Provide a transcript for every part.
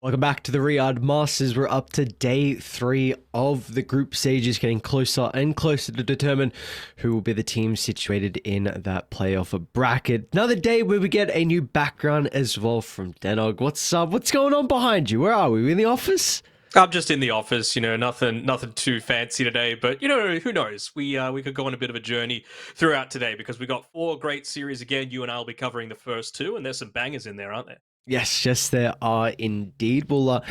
Welcome back to the Riyadh Masters. We're up to day 3 of the group stages, getting closer and closer to determine who will be the team situated in that playoff bracket. Another day where we get a new background as well from Denog. What's up? What's going on behind you? Where are we? We in the office? I'm just in the office, nothing too fancy today, but who knows? We could go on a bit of a journey throughout today because we got 4 great series again. You and I'll be covering the first 2, and there's some bangers in there, aren't there? Yes, there are indeed. We'll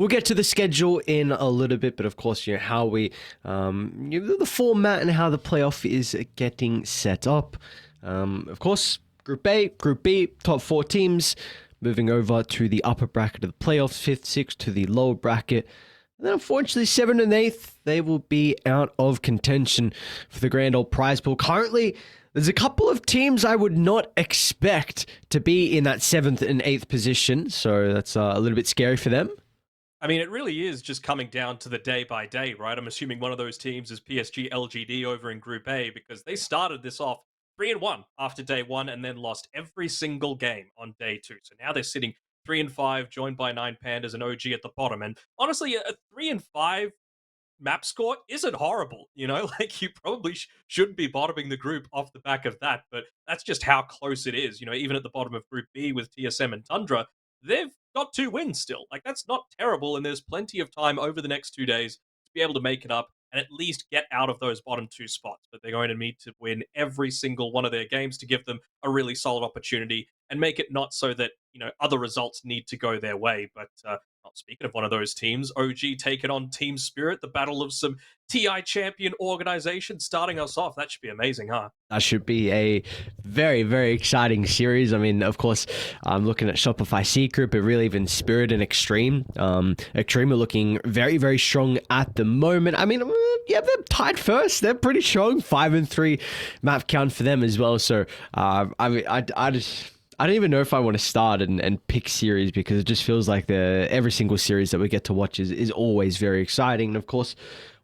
get to the schedule in a little bit, but of course, how we, the format and how the playoff is getting set up. Of course, Group A, Group B, top 4 teams, moving over to the upper bracket of the playoffs, 5th, 6th to the lower bracket. And then unfortunately, 7th and 8th, they will be out of contention for the grand old prize pool. Currently, there's a couple of teams I would not expect to be in that 7th and 8th position, so that's a little bit scary for them. I mean, it really is just coming down to the day by day, right? I'm assuming one of those teams is PSG LGD over in Group A because they started this off 3-1 after day 1 and then lost every single game on day 2. So now they're sitting 3-5, joined by 9 Pandas and OG at the bottom. And honestly, a 3-5 map score isn't horrible. Like you probably shouldn't be bottoming the group off the back of that, but that's just how close it is. Even at the bottom of Group B with TSM and Tundra, they've got 2 wins still. Like that's not terrible, and there's plenty of time over the next 2 days to be able to make it up and at least get out of those bottom 2 spots. But they're going to need to win every single one of their games to give them a really solid opportunity and make it not so that other results need to go their way. But not speaking of one of those teams, OG taking on Team Spirit, the battle of some TI champion organizations starting us off. That should be amazing, huh? That should be a very, very exciting series. I mean, of course, I'm looking at Shopify Secret, but really even Spirit and Extreme. Extreme are looking very, very strong at the moment. I mean, yeah, they're tied first. They're pretty strong. 5 and 3 map count for them as well. So, I don't even know if I want to start and pick series because it just feels like every single series that we get to watch is always very exciting. And of course,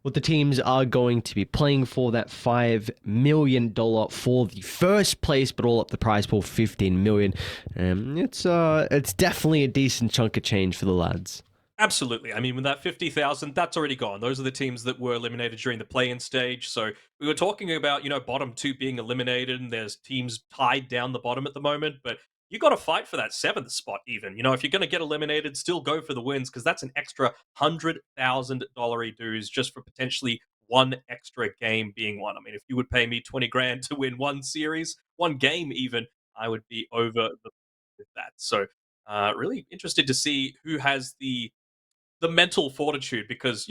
what the teams are going to be playing for that $5 million for the first place, but all up the prize pool, $15 million. It's definitely a decent chunk of change for the lads. Absolutely. I mean, with that 50,000, that's already gone. Those are the teams that were eliminated during the play-in stage. So we were talking about, bottom 2 being eliminated, and there's teams tied down the bottom at the moment. But you got to fight for that 7th spot, even. If you're going to get eliminated, still go for the wins because that's an extra $100,000 dues just for potentially one extra game being won. I mean, if you would pay me 20 grand to win one series, one game even, I would be over with that. So really interested to see who has the mental fortitude because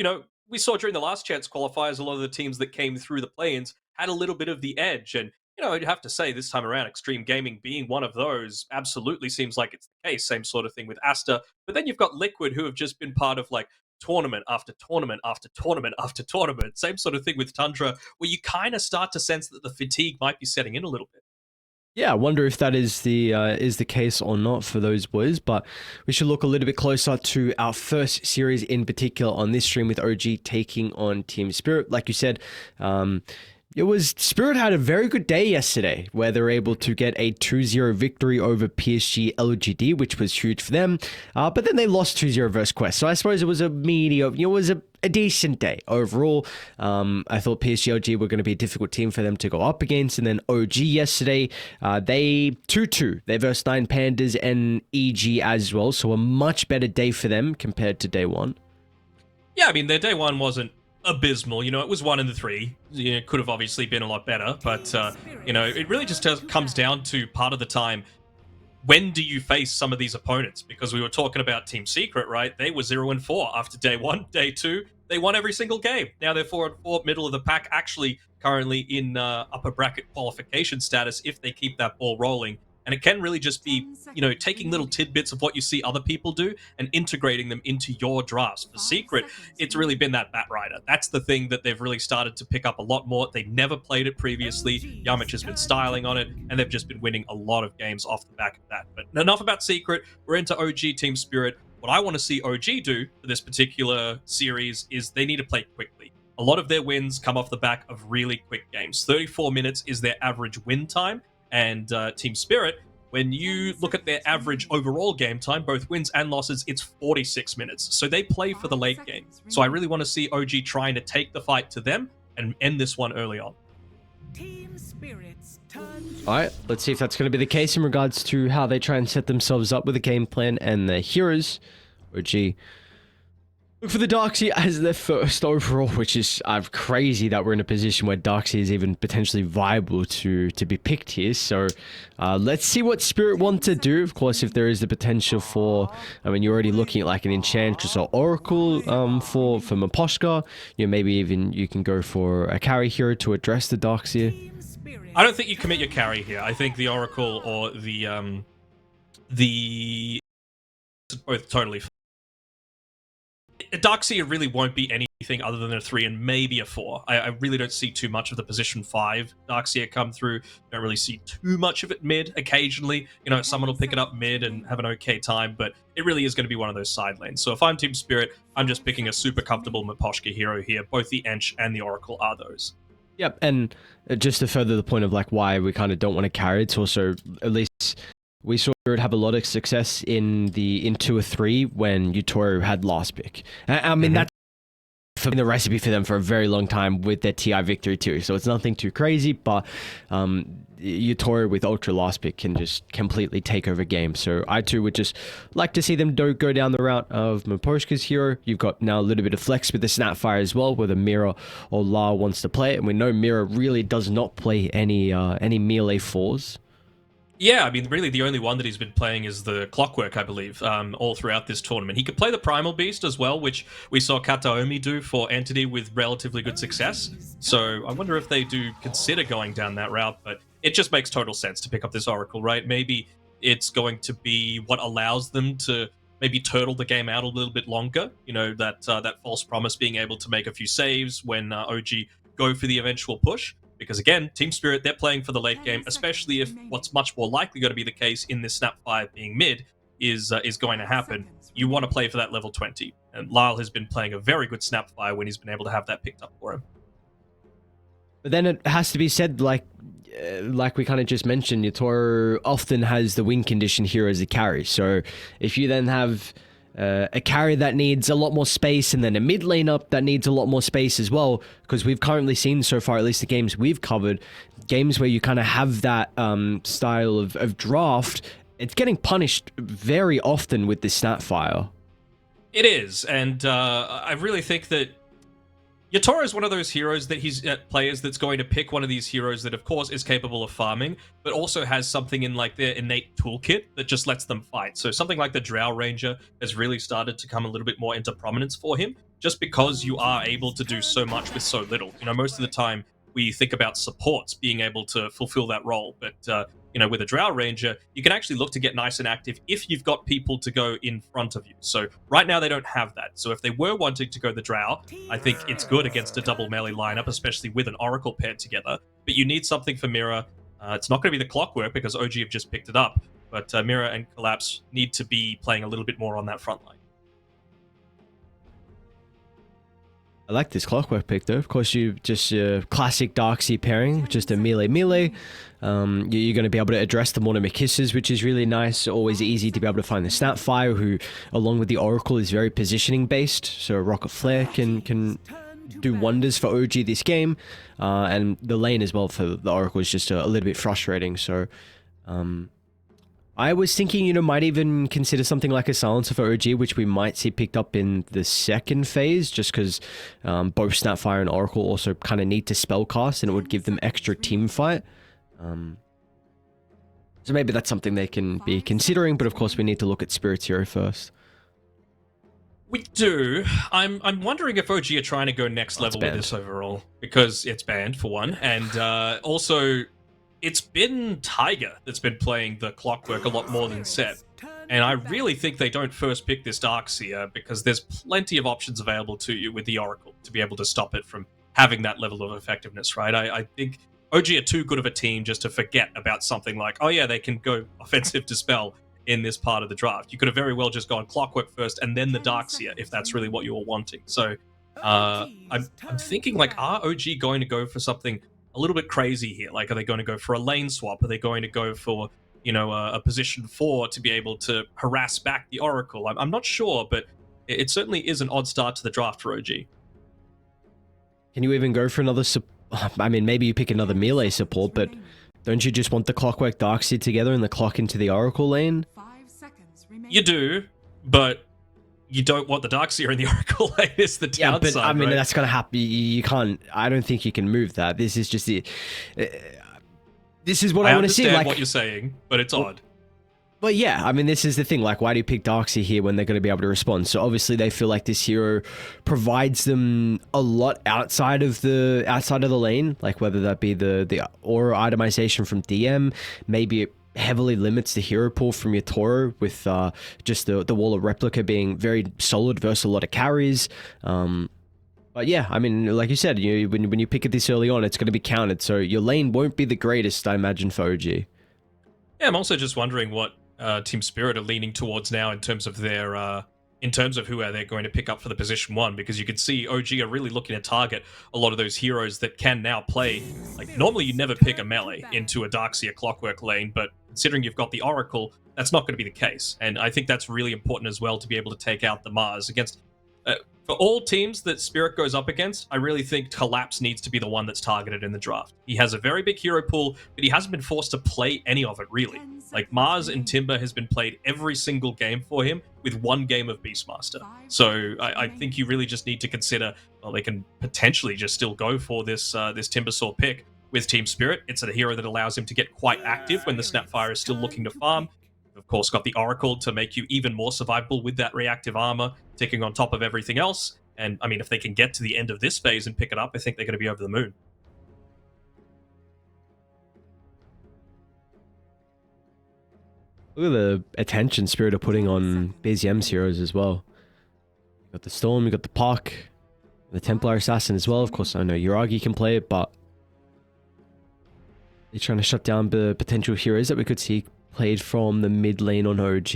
we saw during the last chance qualifiers a lot of the teams that came through the play-ins had a little bit of the edge, and I'd have to say this time around Extreme Gaming being one of those absolutely seems like it's the case. Same sort of thing with Asta, but then you've got Liquid who have just been part of like tournament after tournament after tournament after tournament. Same sort of thing with Tundra where you kind of start to sense that the fatigue might be setting in a little bit. Yeah, I wonder if that is the case or not for those boys. But we should look a little bit closer to our first series in particular on this stream with OG taking on Team Spirit. Like you said, Spirit had a very good day yesterday where they were able to get a 2-0 victory over PSG LGD, which was huge for them. But then they lost 2-0 versus Quest. So I suppose it was a mediocre, it was a decent day overall. I thought PSG LG were going to be a difficult team for them to go up against. And then OG yesterday, they 2-2. They versed 9 Pandas and EG as well. So a much better day for them compared to day 1. Yeah, I mean, their day 1 wasn't abysmal. It was 1 in the 3. It could have obviously been a lot better, but it really just comes down to part of the time. When do you face some of these opponents? Because we were talking about Team Secret, right? They were 0-4 after day 1. Day 2, they won every single game. Now they're 4-4, middle of the pack, actually currently in upper bracket qualification status if they keep that ball rolling. And it can really just be, taking little tidbits of what you see other people do and integrating them into your drafts. For Secret, it's really been that Bat Rider. That's the thing that they've really started to pick up a lot more. They never played it previously. Yamich has been styling on it, and they've just been winning a lot of games off the back of that. But enough about Secret. We're into OG Team Spirit. What I want to see OG do for this particular series is they need to play quickly. A lot of their wins come off the back of really quick games. 34 minutes is their average win time. And Team Spirit, When you look at their average overall game time, both wins and losses, it's 46 minutes. So they play for the late game. So I really want to see OG trying to take the fight to them and end this one early on. Team spirits turn. All right, let's see if that's going to be the case in regards to how they try and set themselves up with a game plan and their heroes. OG look for the Darkseer as their first overall, which is crazy that we're in a position where Darkseer is even potentially viable to be picked here. So let's see what Spirit want to do. Of course, if there is the potential for, I mean, you're already looking at like an Enchantress or Oracle for Miposhka. You know, maybe even you can go for a carry hero to address the Darkseer. I don't think you commit your carry here. I think the Oracle or the both totally. Darkseer really won't be anything other than a 3 and maybe a 4. I really don't see too much of the position 5 Darkseer come through. Don't really see too much of it mid. Occasionally, you know, someone will pick it up mid and have an okay time, but it really is going to be one of those side lanes. So if I'm Team Spirit, I'm just picking a super comfortable Miposhka hero here. Both the Ench and the Oracle are those. Yep, and just to further the point of like why we kind of don't want to carry, it's also at least we saw it have a lot of success in 2 or 3 when Utoru had last pick. I mean, that's been the recipe for them for a very long time with their TI victory too. So it's nothing too crazy, but Utoru with Ultra last pick can just completely take over games. So I too would just like to see them go down the route of Miposhka's hero. You've got now a little bit of flex with the Snapfire as well, whether Mira or La wants to play it. And we know Mira really does not play any melee 4s. Yeah, I mean, really the only one that he's been playing is the Clockwork, I believe, all throughout this tournament. He could play the Primal Beast as well, which we saw Kataomi do for Entity with relatively good success. So I wonder if they do consider going down that route, but it just makes total sense to pick up this Oracle, right? Maybe it's going to be what allows them to maybe turtle the game out a little bit longer. You know, that false promise being able to make a few saves when OG go for the eventual push. Because again, Team Spirit, they're playing for the late game, especially if what's much more likely going to be the case in this Snapfire being mid is going to happen. You want to play for that level 20. And Lyle has been playing a very good Snapfire when he's been able to have that picked up for him. But then it has to be said, like we kind of just mentioned, Utoru often has the win condition here as a carry. So if you then have a carry that needs a lot more space, and then a mid lane up that needs a lot more space as well, because we've currently seen so far, at least the games we've covered, games where you kind of have that style of draft, it's getting punished very often with this Snapfire. It is, and I really think that Yatoro is one of those heroes that he's players that's going to pick one of these heroes that, of course, is capable of farming, but also has something in like their innate toolkit that just lets them fight. So something like the Drow Ranger has really started to come a little bit more into prominence for him, just because you are able to do so much with so little. You know, most of the time we think about supports being able to fulfill that role, but you know, with a Drow Ranger, you can actually look to get nice and active if you've got people to go in front of you. So right now they don't have that. So if they were wanting to go the Drow, I think it's good against a double melee lineup, especially with an Oracle paired together. But you need something for Mira. It's not going to be the Clockwork because OG have just picked it up. But Mira and Collapse need to be playing a little bit more on that front line. I like this Clockwork pick though. Of course, you just classic Darkseer pairing, just a melee. You're going to be able to address the Mortimer Kisses, which is really nice. Always easy to be able to find the Snapfire, who, along with the Oracle, is very positioning based. So Rocket Flare can do wonders for OG this game, and the lane as well for the Oracle is just a little bit frustrating. So I was thinking, you know, might even consider something like a Silencer for OG, which we might see picked up in the second phase, just because both Snapfire and Oracle also kind of need to spellcast, and it would give them extra team fight. So maybe that's something they can be considering, but of course we need to look at Spirit's hero first. We do. I'm wondering if OG are trying to go next level with this overall, because it's banned for one, and also it's been Tiger that's been playing the Clockwork a lot more than Seb. And I really think they don't first pick this Darkseer because there's plenty of options available to you with the Oracle to be able to stop it from having that level of effectiveness, right? I think OG are too good of a team just to forget about something like, oh yeah, they can go offensive Dispel in this part of the draft. You could have very well just gone Clockwork first and then the Darkseer if that's really what you were wanting. So I'm thinking, like, are OG going to go for something a little bit crazy here? Like, are they going to go for a lane swap? Are they going to go for, a position 4 to be able to harass back the Oracle. I'm not sure, but it certainly is an odd start to the draft for OG. Can you even go for another I mean, maybe you pick another melee support, but don't you just want the Clockwork Darkseid together and the clock into the Oracle lane? You do, but you don't want the Darkseer in the Oracle lane. Is the downside. Yeah, but I mean, right? that's gonna happen. You can't. I don't think you can move that. This is just the. This is what I want to see. Understand Like what you're saying, but it's odd. But yeah, I mean, this is the thing. Like, why do you pick Darkseid here when they're going to be able to respond? So obviously, they feel like this hero provides them a lot outside of the lane, like whether that be the aura itemization from DM, maybe it heavily limits the hero pool from your Toro with just the wall of replica being very solid versus a lot of carries. But yeah, I mean, like you said, when you pick it this early on, it's going to be counted. So your lane won't be the greatest, I imagine, for OG. Yeah, I'm also just wondering what Team Spirit are leaning towards now in terms of their in terms of who are they going to pick up for the position 1, because you can see OG are really looking to target a lot of those heroes that can now play. Like, normally you never pick a melee into a Darkseer Clockwork lane, but considering you've got the Oracle, that's not going to be the case. And I think that's really important as well, to be able to take out the Mars against. For all teams that Spirit goes up against, I really think Collapse needs to be the one that's targeted in the draft. He has a very big hero pool, but he hasn't been forced to play any of it, really. Like, Mars and Timber has been played every single game for him, with one game of Beastmaster. So I think you really just need to consider, well, they can potentially just still go for this Timbersaw pick with Team Spirit. It's a hero that allows him to get quite active when the Snapfire is still looking to farm. Of course, got the Oracle to make you even more survivable with that reactive armor ticking on top of everything else. And I mean, if they can get to the end of this phase and pick it up, I think they're going to be over the moon. Look at the attention Spirit are putting on BZM's heroes as well. You got the Storm, you got the Puck, the Templar Assassin as well. Of course, I know Yuragi can play it, but they're trying to shut down the potential heroes that we could see played from the mid lane on OG.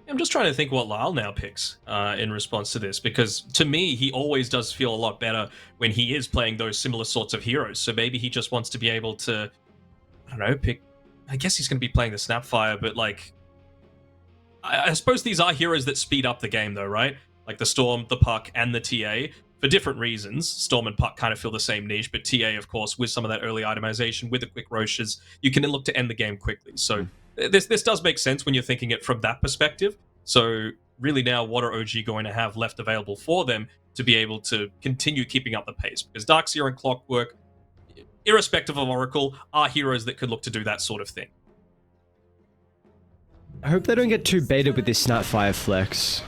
I'm just trying to think what Lyle now picks in response to this, because to me, he always does feel a lot better when he is playing those similar sorts of heroes. So maybe he just wants to be able to, I don't know, pick. I guess he's going to be playing the Snapfire, but like, I suppose these are heroes that speed up the game, though, right? Like the Storm, the Puck, and the TA. For different reasons. Storm and Puck kind of fill the same niche, but TA, of course, with some of that early itemization, with the quick roaches, you can look to end the game quickly. So this does make sense when you're thinking it from that perspective. So really now, what are OG going to have left available for them to be able to continue keeping up the pace? Because Darkseer and Clockwork, irrespective of Oracle, are heroes that could look to do that sort of thing. I hope they don't get too baited with this Snapfire flex.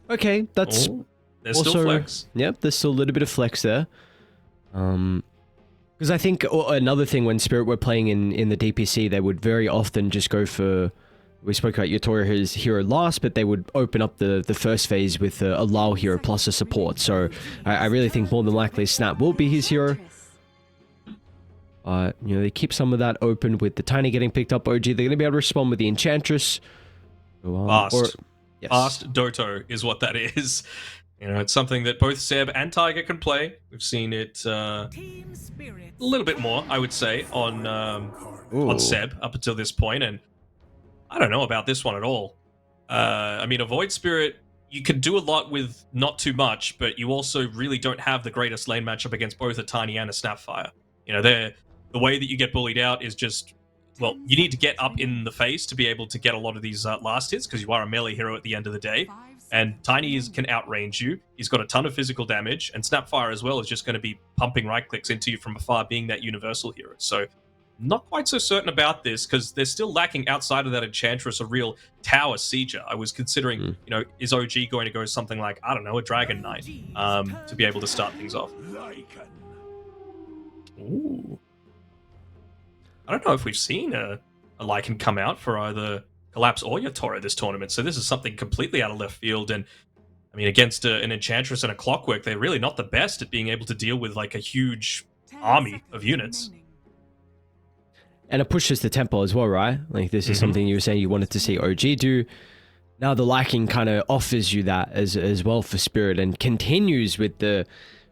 Okay, that's... There's also, still flex. Yep, there's still a little bit of flex there. Because I think another thing, when Spirit were playing in the DPC, they would very often just go for... We spoke about Yotori's hero last, but they would open up the first phase with a Lyle hero plus a support. So I really think more than likely Snap will be his hero. They keep some of that open with the Tiny getting picked up. OG, they're going to be able to respond with the Enchantress. Fast. Yes. Fast Doto is what that is. It's something that both Seb and Tiger can play. We've seen it a little bit more, I would say, on Seb up until this point, and I don't know about this one at all. I mean, a Void Spirit, you can do a lot with not too much, but you also really don't have the greatest lane matchup against both a Tiny and a Snapfire. The way that you get bullied out is just, well, you need to get up in the face to be able to get a lot of these last hits, because you are a melee hero at the end of the day. And Tiny can outrange you. He's got a ton of physical damage, and Snapfire as well is just going to be pumping right clicks into you from afar, being that universal hero. So, not quite so certain about this, because they're still lacking outside of that Enchantress a real tower sieger. I was considering, is OG going to go something like, I don't know, a Dragon Knight to be able to start things off? Ooh. I don't know if we've seen a Lycan come out for either Collapse or Yotoro this tournament, so this is something completely out of left field. And I mean, against an Enchantress and a Clockwork, they're really not the best at being able to deal with like a huge army of units. And it pushes the tempo as well, right? Like, this is something you were saying you wanted to see OG do. Now the Lycan kind of offers you that as well for Spirit, and continues with the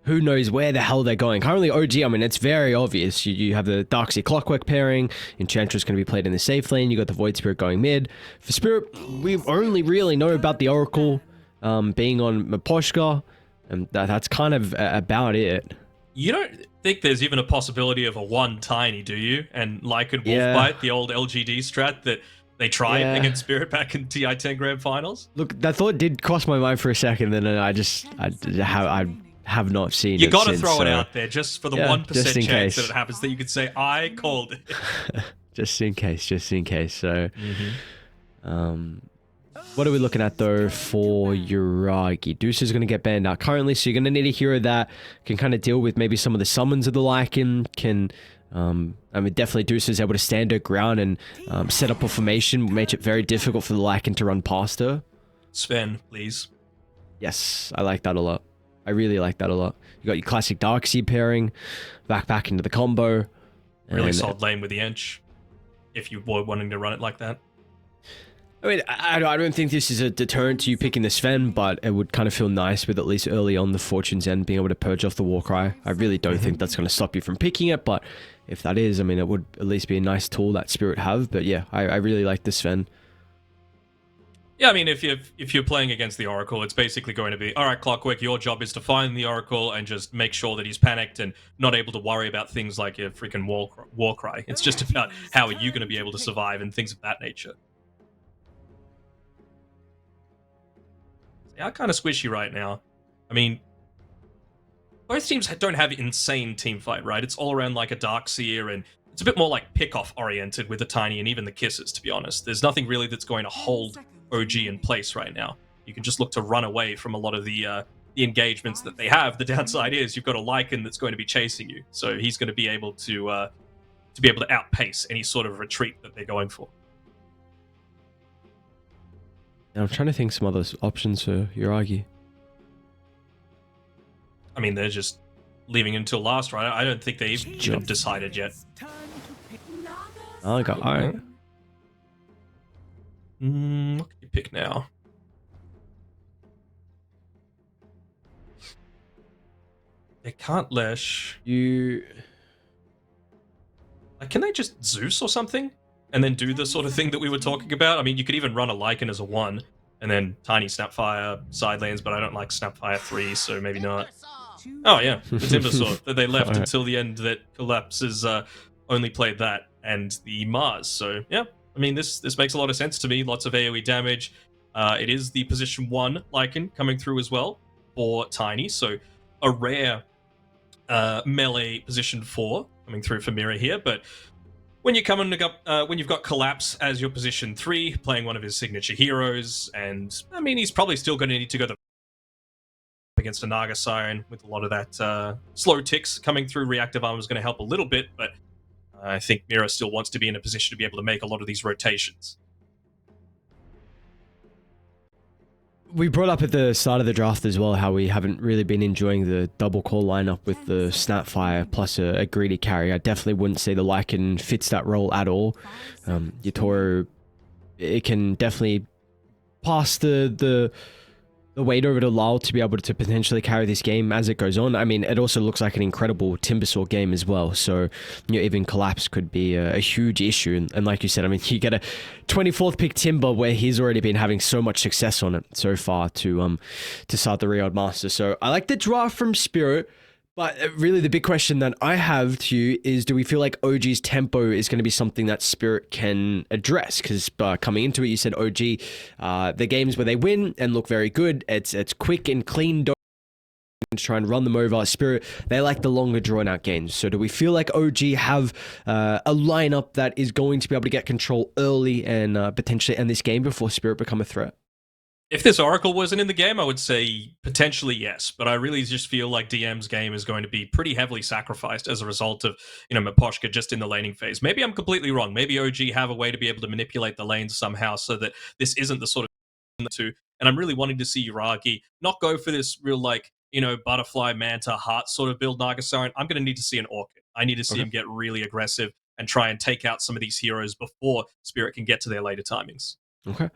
who knows where the hell they're going. Currently, OG, I mean, it's very obvious. You have the Darkseid Clockwork pairing. Enchantress going to be played in the safe lane. You got the Void Spirit going mid. For Spirit, we only really know about the Oracle being on Maposhka, and that's kind of about it. You don't think there's even a possibility of a one tiny, do you? And Lycan Yeah. Wolfbite, the old LGD strat that they tried against Spirit back in TI 10 Grand Finals? Look, that thought did cross my mind for a second, and then I have not seen it. You got to since, throw it out there just for the 1% just in chance case. that it happens that you could say, I called it. just in case. So, what are we looking at though for Yuragi? Deuce is going to get banned out currently, so you're going to need a hero that can kind of deal with maybe some of the summons of the Lycan. I mean, definitely Deuce is able to stand her ground and set up a formation, makes it very difficult for the Lycan to run past her. Sven, please. Yes, I like that a lot. I really like that a lot. You got your classic Darkseid pairing, back into the combo. Really and, solid lane with the Ench, if you were wanting to run it like that. I mean, I don't think this is a deterrent to you picking the Sven, but it would kind of feel nice with at least early on the Fortune's End being able to purge off the Warcry. I really don't think that's going to stop you from picking it, but if that is, I mean, it would at least be a nice tool that Spirit have. But yeah, I really like the Sven. Yeah, I mean, if you're playing against the Oracle, it's basically going to be, all right, Clockwork, your job is to find the Oracle and just make sure that he's panicked and not able to worry about things like a freaking Warcry. It's just about how are you going to be able to survive and things of that nature. Yeah, kind of squishy right now. I mean, both teams don't have insane team fight, right? It's all around like a Darkseer, and it's a bit more like pick-off oriented with the Tiny and even the Kisses, to be honest. There's nothing really that's going to hold OG in place right now. You can just look to run away from a lot of the engagements that they have. The downside is you've got a Lycan that's going to be chasing you, so he's going to be able to outpace any sort of retreat that they're going for. I'm trying to think some other options for Yuragi. I mean, they're just leaving until last, right? I don't think they've even decided yet. Oh, got alright. What can you pick now? They can't Lesh. Like, can they just Zeus or something? And then do the sort of thing that we were talking about? I mean, you could even run a Lycan as a 1, and then Tiny Snapfire side lanes, but I don't like Snapfire 3, so maybe not. Oh yeah, the Timber Sword that they left until the end that Collapses only played that, and the Mars. So yeah, I mean, this makes a lot of sense to me. Lots of AoE damage. It is the position 1 Lycan coming through as well for Tiny, so a rare melee position 4 coming through for Mira here, but when you're coming up, when you've got Collapse as your position 3, playing one of his signature heroes, and I mean, he's probably still going to need to go against a Naga Siren with a lot of that slow ticks coming through. Reactive Armor is going to help a little bit, but I think Mira still wants to be in a position to be able to make a lot of these rotations. We brought up at the start of the draft as well how we haven't really been enjoying the double core lineup with the Snapfire plus a greedy carry. I definitely wouldn't say the Lycan fits that role at all. Yatoro, it can definitely pass the weight over to Lyle to be able to potentially carry this game as it goes on. I mean, it also looks like an incredible Timbersaw game as well. So, you know, even Collapse could be a huge issue. And like you said, I mean, you get a 24th pick Timber where he's already been having so much success on it so far to start the Riyadh Masters. So I like the draft from Spirit. But really the big question that I have to you is, do we feel like OG's tempo is going to be something that Spirit can address? Because coming into it, you said OG, the games where they win and look very good, it's quick and clean. Don't try and run them over. Spirit, they like the longer drawn out games. So do we feel like OG have a lineup that is going to be able to get control early and potentially end this game before Spirit become a threat? If this Oracle wasn't in the game, I would say potentially yes, but I really just feel like DM's game is going to be pretty heavily sacrificed as a result of, Maposhka just in the laning phase. Maybe I'm completely wrong. Maybe OG have a way to be able to manipulate the lanes somehow so that this isn't the sort of two. And I'm really wanting to see Yuragi not go for this real butterfly, manta, heart sort of build Nagasaran. I'm going to need to see an Orchid. I need to see him get really aggressive and try and take out some of these heroes before Spirit can get to their later timings. Okay.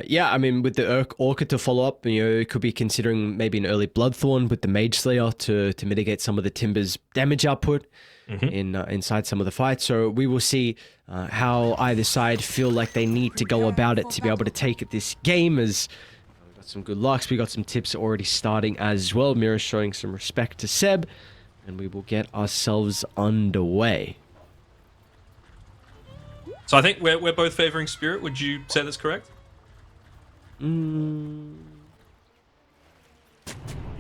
Yeah, I mean, with the Orca to follow up, it could be considering maybe an early Bloodthorn with the Mage Slayer to mitigate some of the Timber's damage output inside some of the fights. So we will see how either side feel like they need to go about it to be able to take this game. As we got some good lucks, we got some tips already starting as well. Mira showing some respect to Seb, and we will get ourselves underway. So I think we're both favoring Spirit. Would you say that's correct? You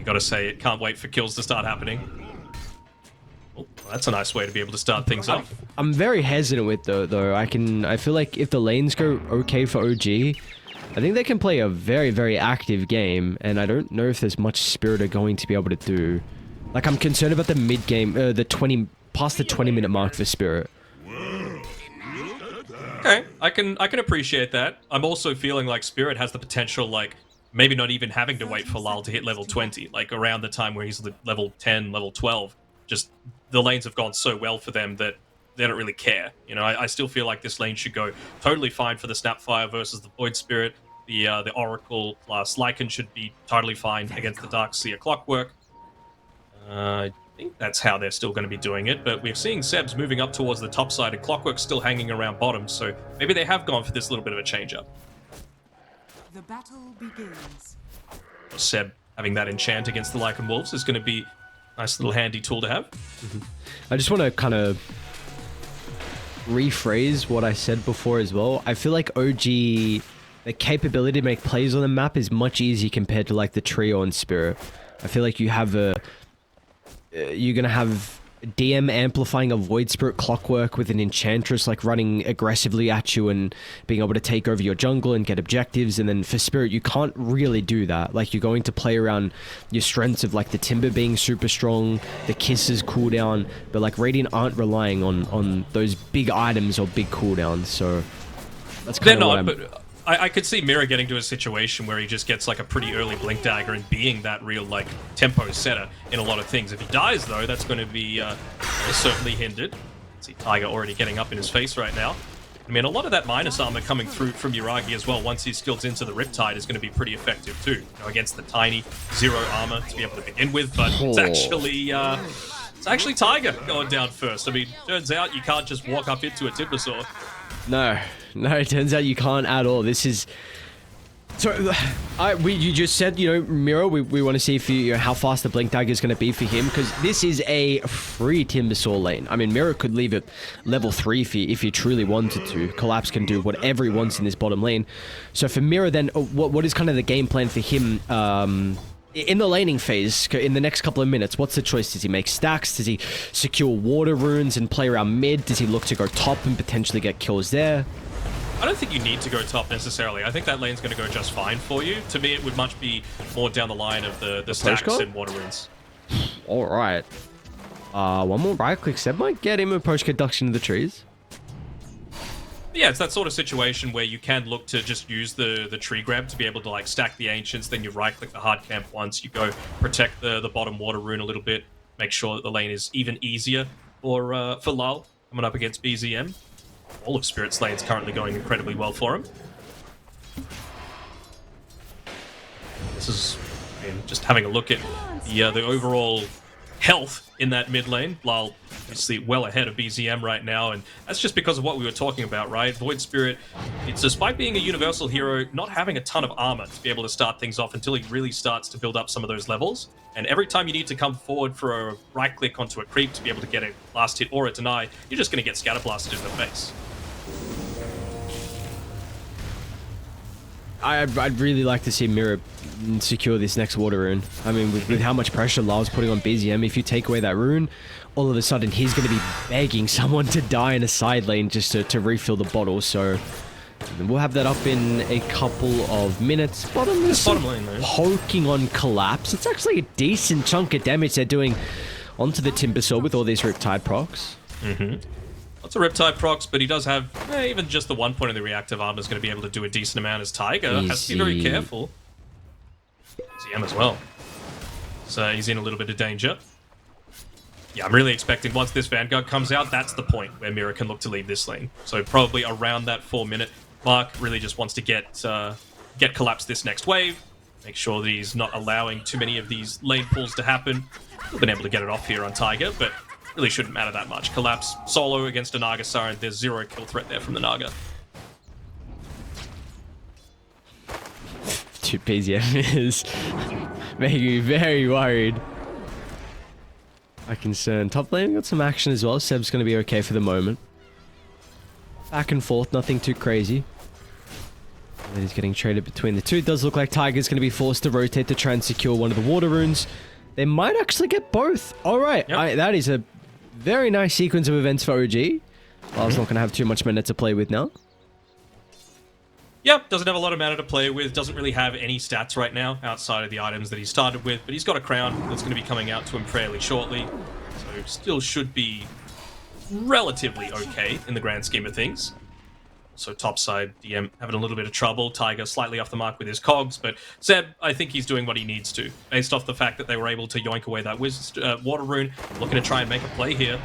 gotta say it. Can't wait for kills to start happening. Oh, well, that's a nice way to be able to start things off. I'm very hesitant with though. I feel like if the lanes go okay for OG, I think they can play a very, very active game, and I don't know if there's much Spirit are going to be able to do. Like, I'm concerned about the mid game, past the 20-minute mark for Spirit. Okay, I can appreciate that. I'm also feeling like Spirit has the potential, like, maybe not even having to wait for Lal to hit level 20, like around the time where he's level 10, level 12. Just the lanes have gone so well for them that they don't really care. I still feel like this lane should go totally fine for the Snapfire versus the Void Spirit. The Oracle plus Lycan should be totally fine against the Darkseer Clockwork. I think that's how they're still going to be doing it, but we're seeing Seb's moving up towards the top side and Clockwork's still hanging around bottom, so maybe they have gone for this little bit of a change-up. The battle begins. Seb having that enchant against the Lycan Wolves is going to be a nice little handy tool to have. I just want to kind of rephrase what I said before as well. I feel like OG, the capability to make plays on the map is much easier compared to like the Trio and Spirit. I feel like you have you're going to have DM amplifying a Void Spirit Clockwork with an Enchantress like running aggressively at you and being able to take over your jungle and get objectives, and then for Spirit you can't really do that. Like, you're going to play around your strengths of like the Timber being super strong, the Kisses cooldown, but like Radiant aren't relying on those big items or big cooldowns, so that's kind of what but I could see Mira getting to a situation where he just gets like a pretty early Blink Dagger and being that real like tempo setter in a lot of things. If he dies though, that's going to be certainly hindered. See Tiger already getting up in his face right now. I mean, a lot of that minus armor coming through from Yuragi as well, once he skills into the Riptide, is going to be pretty effective too. Against the tiny 0 armor to be able to begin with, but it's actually Tiger going down first. I mean, turns out you can't just walk up into a Timbersaw. No, it turns out you can't at all. This is... So, you just said, Miro, we want to see if how fast the Blink Dagger is going to be for him, because this is a free Timbersaw lane. I mean, Miro could leave it level 3 if he truly wanted to. Collapse can do whatever he wants in this bottom lane. So for Miro then, what is kind of the game plan for him in the laning phase, in the next couple of minutes? What's the choice? Does he make stacks? Does he secure water runes and play around mid? Does he look to go top and potentially get kills there? I don't think you need to go top necessarily. I think that lane's going to go just fine for you. To me, it would much be more down the line of the stacks and water runes. All right. One more right click. Seb might get him a post conduction to the trees. Yeah, it's that sort of situation where you can look to just use the tree grab to be able to like stack the ancients, then you right click the hard camp once, you go protect the bottom water rune a little bit, make sure that the lane is even easier for Lal coming up against BZM. All of Spirit's lane's currently going incredibly well for him. This is, I mean, just having a look at the overall health in that mid lane. Lal obviously well ahead of BZM right now, and that's just because of what we were talking about, right? Void Spirit, it's despite being a universal hero, not having a ton of armor to be able to start things off until he really starts to build up some of those levels. And every time you need to come forward for a right click onto a creep to be able to get a last hit or a deny, you're just going to get scatter blasted in the face. I'd really like to see Mira secure this next water rune. I mean, with how much pressure Lal's putting on BZM, if you take away that rune, all of a sudden he's going to be begging someone to die in a side lane just to refill the bottle. So we'll have that up in a couple of minutes. Bottom lane, though. Poking on Collapse. It's actually a decent chunk of damage they're doing onto the Timbersaw with all these Riptide procs. Lots of Riptide procs, but he does have even just the 1 point of the reactive armor is going to be able to do a decent amount as Tiger. Has to be very careful. ZM as well. So he's in a little bit of danger. Yeah, I'm really expecting once this Vanguard comes out, that's the point where Mira can look to leave this lane. So probably around that 4-minute mark, really just wants to get get Collapse this next wave. Make sure that he's not allowing too many of these lane pulls to happen. We've been able to get it off here on Tiger, but really shouldn't matter that much. Collapse solo against a Naga Siren. There's 0 kill threat there from the Naga. Dude, BZM is making me very worried. I'm concerned. Top lane got some action as well. Seb's going to be okay for the moment. Back and forth, nothing too crazy. And he's getting traded between the two. It does look like Tiger's going to be forced to rotate to try and secure one of the water runes. They might actually get both. All right. Yep. That is a very nice sequence of events for OG. Lars not going to have too much mana to play with now. Yep, doesn't have a lot of mana to play with, doesn't really have any stats right now outside of the items that he started with, but he's got a crown that's going to be coming out to him fairly shortly, so still should be relatively okay in the grand scheme of things. So topside, DM having a little bit of trouble, Tiger slightly off the mark with his cogs, but Zeb, I think he's doing what he needs to, based off the fact that they were able to yoink away that water rune, looking to try and make a play here.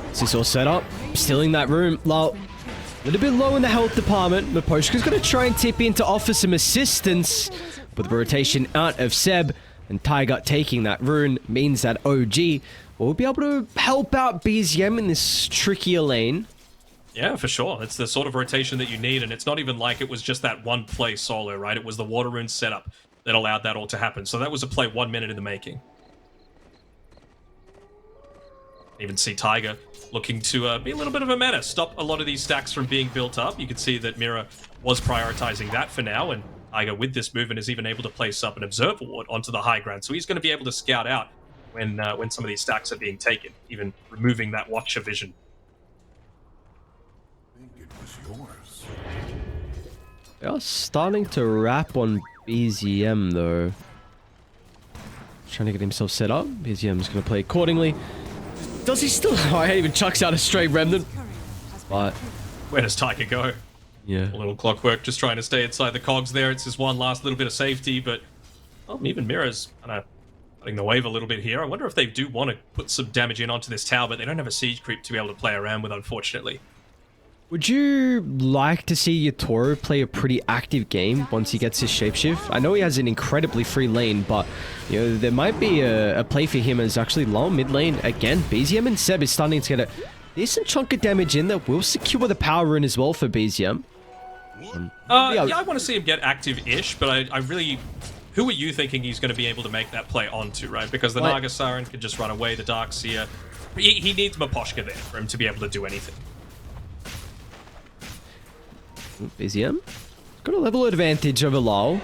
This is all set up, stealing that room. Lol. A little bit low in the health department. Miposhka's going to try and tip in to offer some assistance. But the rotation out of Seb and Tiger taking that rune means that OG will be able to help out BZM in this trickier lane. Yeah, for sure. It's the sort of rotation that you need, and it's not even like it was just that one play solo, right? It was the water rune setup that allowed that all to happen. So that was a play 1 minute in the making. Even see Tiger looking to be a little bit of a menace, stop a lot of these stacks from being built up. You can see that Mira was prioritizing that for now, and Tiger with this movement is even able to place up an observer ward onto the high ground. So he's going to be able to scout out when some of these stacks are being taken, even removing that watcher vision. I think it was yours. They are starting to wrap on BZM though. Trying to get himself set up. BZM's going to play accordingly. Does he still? Oh, he even chucks out a stray remnant. But Where does Tiger go? yeah, A little clockwork, just trying to stay inside the cogs there. It's his one last little bit of safety, but even Mira's kind of cutting the wave a little bit here. I wonder if they do want to put some damage in onto this tower, but they don't have a siege creep to be able to play around with, unfortunately. would you like to see Yatoro play a pretty active game once he gets his shapeshift? I know he has an incredibly free lane, but you know there might be a play for him as actually low mid lane again. BZM and Seb is starting to get a decent chunk of damage in that will secure the power rune as well for BZM. Yeah, I want to see him get active-ish, but I really... Who are you thinking he's going to be able to make that play onto, right? Because the Naga Siren can just run away, the Darkseer. He needs Miposhka there for him to be able to do anything. BZM got a level advantage over Lal.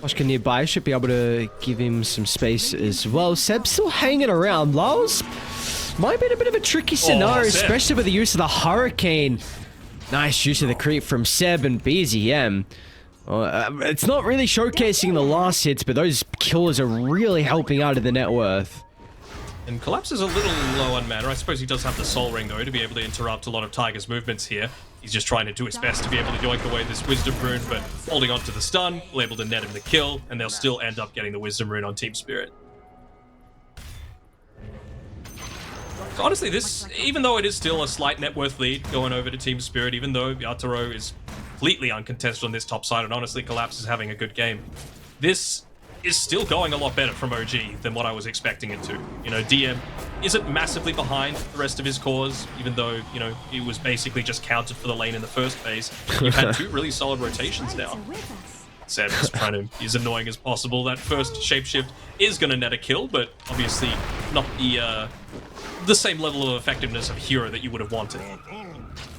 Miposhka nearby should be able to give him some space as well. Seb's still hanging around. Lal's might be in a bit of a tricky scenario, Seb. especially with the use of the Hurricane. Nice use of the creep from Seb and BZM. It's not really showcasing the last hits, but those killers are really helping out of the net worth. And Collapse is a little low on mana. I suppose he does have the Soul Ring, though, to be able to interrupt a lot of Tiger's movements here. He's just trying to do his best to be able to yoink away this Wisdom Rune, but holding on to the stun, will able to net him the kill, and they'll still end up getting the Wisdom Rune on Team Spirit. So honestly, this, even though it is still a slight net worth lead going over to Team Spirit, even though Yatoro is completely uncontested on this top side, and honestly, Collapse is having a good game, this is still going a lot better from OG than what I was expecting it to. You know, DM isn't massively behind the rest of his cores, even though, you know, he was basically just counted for the lane in the first phase. You've had two really solid rotations now. Seb is trying to be as annoying as possible. That first shapeshift is going to net a kill, but obviously not the same level of effectiveness of hero that you would have wanted.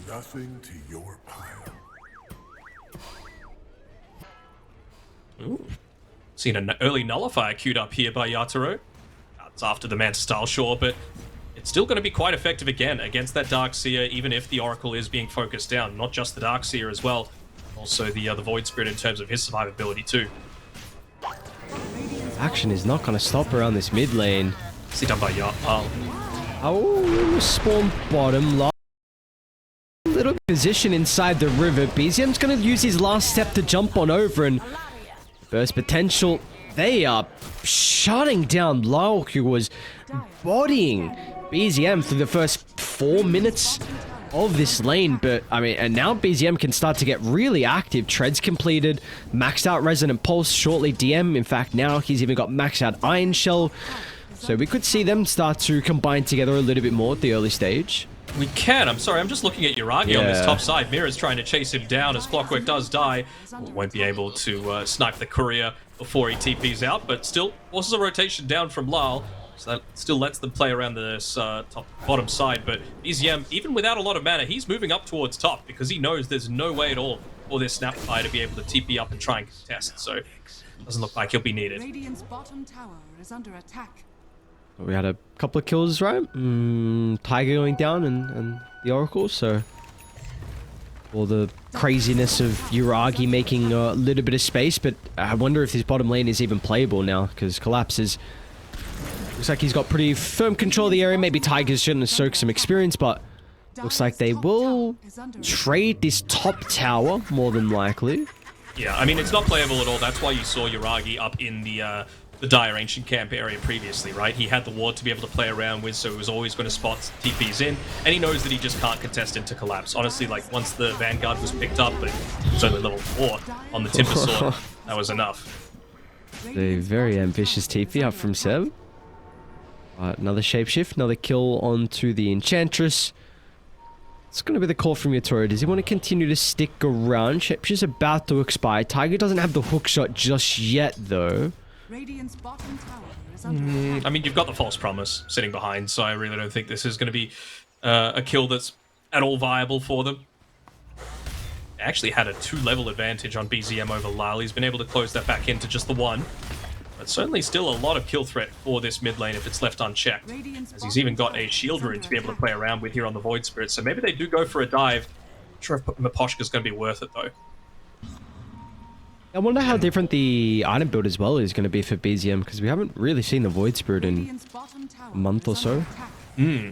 Nothing to your pile. Ooh. Seen an early nullifier queued up here by Yatoro. It's after the Manta Style, sure, but it's still going to be quite effective again against that Darkseer, even if the Oracle is being focused down. Not just the Darkseer as well, also the Void Spirit in terms of his survivability too. Action is not going to stop around this mid lane. See done by Oh, spawn bottom. Little position inside the river. BZM's going to use his last step to jump on over and burst potential. They are shutting down Lal, who was bodying BZM through the first 4 minutes of this lane, but I mean, and now BZM can start to get really active. Treads completed, maxed out Resonant Pulse, shortly DM. In fact, now he's even got maxed out Iron Shell. So we could see them start to combine together a little bit more at the early stage. We can. I'm sorry, I'm just looking at Yuragi on this top side. Mira's trying to chase him down as Clockwork does die. Won't be able to snipe the courier before he TPs out, but still forces a rotation down from Lal. So that still lets them play around this bottom side. But BZM, even without a lot of mana, he's moving up towards top because he knows there's no way at all for this Snapfire to be able to TP up and try and contest. So doesn't look like he'll be needed. Radiant's bottom tower is under attack. We had a couple of kills, right? Tiger going down and the Oracle, so all the craziness of Yuragi making a little bit of space, but I wonder if this bottom lane is even playable now, because Collapse is... Looks like he's got pretty firm control of the area. Maybe Tigers shouldn't have soaked some experience, but looks like they will trade this top tower, more than likely. Yeah, I mean, it's not playable at all. That's why you saw Yuragi up in the Dire Ancient Camp area previously, right? He had the ward to be able to play around with, so he was always going to spot TPs in, and he knows that he just can't contest into Collapse. Honestly, like, once the Vanguard was picked up, but it was only level 4 on the Timber Sword, that was enough. A very ambitious TP up from Seb. Another shapeshift, another kill onto the Enchantress. It's going to be the call from Yatoro. Does he want to continue to stick around? Shapeshift's about to expire. Tiger doesn't have the hook shot just yet, though. Radiant's bottom tower is under attack. I mean, you've got the False Promise sitting behind, so I really don't think this is going to be a kill that's at all viable for them. They actually had a 2-level advantage on BZM over Lal. He's been able to close that back into just the 1. But certainly still a lot of kill threat for this mid lane if it's left unchecked, as he's even got a shield rune to be able to play around with here on the Void Spirit. So maybe they do go for a dive. Not sure if Miposhka's going to be worth it, though. I wonder how different the item build as well is going to be for BZM, because we haven't really seen the Void Spirit in a month or so. Yeah,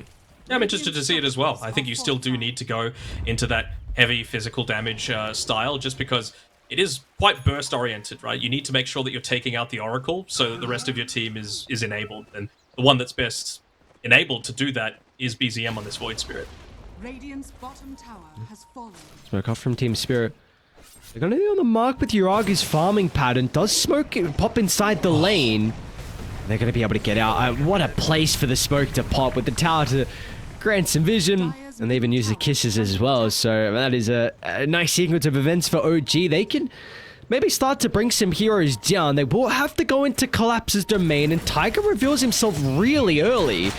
I'm interested to see it as well. I think you still do need to go into that heavy physical damage style, just because it is quite burst oriented, right? You need to make sure that you're taking out the Oracle so that the rest of your team is enabled. And the one that's best enabled to do that is BZM on this Void Spirit. Radiant's bottom tower has fallen. Smoke off from Team Spirit. They're going to be on the mark with Yuragi's farming pattern. Does smoke pop inside the lane? They're going to be able to get out. What a place for the smoke to pop with the tower to grant some vision. And they even use the kisses as well. So that is a nice sequence of events for OG. They can maybe start to bring some heroes down. They will have to go into Collapse's domain. And Tiger reveals himself really early.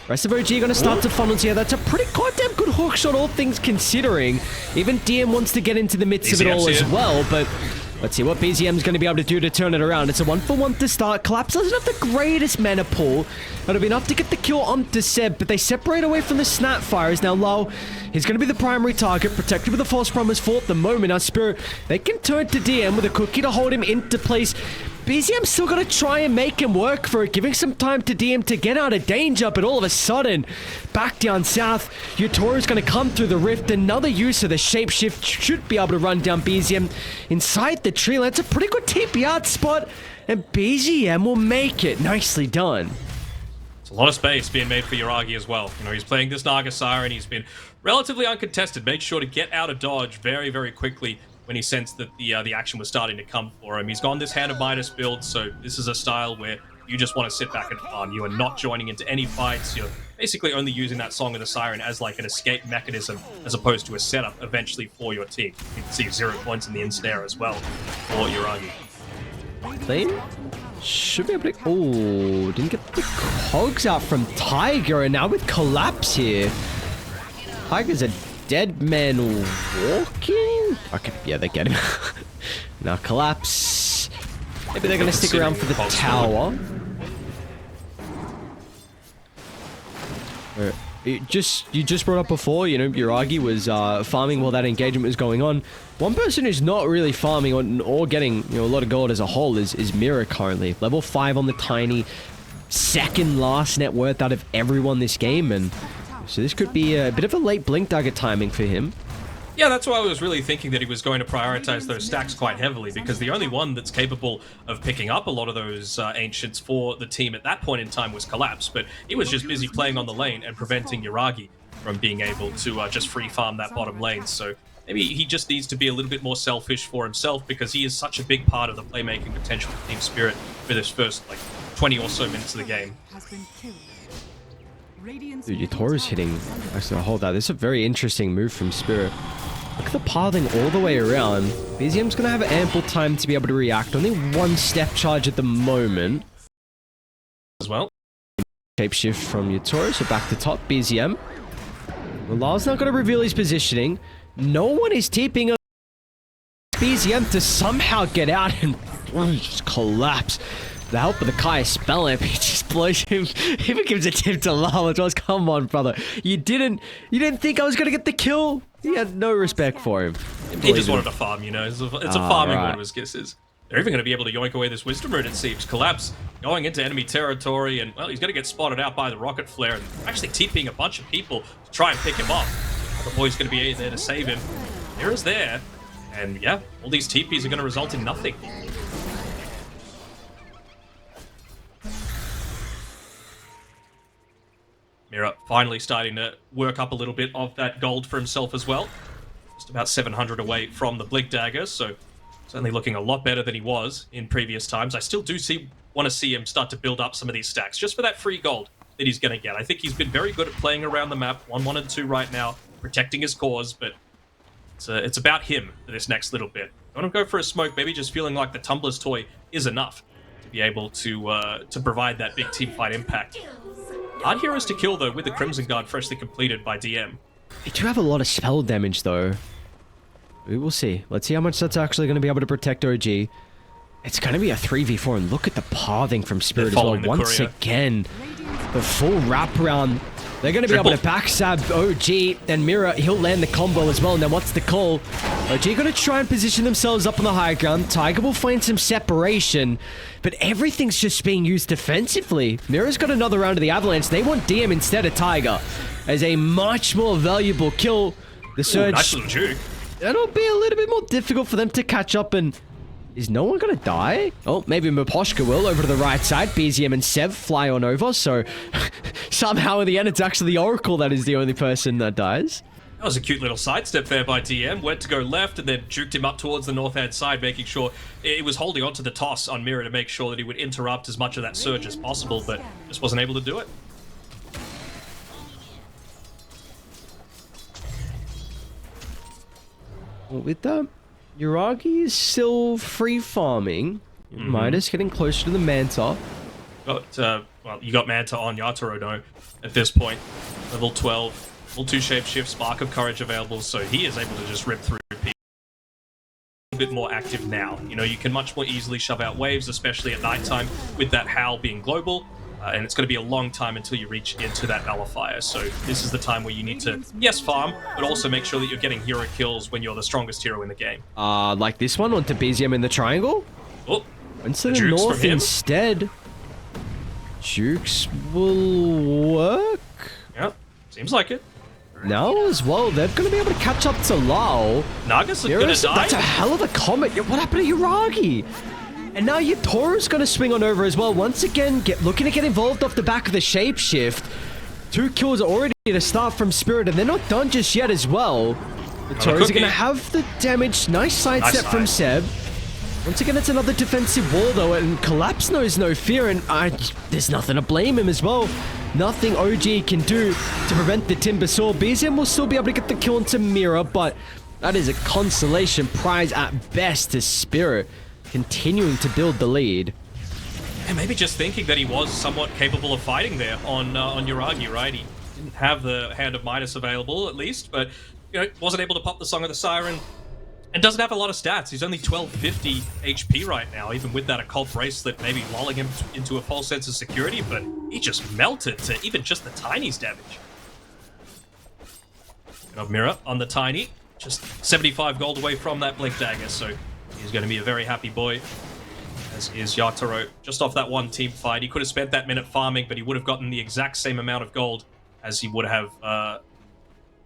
Rest of OG are going to start to funnel together. That's a pretty goddamn good hook shot, all things considering. Even DM wants to get into the midst of it all as well, but let's see what BZM's going to be able to do to turn it around. It's a 1-for-1 to start. Collapse doesn't have the greatest mana pool. That'll be enough to get the kill onto Seb, but they separate away from the Snapfires. Now, Lal, he's going to be the primary target, protected with a False Promise for the moment. Now, Spirit, they can turn to DM with a cookie to hold him into place. BZM's still got to try and make him work for it, giving some time to DM to get out of danger, but all of a sudden, back down south, Yatoro's going to come through the rift. Another use of the shapeshift should be able to run down BZM inside the tree. That's a pretty good TP out spot, and BZM will make it. Nicely done. It's a lot of space being made for Yuragi as well. You know, he's playing this Naga Siren. He's been relatively uncontested, made sure to get out of dodge very, very quickly when he sensed that the action was starting to come for him. He's gone this Hand of Midas build, so this is a style where you just want to sit back and farm. You are not joining into any fights. You're basically only using that Song of the Siren as like an escape mechanism as opposed to a setup eventually for your team. You can see 0 points in the ensnare as well for Yuragi. Clean. Should be able to... Oh, didn't get the cogs out from Tiger, and now with Collapse here. Tiger's a dead man walking? Okay, yeah, they get him. Now Collapse. Maybe they're going to stick around for the tower. You just brought up before, you know, Yuragi was farming while that engagement was going on. One person who's not really farming or getting, you know, a lot of gold as a whole is Mira currently. Level 5 on the Tiny. Second last net worth out of everyone this game, and so this could be a bit of a late blink dagger timing for him. Yeah, that's why I was really thinking that he was going to prioritize those stacks quite heavily, because the only one that's capable of picking up a lot of those Ancients for the team at that point in time was Collapse, but he was just busy playing on the lane and preventing Yuragi from being able to just free farm that bottom lane. So maybe he just needs to be a little bit more selfish for himself, because he is such a big part of the playmaking potential for Team Spirit for this first, like, 20 or so minutes of the game. Dude, your Toro's hitting. Actually, hold that. This is a very interesting move from Spirit. Look at the pathing all the way around. BZM's going to have ample time to be able to react. Only one step charge at the moment. As well. Shapeshift from your Toro, so back to top. BZM. Lalal's not going to reveal his positioning. No one is TPing on BZM to somehow get out and just collapse. The help of the Kai spell amp, he just blows him. He even gives a tip to Lal as well. Come on, brother. You didn't think I was gonna get the kill? He had no respect for him. He just wanted to farm, you know. It's a farming one of his kisses. They're even going to be able to yoink away this Wisdom Rune, it seems. Collapse going into enemy territory, and, well, he's going to get spotted out by the Rocket Flare, and actually TPing a bunch of people to try and pick him up. The boy's going to be there to save him. Mira's there, and yeah, all these TPs are going to result in nothing. Mira finally starting to work up a little bit of that gold for himself as well. Just about 700 away from the Blink Dagger, so certainly looking a lot better than he was in previous times. I still do want to see him start to build up some of these stacks, just for that free gold that he's going to get. I think he's been very good at playing around the map, 1, 1, and 2 right now, protecting his cause, but it's about him for this next little bit. I want to go for a smoke, maybe just feeling like the Tumbler's Toy is enough to be able to provide that big team fight impact. Hard heroes to kill, though, with the Crimson Guard freshly completed by DM. They do have a lot of spell damage, though. We will see. Let's see how much that's actually going to be able to protect OG. It's going to be a 3v4, and look at the pathing from Spirit as well. Once again, the full wraparound. They're going to be able to backstab OG, then Mira, he'll land the combo as well. Now, what's the call? OG going to try and position themselves up on the high ground. Tiger will find some separation, but everything's just being used defensively. Mira's got another round of the Avalanche. They want DM instead of Tiger as a much more valuable kill. The Surge... Ooh, nice little juke. It'll be a little bit more difficult for them to catch up, and is no one gonna die? Oh, maybe Maposhka will over to the right side. BZM and Sev fly on over, so somehow in the end it's actually the Oracle that is the only person that dies. That was a cute little sidestep there by DM. Went to go left and then juked him up towards the north-hand side, making sure it was holding onto the toss on Mira to make sure that he would interrupt as much of that surge as possible, but just wasn't able to do it. Well, with that, Yuragi is still free farming. Midas getting closer to the Manta. Well, you got Manta on Yatoro, no, at this point. Level 12, level 2 Shapeshift, Spark of Courage available, so he is able to just rip through people. A bit more active now. You know, you can much more easily shove out waves, especially at nighttime, with that Howl being global. And it's going to be a long time until you reach into that Nullifier. So this is the time where you need to, yes, farm, but also make sure that you're getting hero kills when you're the strongest hero in the game. Like this one onto BZM in the triangle? Oh, into the north instead. Jukes will work? Yeah, seems like it. Now as well, they're going to be able to catch up to Lao. Nagas are going to die? That's a hell of a comet. What happened to Yuragi? And now Toro's going to swing on over as well. Once again, looking to get involved off the back of the Shapeshift. 2 kills already to start from Spirit, and they're not done just yet as well. The Toros are going to have the damage. Nice sidestep from Seb. Once again, it's another defensive wall, though, and Collapse knows no fear, and there's nothing to blame him as well. Nothing OG can do to prevent the Timber Saw. BZM will still be able to get the kill into Mira, but that is a consolation prize at best to Spirit, continuing to build the lead. And maybe just thinking that he was somewhat capable of fighting there on Yuragi, right? He didn't have the Hand of Midas available, at least, but you know, wasn't able to pop the Song of the Siren, and doesn't have a lot of stats. He's only 1250 HP right now, even with that Occult Bracelet maybe lulling him into a false sense of security, but he just melted to even just the Tiny's damage. Of Mira on the Tiny, just 75 gold away from that Blink Dagger, so he's going to be a very happy boy, as is Yatoro. Just off that one team fight, he could have spent that minute farming, but he would have gotten the exact same amount of gold as he would have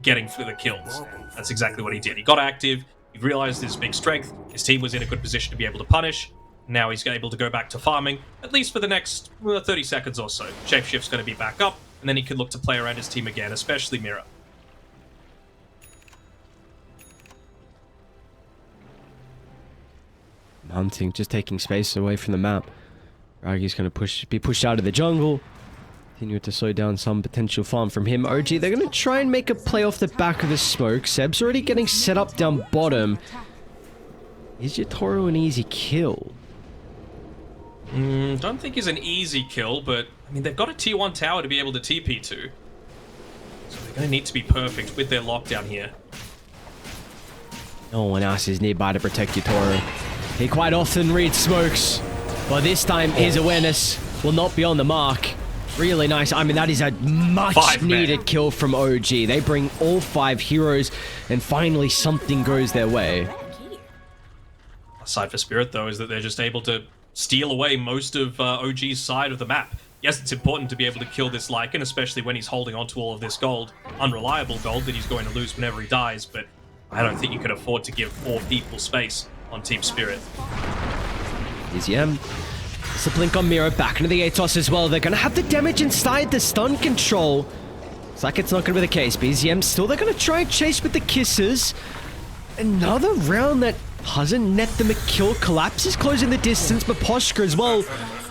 getting for the kills. That's exactly what he did. He got active, he realized his big strength, his team was in a good position to be able to punish. Now he's able to go back to farming, at least for the next 30 seconds or so. Shapeshift's going to be back up, and then he can look to play around his team again, especially Mira. hunting, just taking space away from the map. Yuragi's going to be pushed out of the jungle. Continue to slow down some potential farm from him. OG, they're going to try and make a play off the back of the smoke. Seb's already getting set up down bottom. Is Yatoro an easy kill? Don't think he's an easy kill, but I mean, they've got a tier 1 tower to be able to TP to. So they're going to need to be perfect with their lockdown here. No one else is nearby to protect Yatoro. He quite often reads smokes, but this time his awareness will not be on the mark. Really nice. I mean, that is a much needed kill from OG. They bring all 5 heroes, and finally something goes their way. Aside for Spirit, though, is that they're just able to steal away most of OG's side of the map. Yes, it's important to be able to kill this Lycan, especially when he's holding onto all of this gold, unreliable gold that he's going to lose whenever he dies, but I don't think you can afford to give 4 people space on Team Spirit. BZM. It's a blink on Mira, back into the Atos as well. They're going to have the damage inside the stun control. It's like it's not going to be the case. BZM still, they're going to try and chase with the kisses. Another round that doesn't net them a kill. Collapse is closing the distance, but Poshka as well.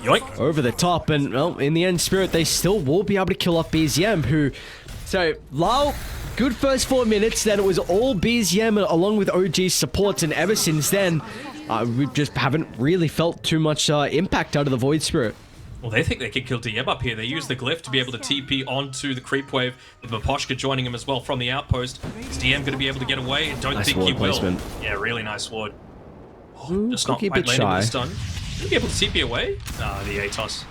Yoink. Over the top, and well, in the end, Spirit, they still will be able to kill off BZM, who... So, Lau, good first 4 minutes, then it was all BZM along with OG's supports, and ever since then, we just haven't really felt too much impact out of the Void Spirit. Well, they think they could kill DM up here. They use the glyph to be able to TP onto the creep wave, with Maposhka joining him as well from the outpost. Is DM going to be able to get away? I don't think he will. Placement. Yeah, really nice ward. Just could not keep quite it landing shy. with the stun. Going to be able to TP away? The Atos.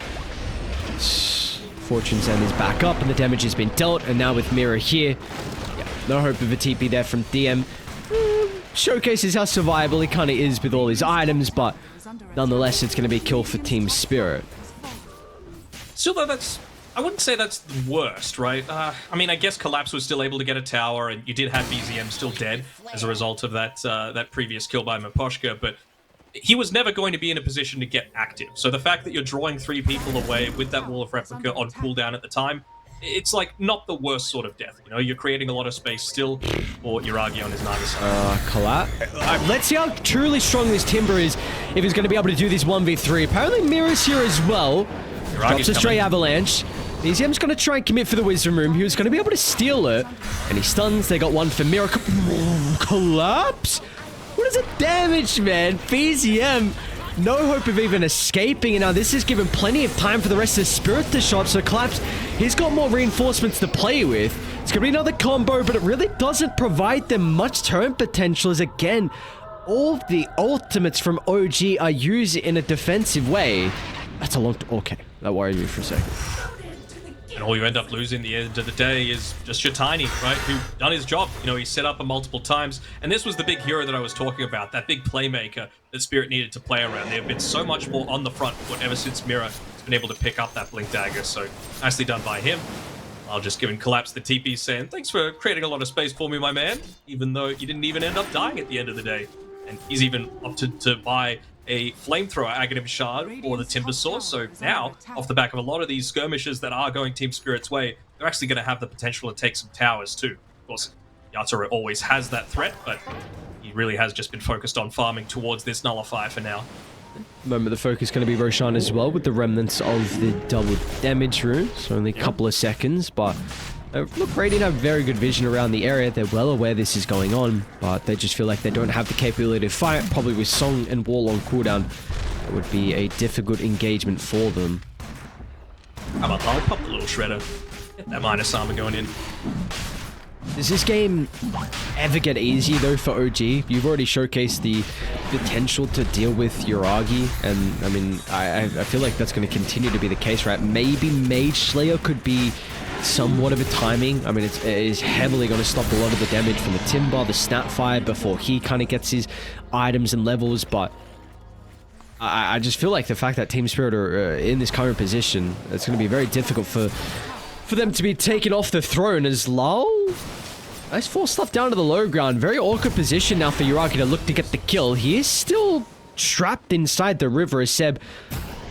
Fortune's End is back up, and the damage has been dealt, and now with Mira here, yeah, no hope of a TP there from DM. Showcases how survivable he kind of is with all his items, but nonetheless, it's going to be a kill for Team Spirit. Still, though, I wouldn't say that's the worst, right? I mean, I guess Collapse was still able to get a tower, and you did have BZM still dead as a result of that previous kill by Maposhka, but he was never going to be in a position to get active. So the fact that you're drawing 3 people away with that Wall of Replica on cooldown at the time, it's like not the worst sort of death. You know, you're creating a lot of space still for Yuragi on his Naga side. Collapse. Let's see how truly strong this Timber is if he's going to be able to do this 1v3. Apparently Mira's here as well. Drops a stray avalanche. BZM's going to try and commit for the Wisdom Room. He was going to be able to steal it. And he stuns. They got one for Mira. Collapse? What is the damage, man? BZM, no hope of even escaping. And now this is given plenty of time for the rest of the Spirit to show up. So Collapse, he's got more reinforcements to play with. It's going to be another combo, but it really doesn't provide them much turn potential as, again, all the ultimates from OG are used in a defensive way. That's a long... Okay, that worried me for a second. And all you end up losing at the end of the day is just your Tiny, right? Who done his job. You know, he set up multiple times. And this was the big hero that I was talking about, that big playmaker that Spirit needed to play around. They have been so much more on the front foot ever since Mira has been able to pick up that Blink Dagger. So nicely done by him. I'll just give him Collapse the TP saying, thanks for creating a lot of space for me, my man. Even though you didn't even end up dying at the end of the day. And he's even opted to buy a flamethrower Aghanim Shard or the Timber Source. So now, off the back of a lot of these skirmishes that are going Team Spirit's way, they're actually going to have the potential to take some towers too. Of course, Yatoro always has that threat, but he really has just been focused on farming towards this Nullifier for now. Remember, the focus is going to be Roshan as well with the remnants of the double damage rune. So only a couple of seconds, but look, Radiant have very good vision around the area. They're well aware this is going on, but they just feel like they don't have the capability to fight. Probably with Song and Wall on cooldown, it would be a difficult engagement for them. How about I'll pop the little shredder. Get that minus armor going in. Does this game ever get easy though for OG? You've already showcased the potential to deal with Yuragi, and I mean, I feel like that's going to continue to be the case, right? Maybe Mage Slayer could be somewhat of a timing. I mean, it is heavily going to stop a lot of the damage from the Timber, the Snapfire before he kind of gets his items and levels, but I just feel like the fact that Team Spirit are in this current position, it's going to be very difficult for them to be taken off the throne as Lal. Nice force stuff down to the low ground. Very awkward position now for Yuragi to look to get the kill. He is still trapped inside the river as Seb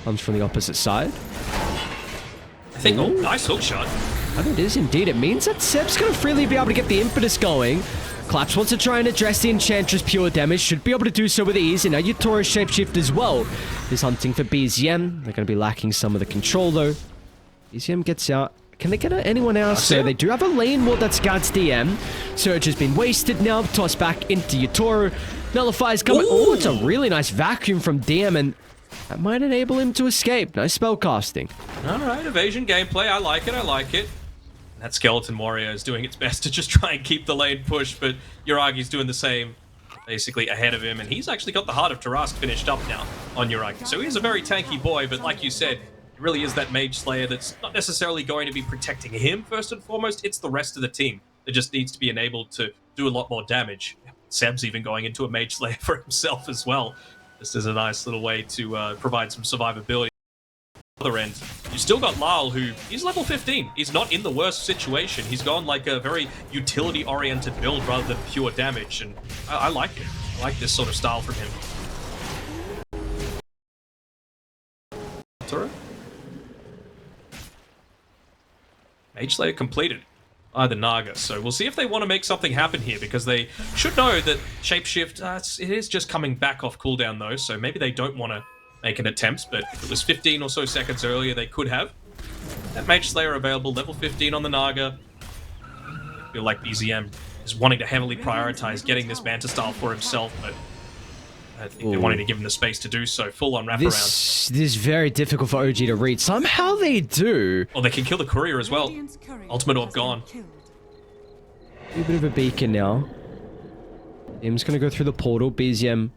comes from the opposite side. I think, oh, nice hook shot. I think it is indeed. It means that Seb's going to freely be able to get the impetus going. Collapse wants to try and address the Enchantress pure damage. Should be able to do so with ease. And now Yutoro's shapeshift as well is hunting for BZM. They're going to be lacking some of the control though. BZM gets out. Can they get anyone else? So they do have a lane ward that scouts DM. Surge has been wasted now. Tossed back into Yutoro. Nullifier's coming. Oh, it's a really nice vacuum from DM, and that might enable him to escape. Nice spell casting. All right, evasion gameplay. I like it. I like it. That Skeleton Warrior is doing its best to just try and keep the lane push, but Uragi's doing the same, basically ahead of him, and he's actually got the Heart of Tarask finished up now on Uragi. So he's a very tanky boy, but like you said, he really is that Mage Slayer that's not necessarily going to be protecting him first and foremost. It's the rest of the team that just needs to be enabled to do a lot more damage. Seb's even going into a Mage Slayer for himself as well. This is a nice little way to provide some survivability. Other end, you still got Lyle, who he's level 15. He's not in the worst situation. He's gone like a very utility-oriented build rather than pure damage, and I like it. I like this sort of style from him. Mage Slayer completed by the Naga, so we'll see if they want to make something happen here, because they should know that Shapeshift, it is just coming back off cooldown though, so maybe they don't want to make an attempt, but if it was 15 or so seconds earlier, they could have. That Mage Slayer available, level 15 on the Naga. I feel like BZM is wanting to heavily prioritize getting this Manta style for himself, but I think they're wanting to give him the space to do so. Full on wraparound. This is very difficult for OG to read. Somehow they do. Oh, they can kill the courier as well. Ultimate Orb gone. A bit of a beacon now. Im's going to go through the portal. BZM.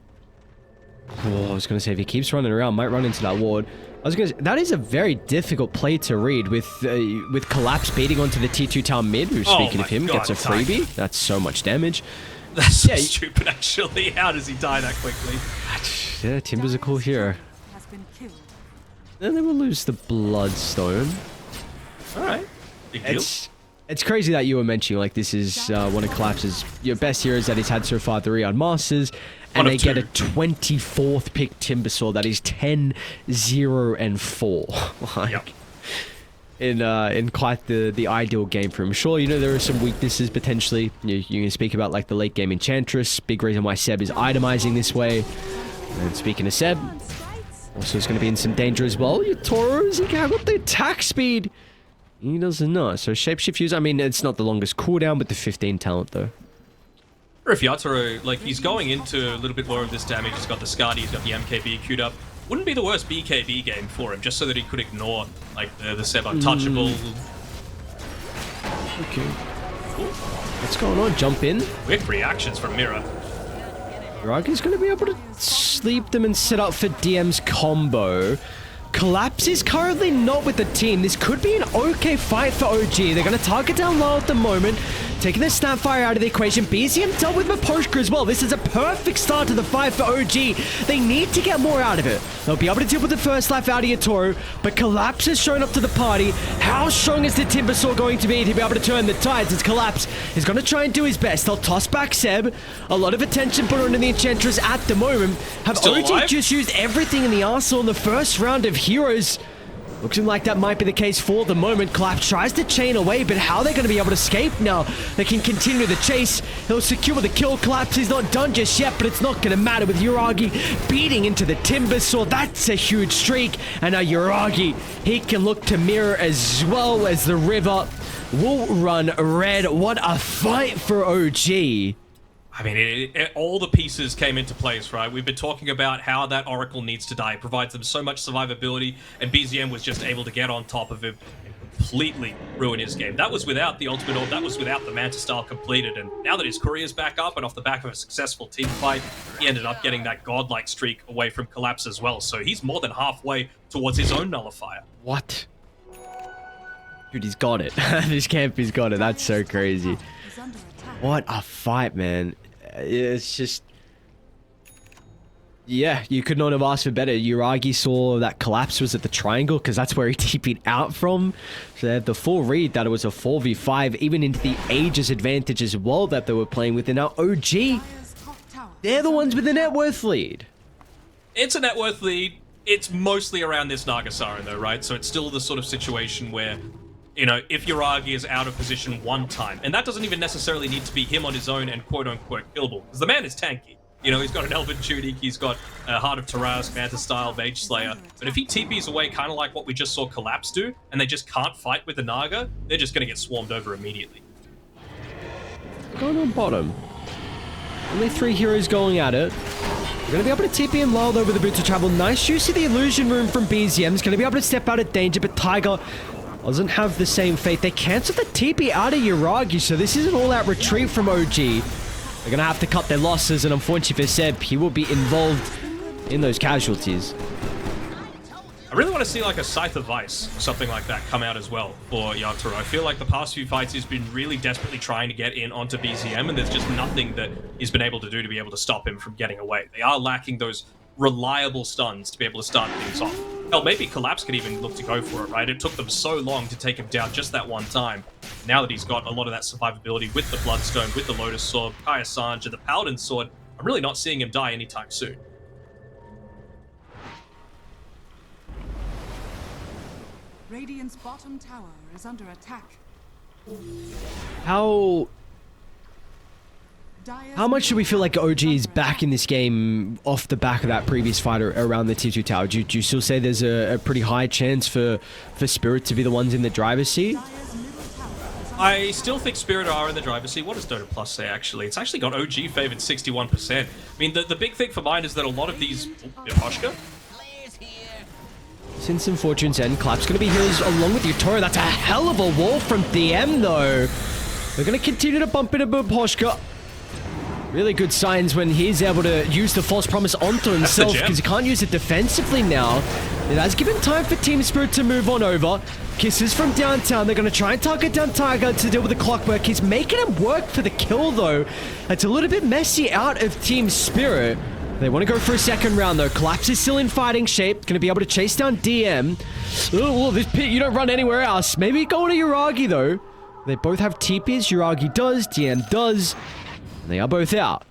Oh, I was going to say, if he keeps running around, might run into that ward. I was going to say, that is a very difficult play to read with Collapse beating onto the T2 town mid, who, speaking of him, gets a freebie. That's so much damage. That's so stupid, actually. How does he die that quickly? Yeah, Timber's a cool hero. Then they will lose the Bloodstone. Alright. Big deal. It's crazy that you were mentioning, like, this is one of Collapse's your best heroes that he's had so far, the Riyadh Masters. And they get a 24th pick Timbersaw that is 10, 0, and 4. Like, in quite the ideal game for him. Sure, you know, there are some weaknesses potentially. You can speak about, like, the late game Enchantress. Big reason why Seb is itemizing this way. And speaking of Seb, also is going to be in some danger as well. Yutoro's, he got the attack speed. He doesn't know. So Shapeshift use, I mean, it's not the longest cooldown, but the 15 talent, though. Or if Yatoro, like, he's going into a little bit more of this damage, he's got the Skadi, he's got the MKB queued up. Wouldn't be the worst BKB game for him, just so that he could ignore, like, the Seb Untouchable. Okay. Ooh. What's going on? Jump in. Quick reactions from Mira. Uragi's going to be able to sleep them and set up for DM's combo. Collapse is currently not with the team. This could be an okay fight for OG. They're going to target down low at the moment, taking the Snapfire out of the equation. BZM dealt with Maposhka as well. This is a perfect start to the fight for OG. They need to get more out of it. They'll be able to deal with the first life out of Yutoro, but Collapse has shown up to the party. How strong is the Timbersaw going to be able to turn the tides? As Collapse is going to try and do his best. They'll toss back Seb. A lot of attention put onto the Enchantress at the moment. Have Still OG alive? just used everything in the arsenal in the first round of heroes? Looking like that might be the case for the moment. Collapse tries to chain away, but how are they going to be able to escape now? They can continue the chase. He'll secure the kill. Collapse is not done just yet, but it's not going to matter with Uragi beating into the Timbersaw. That's a huge streak. And now Uragi, he can look to mirror as well as the river will run red. What a fight for OG. I mean, all the pieces came into place, right? We've been talking about how that Oracle needs to die. It provides them so much survivability, and BZM was just able to get on top of him and completely ruin his game. That was without the Ultimate Orb, that was without the Manta style completed, and now that his courier's back up and off the back of a successful team fight, he ended up getting that godlike streak away from Collapse as well, so he's more than halfway towards his own nullifier. What? Dude, he's got it. This camp, he's got it. That's so crazy. What a fight, man. It's just... Yeah, you could not have asked for better. Uragi saw that Collapse was at the triangle because that's where he TP'd out from. So they had the full read that it was a 4v5, even into the Aegis advantage as well that they were playing with. And now OG, they're the ones with the net worth lead. It's a net worth lead. It's mostly around this Nagasaran though, right? So it's still the sort of situation where you know, if Yuragi is out of position one time, and that doesn't even necessarily need to be him on his own and quote-unquote killable, because the man is tanky. You know, he's got an Elven Tunic, he's got a Heart of Taraz, Manta-style, Mage Slayer, but if he TPs away kind of like what we just saw Collapse do, and they just can't fight with the Naga, they're just going to get swarmed over immediately. Going on bottom. Only 3 heroes going at it. We're going to be able to TP him wild over the Boots of Travel. Nice use of the illusion room from BZM. He's going to be able to step out of danger, but Tiger doesn't have the same fate. They cancelled the TP out of Yuragi, so this is an all-out retreat from OG. They're going to have to cut their losses, and unfortunately for Seb, he will be involved in those casualties. I really want to see like a Scythe of Vice, something like that, come out as well for Yatoro. I feel like the past few fights he's been really desperately trying to get in onto BZM, and there's just nothing that he's been able to do to be able to stop him from getting away. They are lacking those reliable stuns to be able to start things off. Hell, maybe Collapse could even look to go for it, right? It took them so long to take him down just that one time. Now that he's got a lot of that survivability with the Bloodstone, with the Lotus Sword, Kaya Sanj, and the Paladin Sword, I'm really not seeing him die anytime soon. Radiant's bottom tower is under attack. How Dire's much do we feel like middle OG tower is under back in this game off the back of that previous fight around the T2 tower? Do you still say there's a pretty high chance for Spirit to be the ones in the driver's seat? Dire's middle tower is under I still think Spirit are in the driver's seat. What does Dota Plus say, actually? It's actually got OG favored 61%. I mean, the big thing for mine is that a lot of these... Poshka? Since and Fortune's End, Clap's going to be heroes along with Yatoro. That's a hell of a wall from DM, though. They're going to continue to bump into Poshka. Really good signs when he's able to use the false promise onto himself, because he can't use it defensively now. It has given time for Team Spirit to move on over. Kisses from downtown. They're going to try and target down Tiger to deal with the clockwork. He's making him work for the kill, though. It's a little bit messy out of Team Spirit. They want to go for a second round, though. Collapse is still in fighting shape. Going to be able to chase down DM. Oh, this pit, you don't run anywhere else. Maybe go to Yuragi, though. They both have TPs. Yuragi does. DM does. And they are both out.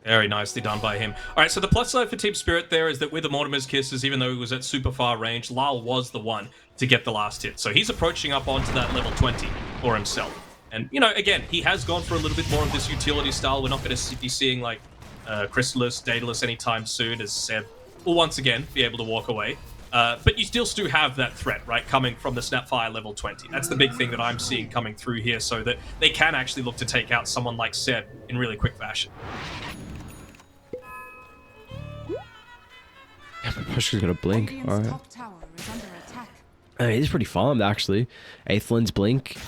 Very nicely done by him. All right, so the plus side for Team Spirit there is that with the Mortimer's Kisses, even though he was at super far range, Lyle was the one to get the last hit. So he's approaching up onto that level 20 for himself. And, you know, again, he has gone for a little bit more of this utility style. We're not going to be seeing, like, Chrysalis, Daedalus anytime soon, as Seb will once again be able to walk away. But you still do have that threat, right, coming from the Snapfire level 20. That's the big thing that I'm seeing coming through here, so that they can actually look to take out someone like Seb in really quick fashion. Yeah, but Poshka's got a blink. Radiant's All right. top tower is under attack. He's pretty farmed, actually. Aethelon's blink.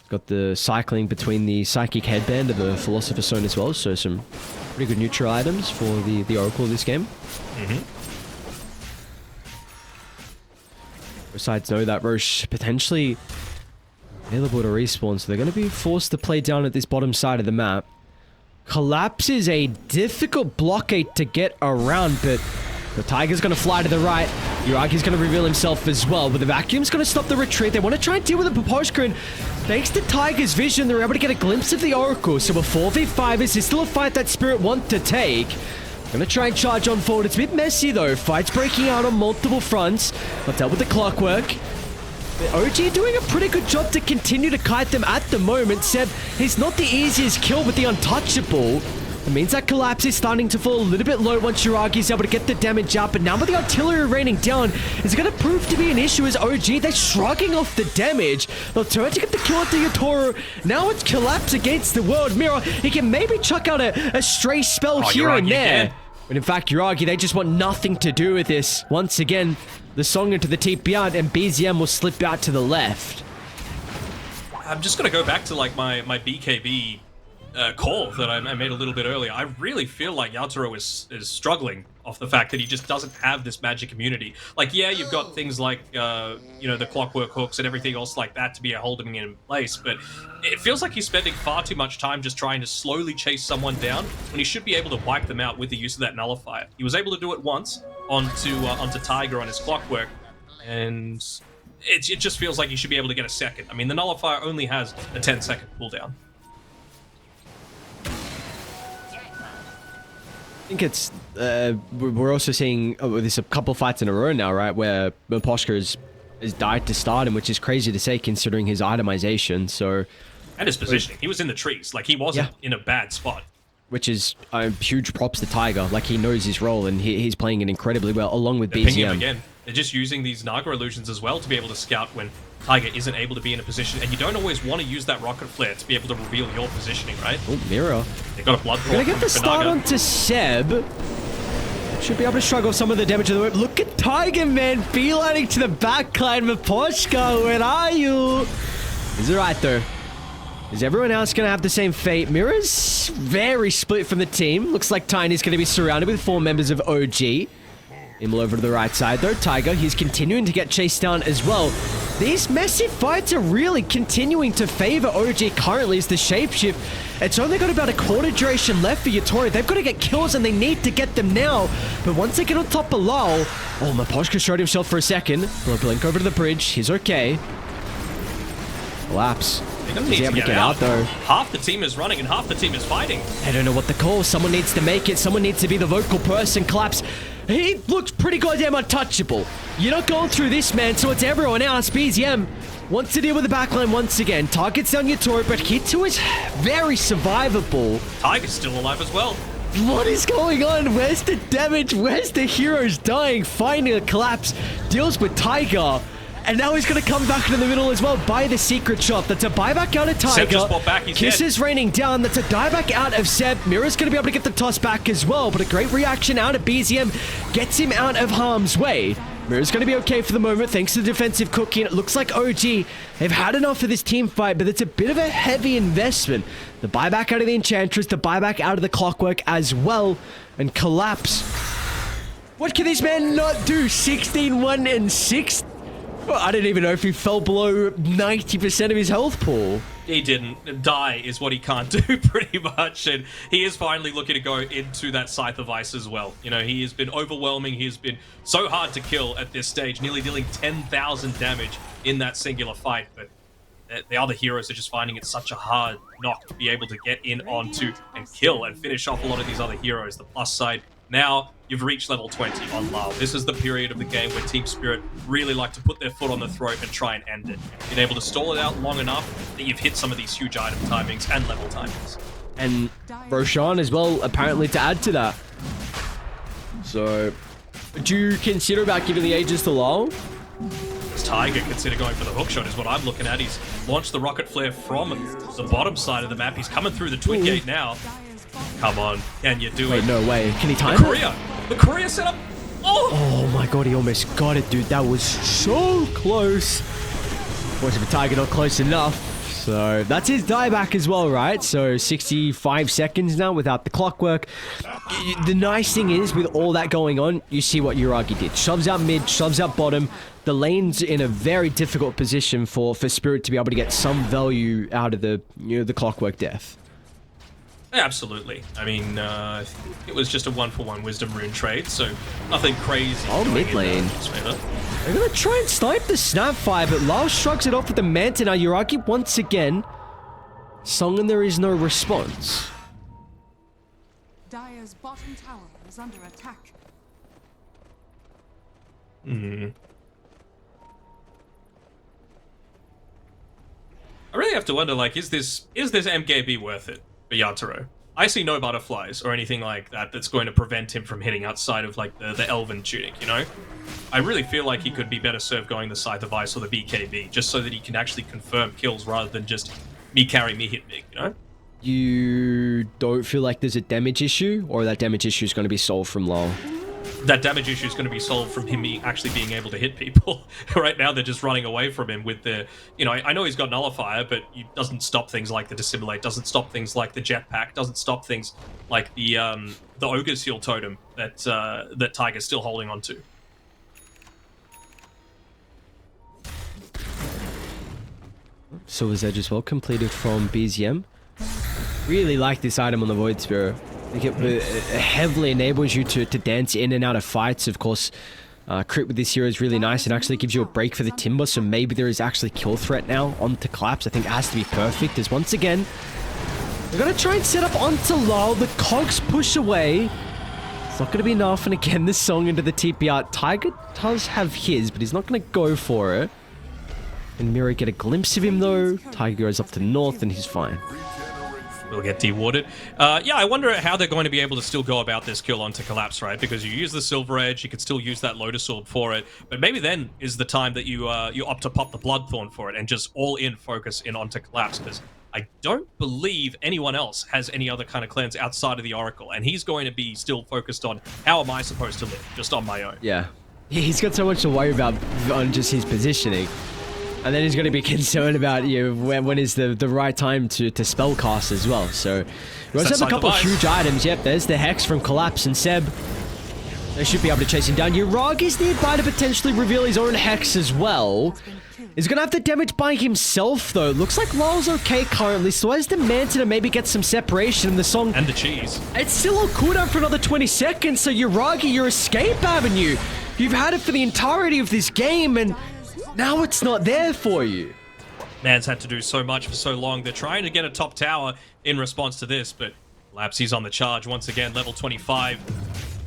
Got the cycling between the Psychic Headband of the Philosopher's Stone as well, so some pretty good neutral items for the Oracle of this game. Besides, know that Roche potentially available to respawn, so they're going to be forced to play down at this bottom side of the map. Collapse is a difficult blockade to get around, but the Tiger's going to fly to the right. Yuragi's going to reveal himself as well, but the Vacuum's going to stop the retreat. They want to try and deal with the Poposhka, and thanks to Tiger's vision, they're able to get a glimpse of the Oracle. So a 4v5 is still a fight that Spirit want to take. Gonna try and charge on forward. It's a bit messy, though. Fights breaking out on multiple fronts. But dealt with the clockwork. The OG doing a pretty good job to continue to kite them at the moment. Seb, he's not the easiest kill with the untouchable. It means that Collapse is starting to fall a little bit low once Yuragi's able to get the damage up. But now with the artillery raining down, it's going to prove to be an issue as OG, they're shrugging off the damage. They'll turn to get the kill at the Yatoro. Now it's Collapse against the World Mirror. He can maybe chuck out a stray spell here Yuragi and there. again. But in fact, Yuragi, they just want nothing to do with this. Once again, the song into the TP out, and BZM will slip out to the left. I'm just going to go back to like my BKB call that I made a little bit earlier. I really feel like Yatoro is struggling off the fact that he just doesn't have this magic immunity. Like, yeah, you've got things like, you know, the clockwork hooks and everything else like that to be holding him in place, but it feels like he's spending far too much time just trying to slowly chase someone down when he should be able to wipe them out with the use of that nullifier. He was able to do it once onto Tiger on his clockwork, and it just feels like he should be able to get a second. I mean, the nullifier only has a 10-second cooldown. I think it's we're also seeing this a couple fights in a row now, right, where Poshka is has died to start him, which is crazy to say considering his itemization. So, and his positioning. He was in the trees. Like, he wasn't in a bad spot. Which is huge props to Tiger. Like, he knows his role, and he's playing it incredibly well, along with They're pinging him BZM. again. They're just using these Naga illusions as well to be able to scout when Tiger isn't able to be in a position. And you don't always want to use that rocket flare to be able to reveal your positioning, right? Oh, Mirror. They got a blood Gonna get the start Naga. onto Seb. Should be able to struggle some of the damage of the moment. Look at Tiger, man. Beelining to the backline. Maposhka, where are you? Is it right, though? Is everyone else going to have the same fate? Mirror's very split from the team. Looks like Tiny's going to be surrounded with 4 members of OG. Immel over to the right side, though. Tiger, he's continuing to get chased down as well. These massive fights are really continuing to favor OG currently as the shapeshift. It's only got about a quarter duration left for Yatori. They've got to get kills and they need to get them now. But once they get on top of Lal, Maposhka showed himself for a second. Blink over to the bridge. He's okay. Collapse. He's able to get out though. Half the team is running and half the team is fighting. I don't know what to call. Someone needs to make it. Someone needs to be the vocal person. Collapse. He looks pretty goddamn untouchable. You're not going through this, man, so it's everyone else. BZM wants to deal with the backline once again. Targets down Yatori, but Hitsu is very survivable. Tiger's still alive as well. What is going on? Where's the damage? Where's the heroes dying? Finding a collapse. Deals with Tiger. And now he's going to come back into the middle as well by the secret shot. That's a buyback out of Tiger. Seb just bought back. He's Kisses dead. raining down. That's a dieback out of Seb. Mirror's going to be able to get the toss back as well. But a great reaction out of BZM. Gets him out of harm's way. Mirror's going to be okay for the moment thanks to the defensive cooking. It looks like OG, they've had enough of this team fight, but it's a bit of a heavy investment. The buyback out of the Enchantress, the buyback out of the Clockwork as well. And Collapse. What can this man not do? 16-1 and 6? Well, I don't even know if he fell below 90% of his health pool. He didn't. Die is what he can't do, pretty much. And he is finally looking to go into that Scythe of Ice as well. You know, he has been overwhelming. He has been so hard to kill at this stage, nearly dealing 10,000 damage in that singular fight. But the other heroes are just finding it such a hard knock to be able to get in onto and kill and finish off a lot of these other heroes. The plus side, now you've reached level 20 on Lal. This is the period of the game where Team Spirit really like to put their foot on the throat and try and end it. Being able to stall it out long enough that you've hit some of these huge item timings and level timings. And Roshan as well, apparently, to add to that. So, do you consider about giving the Aegis to Lal? Does Tiger consider going for the hookshot is what I'm looking at. He's launched the rocket flare from the bottom side of the map. He's coming through the twin gate now. Come on, can you do it? Wait, no way. Can he time the courier. The courier setup. Oh my god, he almost got it, dude. That was so close. Wasn't the Tiger not close enough. So that's his dieback as well, right? So 65 seconds now without the Clockwork. The nice thing is, with all that going on, you see what Yuragi did. Shoves out mid, shoves out bottom. The lane's in a very difficult position for Spirit to be able to get some value out of the, the Clockwork death. Absolutely. I mean, it was just a 1-for-1 Wisdom Rune trade, so nothing crazy. Oh, mid lane. They're going to try and snipe the Snapfire, but Lal shrugs it off with the Manta. Now Yuragi once again. Song and there is no response. Dire's bottom tower is under attack. I really have to wonder, like, is this MKB worth it for Yatoro? I see no butterflies or anything like that that's going to prevent him from hitting outside of, like, the Elven tunic, you know? I really feel like he could be better served going the Scythe of Ice or the BKB, just so that he can actually confirm kills rather than just me carry, me hit big, you know? You don't feel like there's a damage issue, or that damage issue is going to be solved from Lal? That damage issue is going to be solved from him actually being able to hit people. Right now, they're just running away from him with the... You know, I know he's got Nullifier, but it doesn't stop things like the Dissimulate, doesn't stop things like the Jetpack, doesn't stop things like the Ogre's Heel Totem that Tiger's still holding on to. So is Edge as well completed from BZM. Really like this item on the Void Spear. I think it heavily enables you to dance in and out of fights. Of course, crit with this hero is really nice and actually gives you a break for the Timber, so maybe there is actually kill threat now onto Collapse. I think it has to be perfect, as once again, they're going to try and set up onto Lal. The cogs push away. It's not going to be enough. And again, this song into the TPR. Tiger does have his, but he's not going to go for it. And Miro get a glimpse of him, though. Tiger goes up to north, and he's fine. Will get dewatered. Yeah, I wonder how they're going to be able to still go about this kill onto Collapse, right? Because you use the Silver Edge, you could still use that Lotus Orb for it, but maybe then is the time that you opt to pop the Bloodthorn for it and just all-in focus in onto Collapse, because I don't believe anyone else has any other kind of cleanse outside of the Oracle, and he's going to be still focused on how am I supposed to live, just on my own. Yeah. He's got so much to worry about on just his positioning. And then he's going to be concerned about when is the right time to spellcast as well. So we also have a couple of huge items. Yep, there's the Hex from Collapse and Seb. They should be able to chase him down. Urag is nearby to potentially reveal his own Hex as well. He's going to have the damage by himself though. Looks like Lyle's okay currently. So as the Manta to maybe get some separation in the song. And the cheese. It's still on cooldown for another 20 seconds. So Uragi, your escape avenue. You've had it for the entirety of this game and now it's not there for you. Man's had to do so much for so long. They're trying to get a top tower in response to this, but Lapsy's on the charge once again, level 25.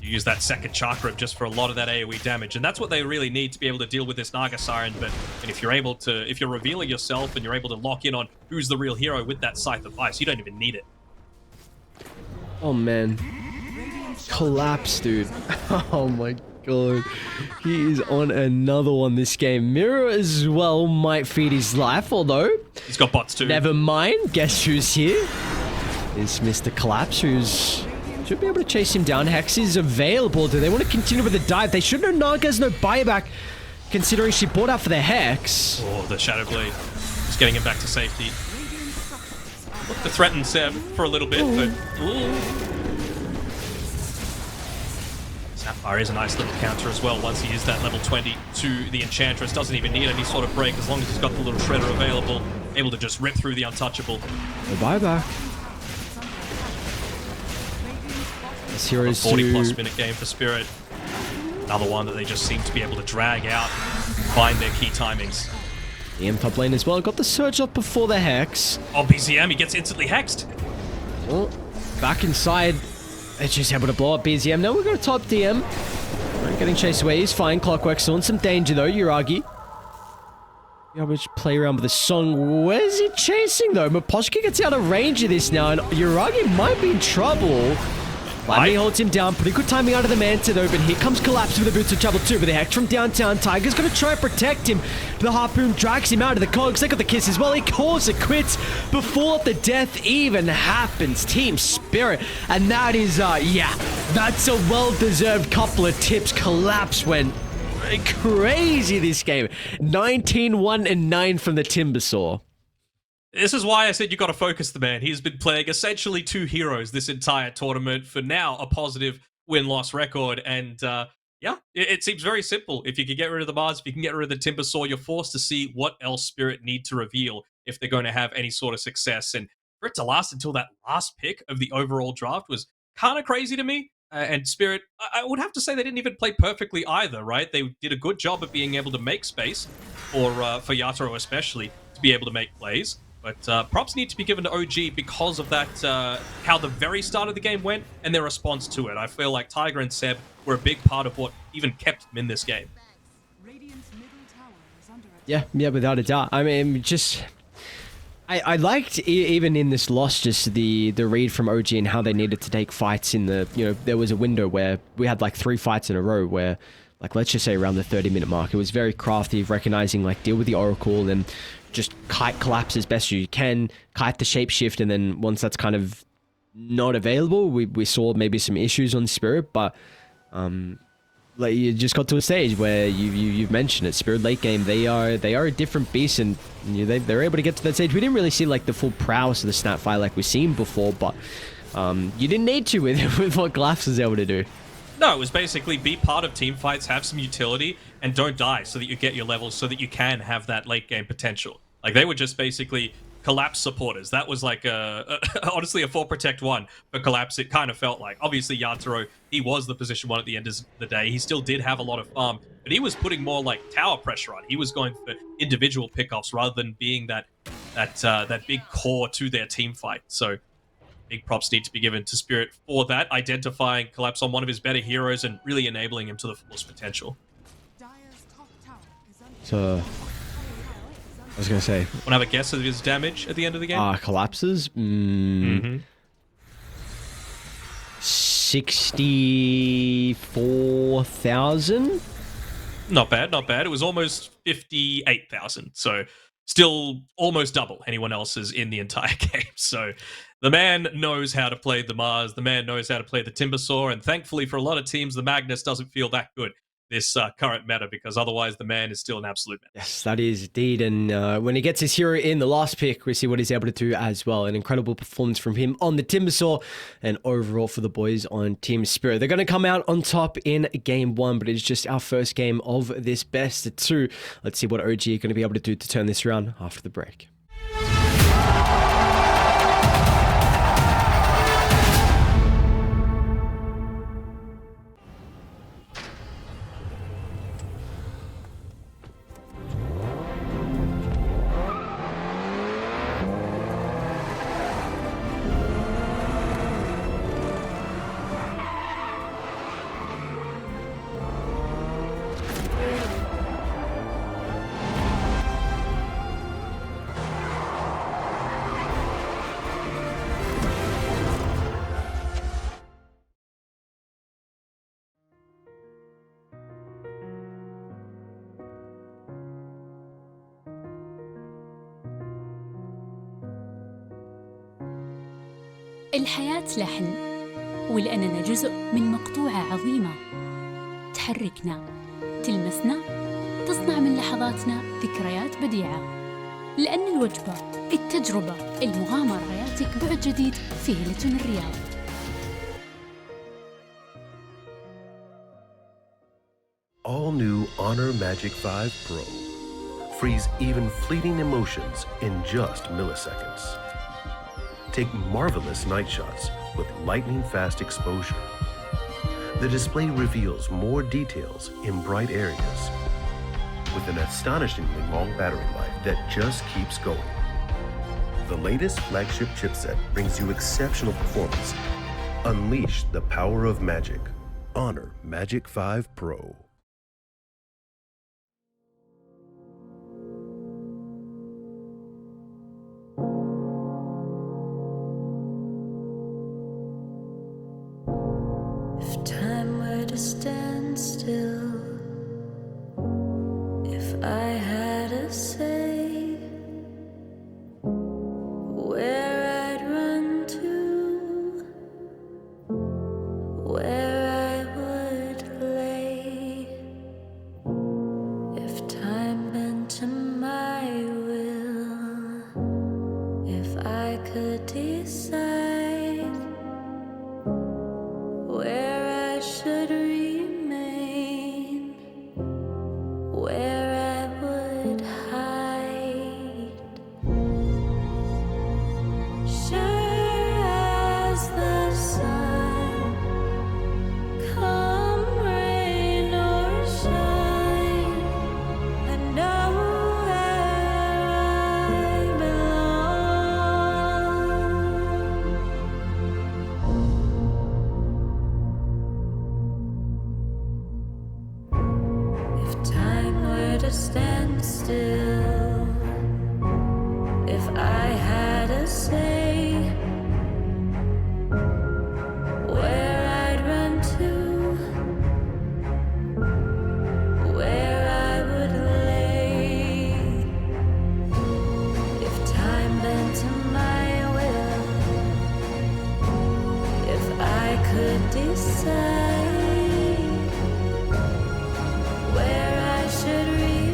You use that second chakra just for a lot of that AoE damage, and that's what they really need to be able to deal with this Naga Siren. But if you're revealing yourself and you're able to lock in on who's the real hero with that Scythe of Ice, you don't even need it. Oh man. Collapse, dude. Oh my god. He is on another one this game. Mirror as well might feed his life, although he's got bots too. Never mind. Guess who's here? Is Mr. Collapse, who's should be able to chase him down. Hex is available. Do they want to continue with the dive? They should know Naga's no buyback, considering she bought out for the Hex. Oh, the Shadow Blade. Just getting him back to safety. Look to threaten Seb for a little bit, but Sapphire is a nice little counter as well once he is that level 20 to the Enchantress. Doesn't even need any sort of break as long as he's got the little Shredder available, able to just rip through the Untouchable. No buyback. This hero's 40-plus minute game for Spirit. Another one that they just seem to be able to drag out, find their key timings. EM top lane as well. Got the Surge up before the Hex. Oh, BZM, he gets instantly hexed. Oh, back inside. It's just able to blow up BZM. Now we're going to top DM. Right, getting chased away. He's fine. Clockwork still in some danger though. Uragi. Yeah, we just play around with the song. Where's he chasing though? Maposhka gets out of range of this now, and Uragi might be in trouble. Lightning holds him down. Pretty good timing out of the Manta though, but here comes Collapse with the Boots of Trouble too. But the Hex from downtown. Tiger's going to try and protect him. The Harpoon drags him out of the cogs. They got the kiss as well. He calls it quits before the death even happens. Team Spirit. And that is, yeah, that's a well-deserved couple of tips. Collapse went crazy this game. 19-1-9 from the Timbersaw. This is why I said you got to focus the man. He's been playing essentially two heroes this entire tournament. For now, a positive win-loss record. And yeah, it seems very simple. If you can get rid of the Mars, if you can get rid of the Timbersaw, you're forced to see what else Spirit need to reveal if they're going to have any sort of success. And for it to last until that last pick of the overall draft was kind of crazy to me. And Spirit, I would have to say they didn't even play perfectly either, right? They did a good job of being able to make space for Yatoro especially to be able to make plays. But props need to be given to OG because of that, how the very start of the game went and their response to it. I feel like Tiger and Seb were a big part of what even kept them in this game. Yeah, without a doubt. I mean, just... I liked, even in this loss, just the read from OG and how they needed to take fights in the... You know, there was a window where we had like 3 fights in a row where... Like, let's just say around the 30-minute mark. It was very crafty, recognizing, like, deal with the Oracle and just kite Collapse as best you can, kite the shapeshift, and then once that's kind of not available, we saw maybe some issues on Spirit, but like you just got to a stage where you've mentioned it, Spirit late game, they are a different beast, and they're able to get to that stage. We didn't really see like the full prowess of the Snapfire like we've seen before, but you didn't need to with what Collapse was able to do. No, it was basically be part of team fights, have some utility, and don't die so that you get your levels so that you can have that late game potential. Like, they were just basically Collapse supporters. That was like, honestly, a 4 Protect 1 for Collapse. It kind of felt like, obviously, Yatoro, he was the position 1 at the end of the day. He still did have a lot of farm, but he was putting more like tower pressure on. He was going for individual pickoffs rather than being that big core to their team fight. So, big props need to be given to Spirit for that, identifying Collapse on one of his better heroes and really enabling him to the fullest potential. Dire's top tower is under So, I was going to say, Want to have a guess of his damage at the end of the game? collapses? Mm-hmm. 64,000? Not bad, not bad. It was almost 58,000, so still almost double anyone else's in the entire game. So the man knows how to play the Mars, the man knows how to play the Timbersaw, and thankfully for a lot of teams, the Magnus doesn't feel that good this current meta, because otherwise the man is still an absolute meta. Yes, that is indeed. And when he gets his hero in the last pick, we see what he's able to do as well. An incredible performance from him on the Timbersaw, and overall for the boys on Team Spirit. They're going to come out on top in game 1, but it's just our first game of this best of 2. Let's see what OG are going to be able to do to turn this around after the break. الحياة لحن، ولأننا جزء من مقطوعة عظيمة تحركنا، تلمسنا، تصنع من لحظاتنا ذكريات بديعة. لأن الوجبة، التجربة، المغامرة يعطيك بعد جديد في هيلتون الرياض. All new Honor Magic 5 Pro. Freeze even fleeting emotions in just milliseconds. Take marvelous night shots with lightning-fast exposure. The display reveals more details in bright areas with an astonishingly long battery life that just keeps going. The latest flagship chipset brings you exceptional performance. Unleash the power of magic. Honor Magic 5 Pro. If time were to stand still, if I had a say, where I'd run to, where I would lay, if time bent to my will, if I could decide where I should remain, where I would hide. Sure as the sun, come rain or shine, I know where I belong. If time were to stand still, if I had a say, where I'd run to, where I would lay, if time bent to my will, if I could decide where I should remain,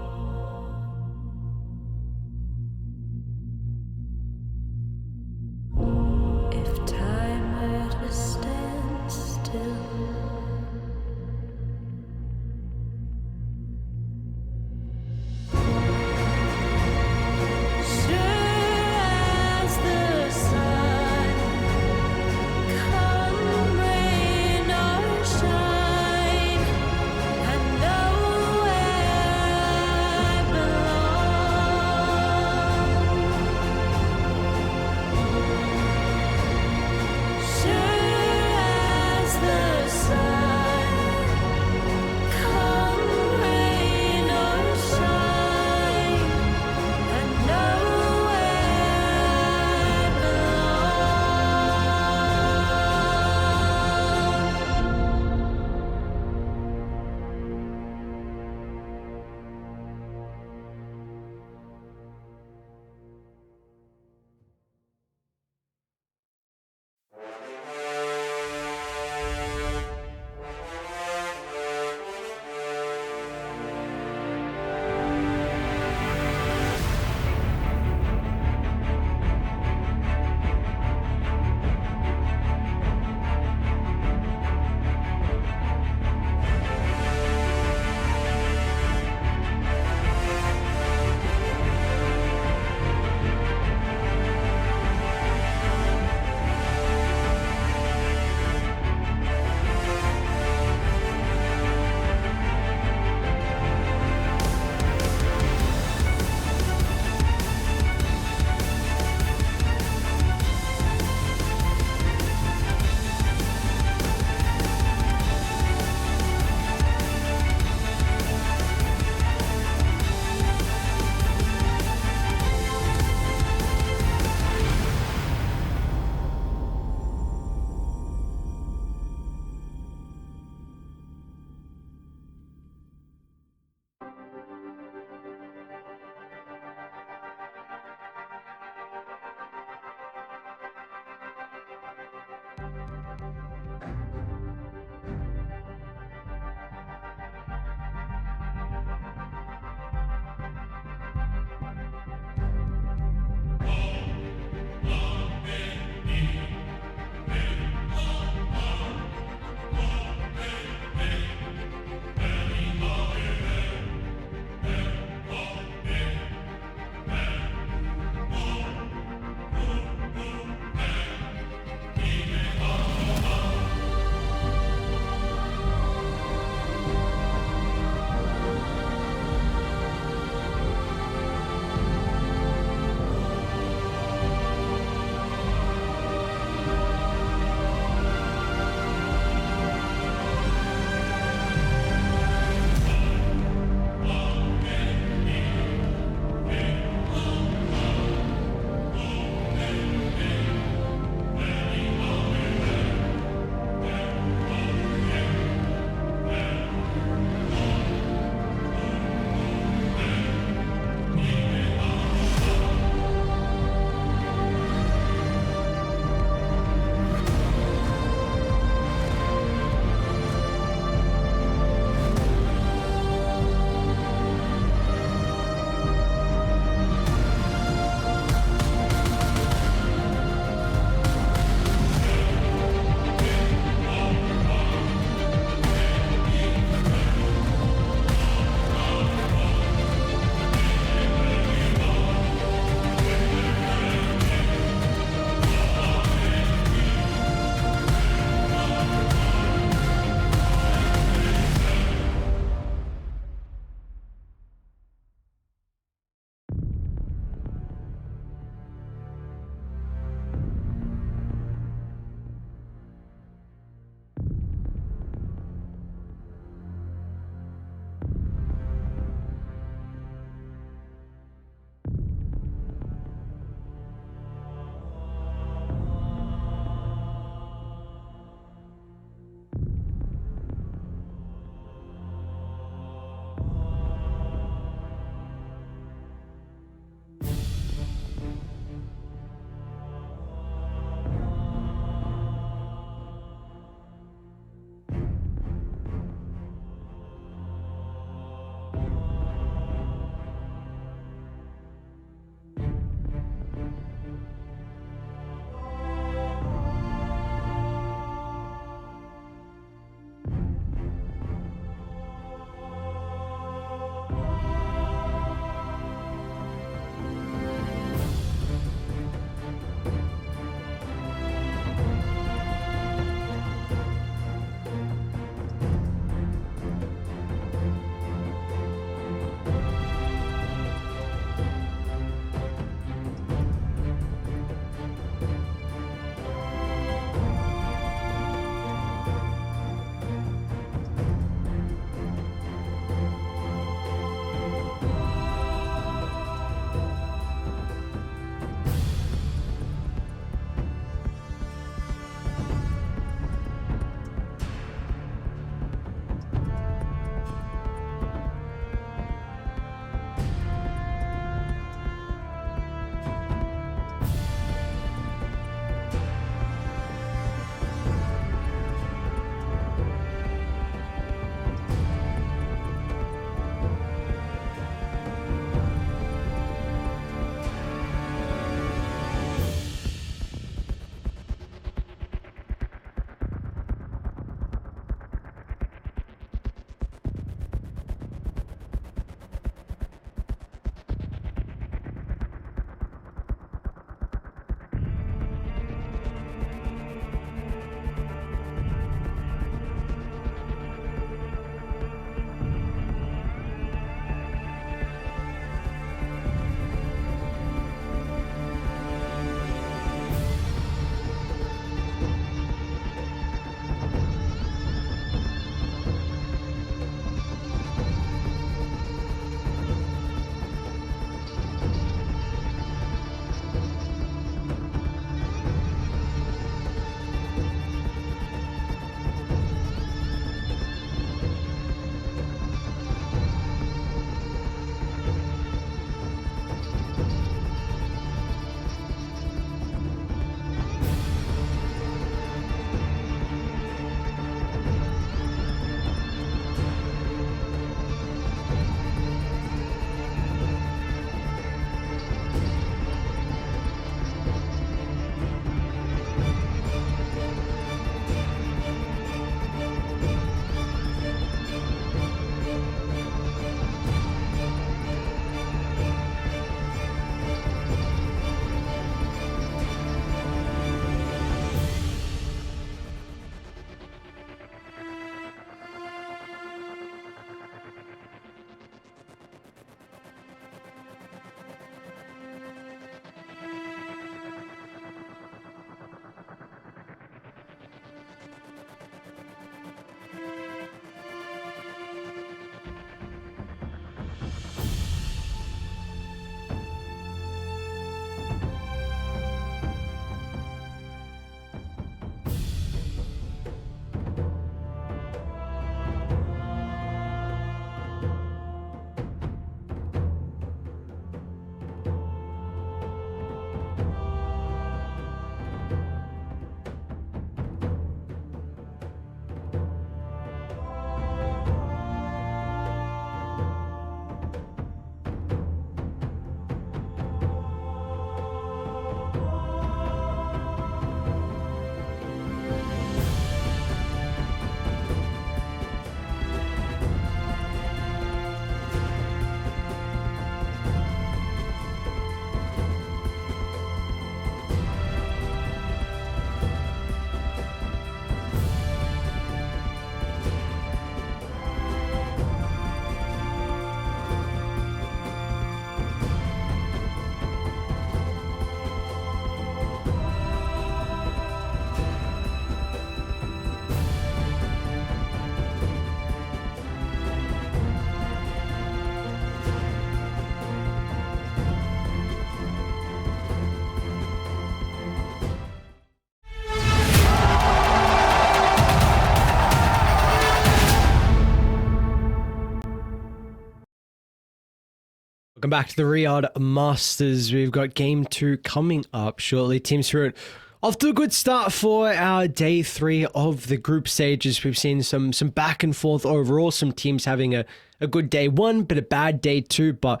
Welcome back to the Riyadh Masters. We've got game 2 coming up shortly. Team Spirit off to a good start for our day 3 of the group stages. We've seen some back and forth overall. Some teams having a good day 1, but a bad day 2. But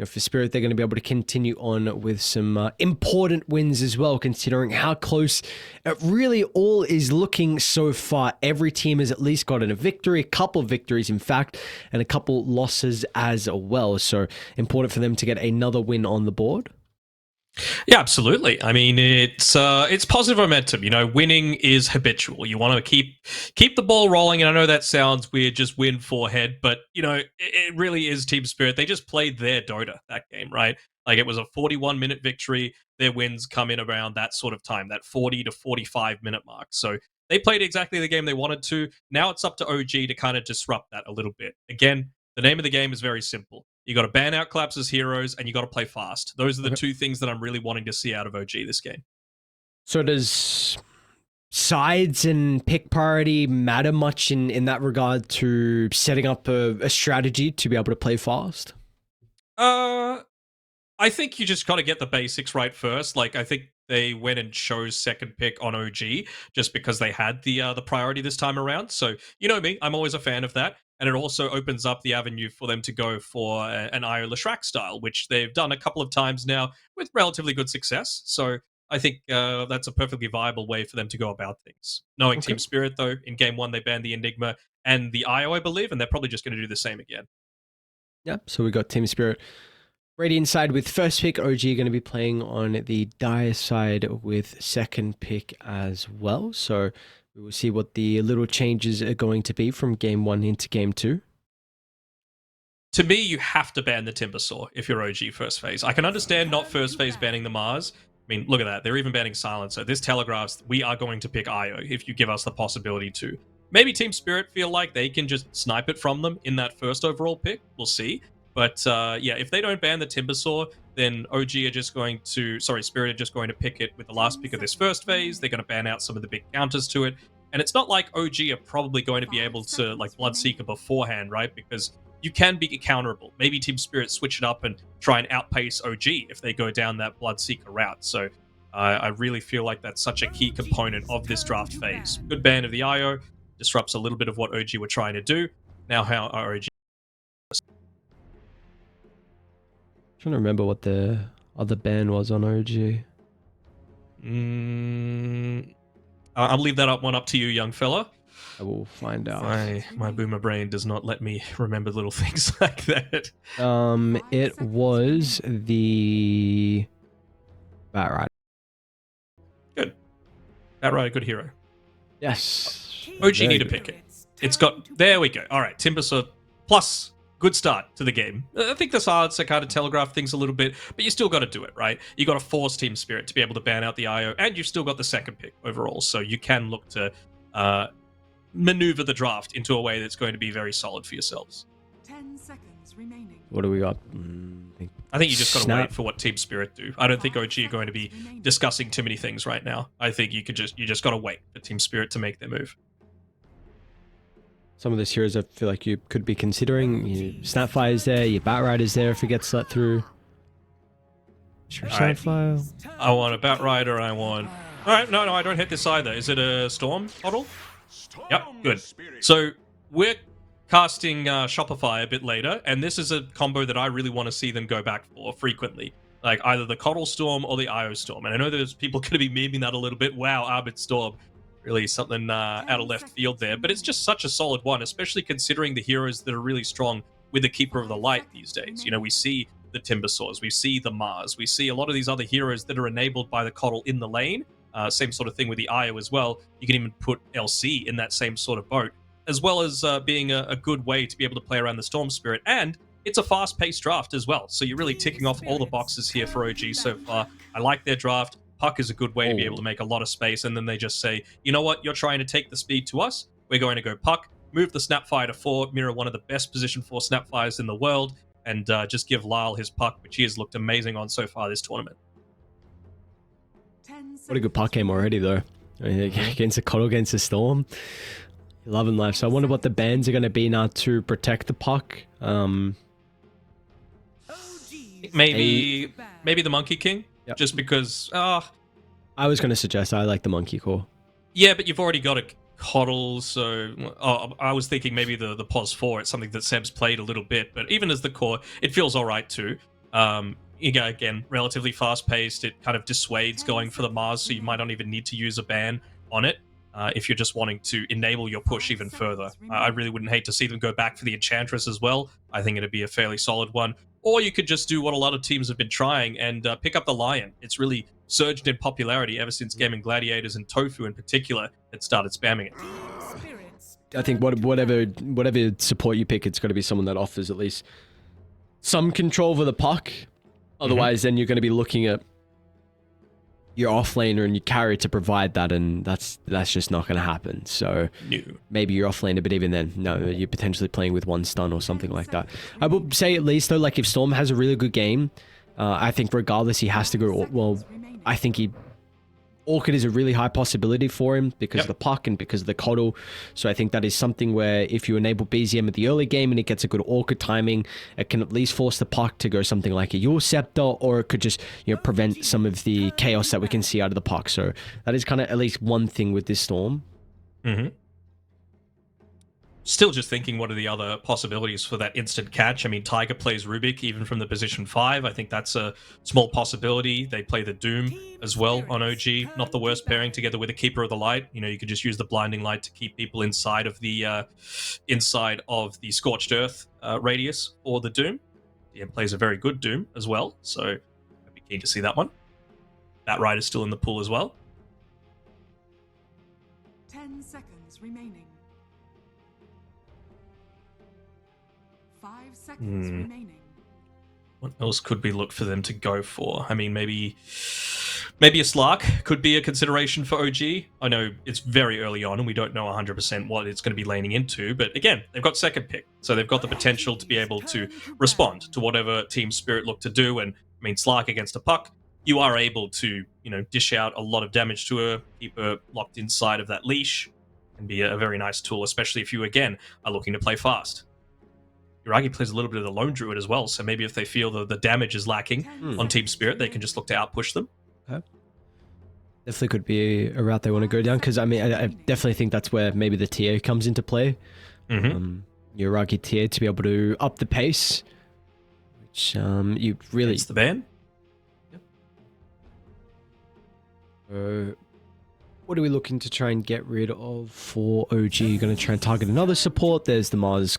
for Spirit, they're going to be able to continue on with some important wins as well, considering how close it really all is looking so far. Every team has at least gotten a victory, a couple of victories, in fact, and a couple losses as well. So important for them to get another win on the board. Yeah, absolutely. I mean, it's positive momentum. Winning is habitual. You want to keep the ball rolling, and I know that sounds weird, just win 4 head, but it really is team spirit. They just played their Dota that game, right? Like, it was a 41-minute victory. Their wins come in around that sort of time, that 40 to 45-minute mark. So they played exactly the game they wanted to. Now it's up to OG to kind of disrupt that a little bit. Again, the name of the game is very simple. You got to ban out Collapse's heroes, and you got to play fast. Those are the 2 things that I'm really wanting to see out of OG this game. So does sides and pick priority matter much in that regard to setting up a strategy to be able to play fast? I think you just got to get the basics right first. Like, I think they went and chose second pick on OG just because they had the priority this time around. So, you know me, I'm always a fan of that. And it also opens up the avenue for them to go for an Io Leshrac style, which they've done a couple of times now with relatively good success. So I think that's a perfectly viable way for them to go about things. Knowing Team Spirit, though, in game 1, they banned the Enigma and the Io, I believe, and they're probably just going to do the same again. Yep, so we got Team Spirit Radiant side with first pick. OG going to be playing on the Dire side with second pick as well. So we will see what the little changes are going to be from game 1 into game 2. To me, you have to ban the Timbersaw if you're OG first phase. I can understand not first phase banning the Mars. I mean, look at that. They're even banning Silencer. This telegraphs we are going to pick Io if you give us the possibility to. Maybe Team Spirit feel like they can just snipe it from them in that first overall pick. We'll see. But yeah, if they don't ban the Timbersaw, then OG are just going to, Spirit are just going to pick it with the last pick of this first phase. They're going to ban out some of the big counters to it. And it's not like OG are probably going to be able to like Bloodseeker beforehand, right? Because you can be counterable. Maybe Team Spirit switch it up and try and outpace OG if they go down that Bloodseeker route. So I really feel like that's such a key component of this draft phase. Good ban of the IO, disrupts a little bit of what OG were trying to do. Now how are OG? Trying to remember what the other ban was on OG. I'll leave that one up to you, young fella. I will find out. My boomer brain does not let me remember little things like that. It was the Batrider. Good. Batrider, good hero. Yes. OG need to pick it. It's got... There we go. All right, Timbersaw plus... Good start to the game. I think the sides are kind of telegraph things a little bit, but you still got to do it, right? You got to force Team Spirit to be able to ban out the IO, and you've still got the second pick overall, so you can look to maneuver the draft into a way that's going to be very solid for yourselves. 10 seconds remaining. What do we got? I think you just got to wait for what Team Spirit do. I don't think OG are going to be discussing too many things right now. I think you just got to wait for Team Spirit to make their move. Some of the heroes I feel like you could be considering. Your Snapfire's there, your Batrider's there if it gets let through. Sure, Snapfire. I want a Batrider, I want... Alright, no, I don't hit this either. Is it a Storm model? Yep, good. So, we're casting Shopify a bit later, and this is a combo that I really want to see them go back for frequently. Like, either the Coddle Storm or the Io Storm. And I know there's people going to be memeing that a little bit. Wow, Arbit Storm. Really something out of left field there, but it's just such a solid one, especially considering the heroes that are really strong with the Keeper of the Light these days. We see the Timbersaws, we see the Mars, we see a lot of these other heroes that are enabled by the Coddle in the lane. Same sort of thing with the Io as well. You can even put LC in that same sort of boat, as well as being a good way to be able to play around the Storm Spirit. And it's a fast-paced draft as well, so you're really ticking off all the boxes here for OG so far. I like their draft. Puck is a good way to be able to make a lot of space, and then they just say, you know what, you're trying to take the speed to us, we're going to go Puck, move the Snapfire to 4, mirror one of the best position 4 Snapfires in the world, and just give Lyle his Puck, which he has looked amazing on so far this tournament. What a good Puck game already, though. Against the Coddle, against the Storm. Loving life. So I wonder what the bans are going to be now to protect the Puck. Maybe the Monkey King, Yep. just because. I was going to suggest I like the monkey core. Yeah, but you've already got a Coddle, so I was thinking maybe the Pos 4. It's something that Seb's played a little bit, but even as the core, it feels all right too. You go again, relatively fast-paced. It kind of dissuades going for the Mars, so you might not even need to use a ban on it if you're just wanting to enable your push even further. I really wouldn't hate to see them go back for the Enchantress as well. I think it'd be a fairly solid one. Or you could just do what a lot of teams have been trying and pick up the Lion. It's really surged in popularity ever since Gaming Gladiators and Tofu in particular had started spamming it. I think whatever support you pick, it's got to be someone that offers at least some control over the puck. Otherwise, then you're going to be looking at your offlaner and your carry to provide that, and that's just not going to happen. So maybe your offlaner, but even then, no, you're potentially playing with one stun or something like that. I will say at least though, like if Storm has a really good game, I think regardless he has to go. Well, I think Orchid is a really high possibility for him because of the puck and because of the Coddle. So I think that is something where if you enable BZM at the early game and it gets a good Orchid timing, it can at least force the puck to go something like a Yule Scepter, or it could just prevent some of the chaos that we can see out of the puck. So that is kind of at least one thing with this Storm. Mm-hmm. Still just thinking, what are the other possibilities for that instant catch? I mean, Tiger plays Rubik even from the position 5. I think that's a small possibility. They play the Doom as well on OG. Not the worst pairing together with a Keeper of the Light. You could just use the Blinding Light to keep people inside of the Scorched Earth radius or the Doom. DM plays a very good Doom as well, so I'd be keen to see that one. That Rider's still in the pool as well. 10 seconds remaining. 5 seconds remaining. What else could we look for them to go for? I mean, maybe a Slark could be a consideration for OG. I know it's very early on and we don't know 100% what it's going to be laning into, but again, they've got second pick, so they've got the potential to be able to respond to whatever Team Spirit look to do. And I mean, Slark against a puck, you are able to, dish out a lot of damage to her, keep her locked inside of that leash, and be a very nice tool, especially if you, again, are looking to play fast. Yuragi plays a little bit of the Lone Druid as well, so maybe if they feel that the damage is lacking on Team Spirit, they can just look to outpush them. Okay. Definitely could be a route they want to go down, because I mean, I definitely think that's where maybe the TA comes into play. Yuragi TA to be able to up the pace, which you really... It's the ban. What are we looking to try and get rid of for OG? You're going to try and target another support. There's the Mars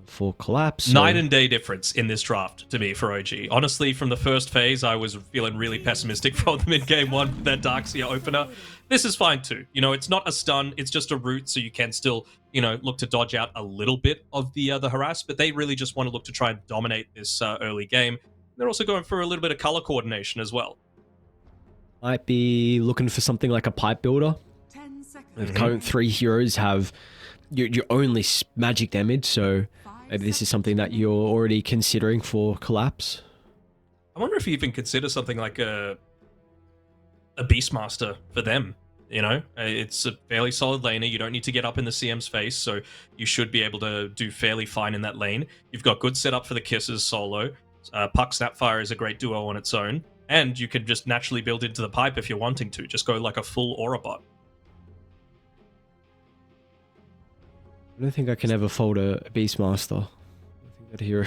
for Collapse. Night and day difference in this draft to me for OG. Honestly, from the first phase, I was feeling really pessimistic for them in game 1 with that Darkseer opener. This is fine too. It's not a stun, it's just a root, so you can still, look to dodge out a little bit of the harass, but they really just want to look to try and dominate this early game. They're also going for a little bit of color coordination as well. Might be looking for something like a pipe builder. 10 seconds. The current 3 heroes have your only magic damage, so maybe this is something that you're already considering for Collapse. I wonder if you even consider something like a Beastmaster for them. It's a fairly solid laner. You don't need to get up in the CM's face, so you should be able to do fairly fine in that lane. You've got good setup for the Kisses solo. Puck Snapfire is a great duo on its own. And you can just naturally build into the pipe if you're wanting to. Just go like a full Aura bot. I don't think I can ever fold a Beastmaster. I think that hero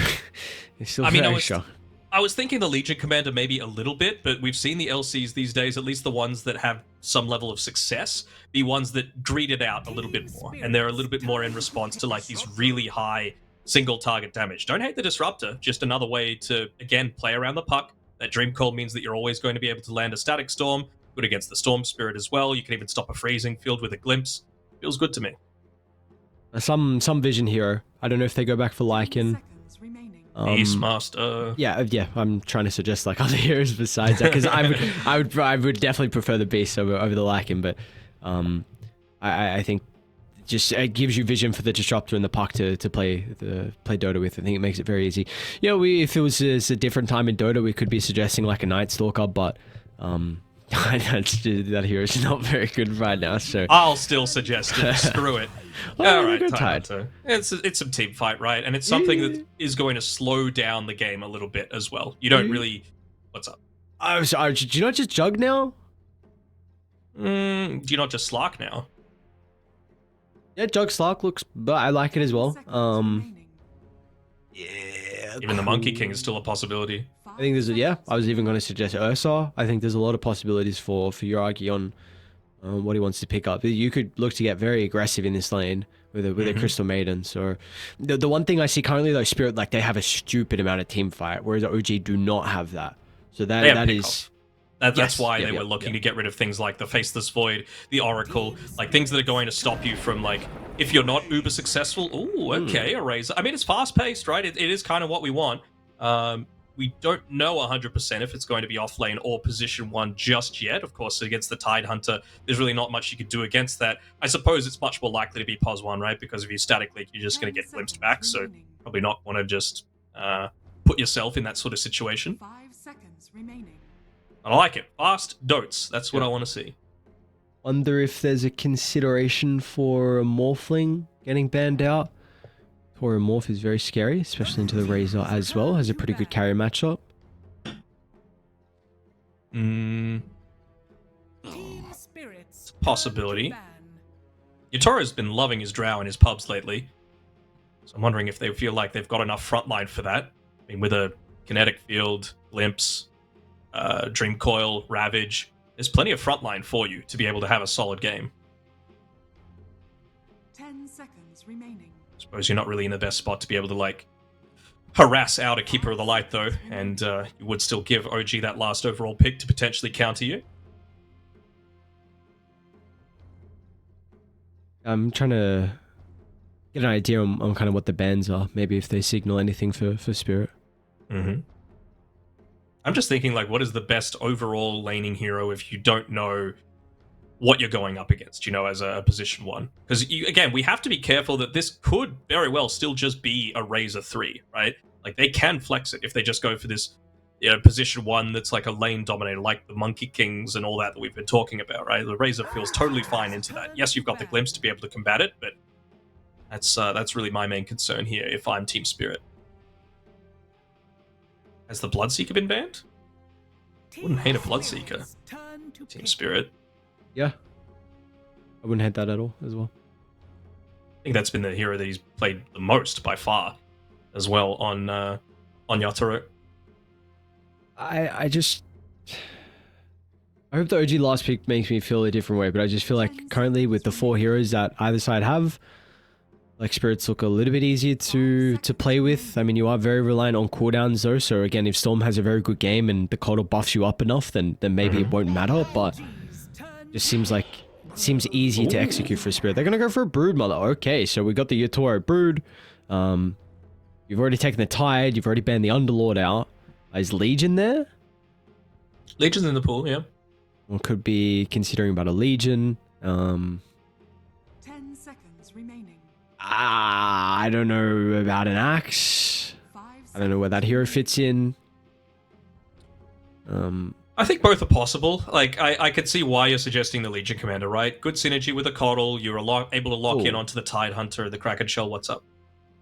is still very strong. I was thinking the Legion Commander maybe a little bit, but we've seen the LCs these days, at least the ones that have some level of success, be ones that greed it out a little bit more. And they're a little bit more in response to like these really high single target damage. Don't hate the Disruptor, just another way to, again, play around the puck. That Dream Call means that you're always going to be able to land a Static Storm. Good against the Storm Spirit as well. You can even stop a Freezing Field with a Glimpse. Feels good to me. Some Vision hero. I don't know if they go back for Lycan. Beastmaster. Yeah. I'm trying to suggest like other heroes besides that, because I would definitely prefer the Beast over the Lycan, but I think just it gives you vision for the Disruptor and the puck to play Dota with. I think it makes it very easy. If it was a different time in Dota, we could be suggesting like a Night Stalker, but That hero's not very good right now, so... I'll still suggest it. Screw it. All right, go Tide Tide. Hunter. It's some team fight, right? And it's something that is going to slow down the game a little bit as well. You don't really... What's up? Oh, sorry, do you not just jug now? Do you not just Slark now? Yeah, jug Slark looks... But I like it as well. Seconds remaining. Yeah, Even the Monkey King is still a possibility. I think there's I was even going to suggest Ursa. I think there's a lot of possibilities for Yuragi on what he wants to pick up. You could look to get very aggressive in this lane with a Crystal Maiden. So the one thing I see currently though, Spirit, like they have a stupid amount of team fight, whereas OG do not have that. So that is... That's why they were looking to get rid of things like the Faceless Void, the Oracle, like things that are going to stop you from, like, if you're not uber successful, ooh, okay, a Razor. I mean, it's fast-paced, right? It is kind of what we want. We don't know 100% if it's going to be off lane or position 1 just yet. Of course, against the Tide Hunter, there's really not much you could do against that. I suppose it's much more likely to be pos 1, right? Because if you static leak, you're just going to get glimpsed back, so probably not want to just put yourself in that sort of situation. 5 seconds remaining. I like it. Fast dotes. That's what I want to see. Wonder if there's a consideration for a Morphling getting banned out. Or a Morph is very scary, especially into the Razor as well. Has a pretty good carry matchup. Team spirits. Possibility. Ban. Yatoro's been loving his drow in his pubs lately. So I'm wondering if they feel like they've got enough frontline for that. I mean, with a Kinetic Field, Glimpse, Dream Coil, Ravage, there's plenty of frontline for you to be able to have a solid game. 10 seconds remaining. I suppose you're not really in the best spot to be able to, like, harass out a Keeper of the Light, though, and you would still give OG that last overall pick to potentially counter you. I'm trying to get an idea on kind of what the bans are. Maybe if they signal anything for Spirit. I'm just thinking, like, what is the best overall laning hero if you don't know what you're going up against, you know, as a position 1? Because, again, we have to be careful that this could very well still just be a Razor 3, right? Like, they can flex it if they just go for this, you know, position 1 that's like a lane dominator, like the Monkey Kings and all that we've been talking about, right? The Razor feels totally fine into that. Yes, you've got the Glimpse to be able to combat it, but that's really my main concern here if I'm Team Spirit. Has the Bloodseeker been banned? Wouldn't hate a Bloodseeker. Team Spirit. Yeah. I wouldn't hate that at all as well. I think that's been the hero that he's played the most by far as well on Yatoro. I hope the OG last pick makes me feel a different way, but I just feel like currently with the 4 heroes that either side have, like, Spirits look a little bit easier to play with. I mean, you are very reliant on cooldowns though, so again, if Storm has a very good game and the Coddle buffs you up enough, then maybe it won't matter, but it just seems easy to execute for Spirit. They're gonna go for a Brood Mother. Okay, so we got the Yatoro Brood. You've already taken the Tide, you've already banned the Underlord out. Is Legion there? Legion's in the pool, yeah. One could be considering about a Legion. 10 seconds remaining. I don't know about an Axe. I don't know where that hero fits in. I think both are possible. Like, I could see why you're suggesting the Legion Commander, right? Good synergy with a Coddle. You're able to lock in onto the Tide Hunter, the Kraken Shell. What's up?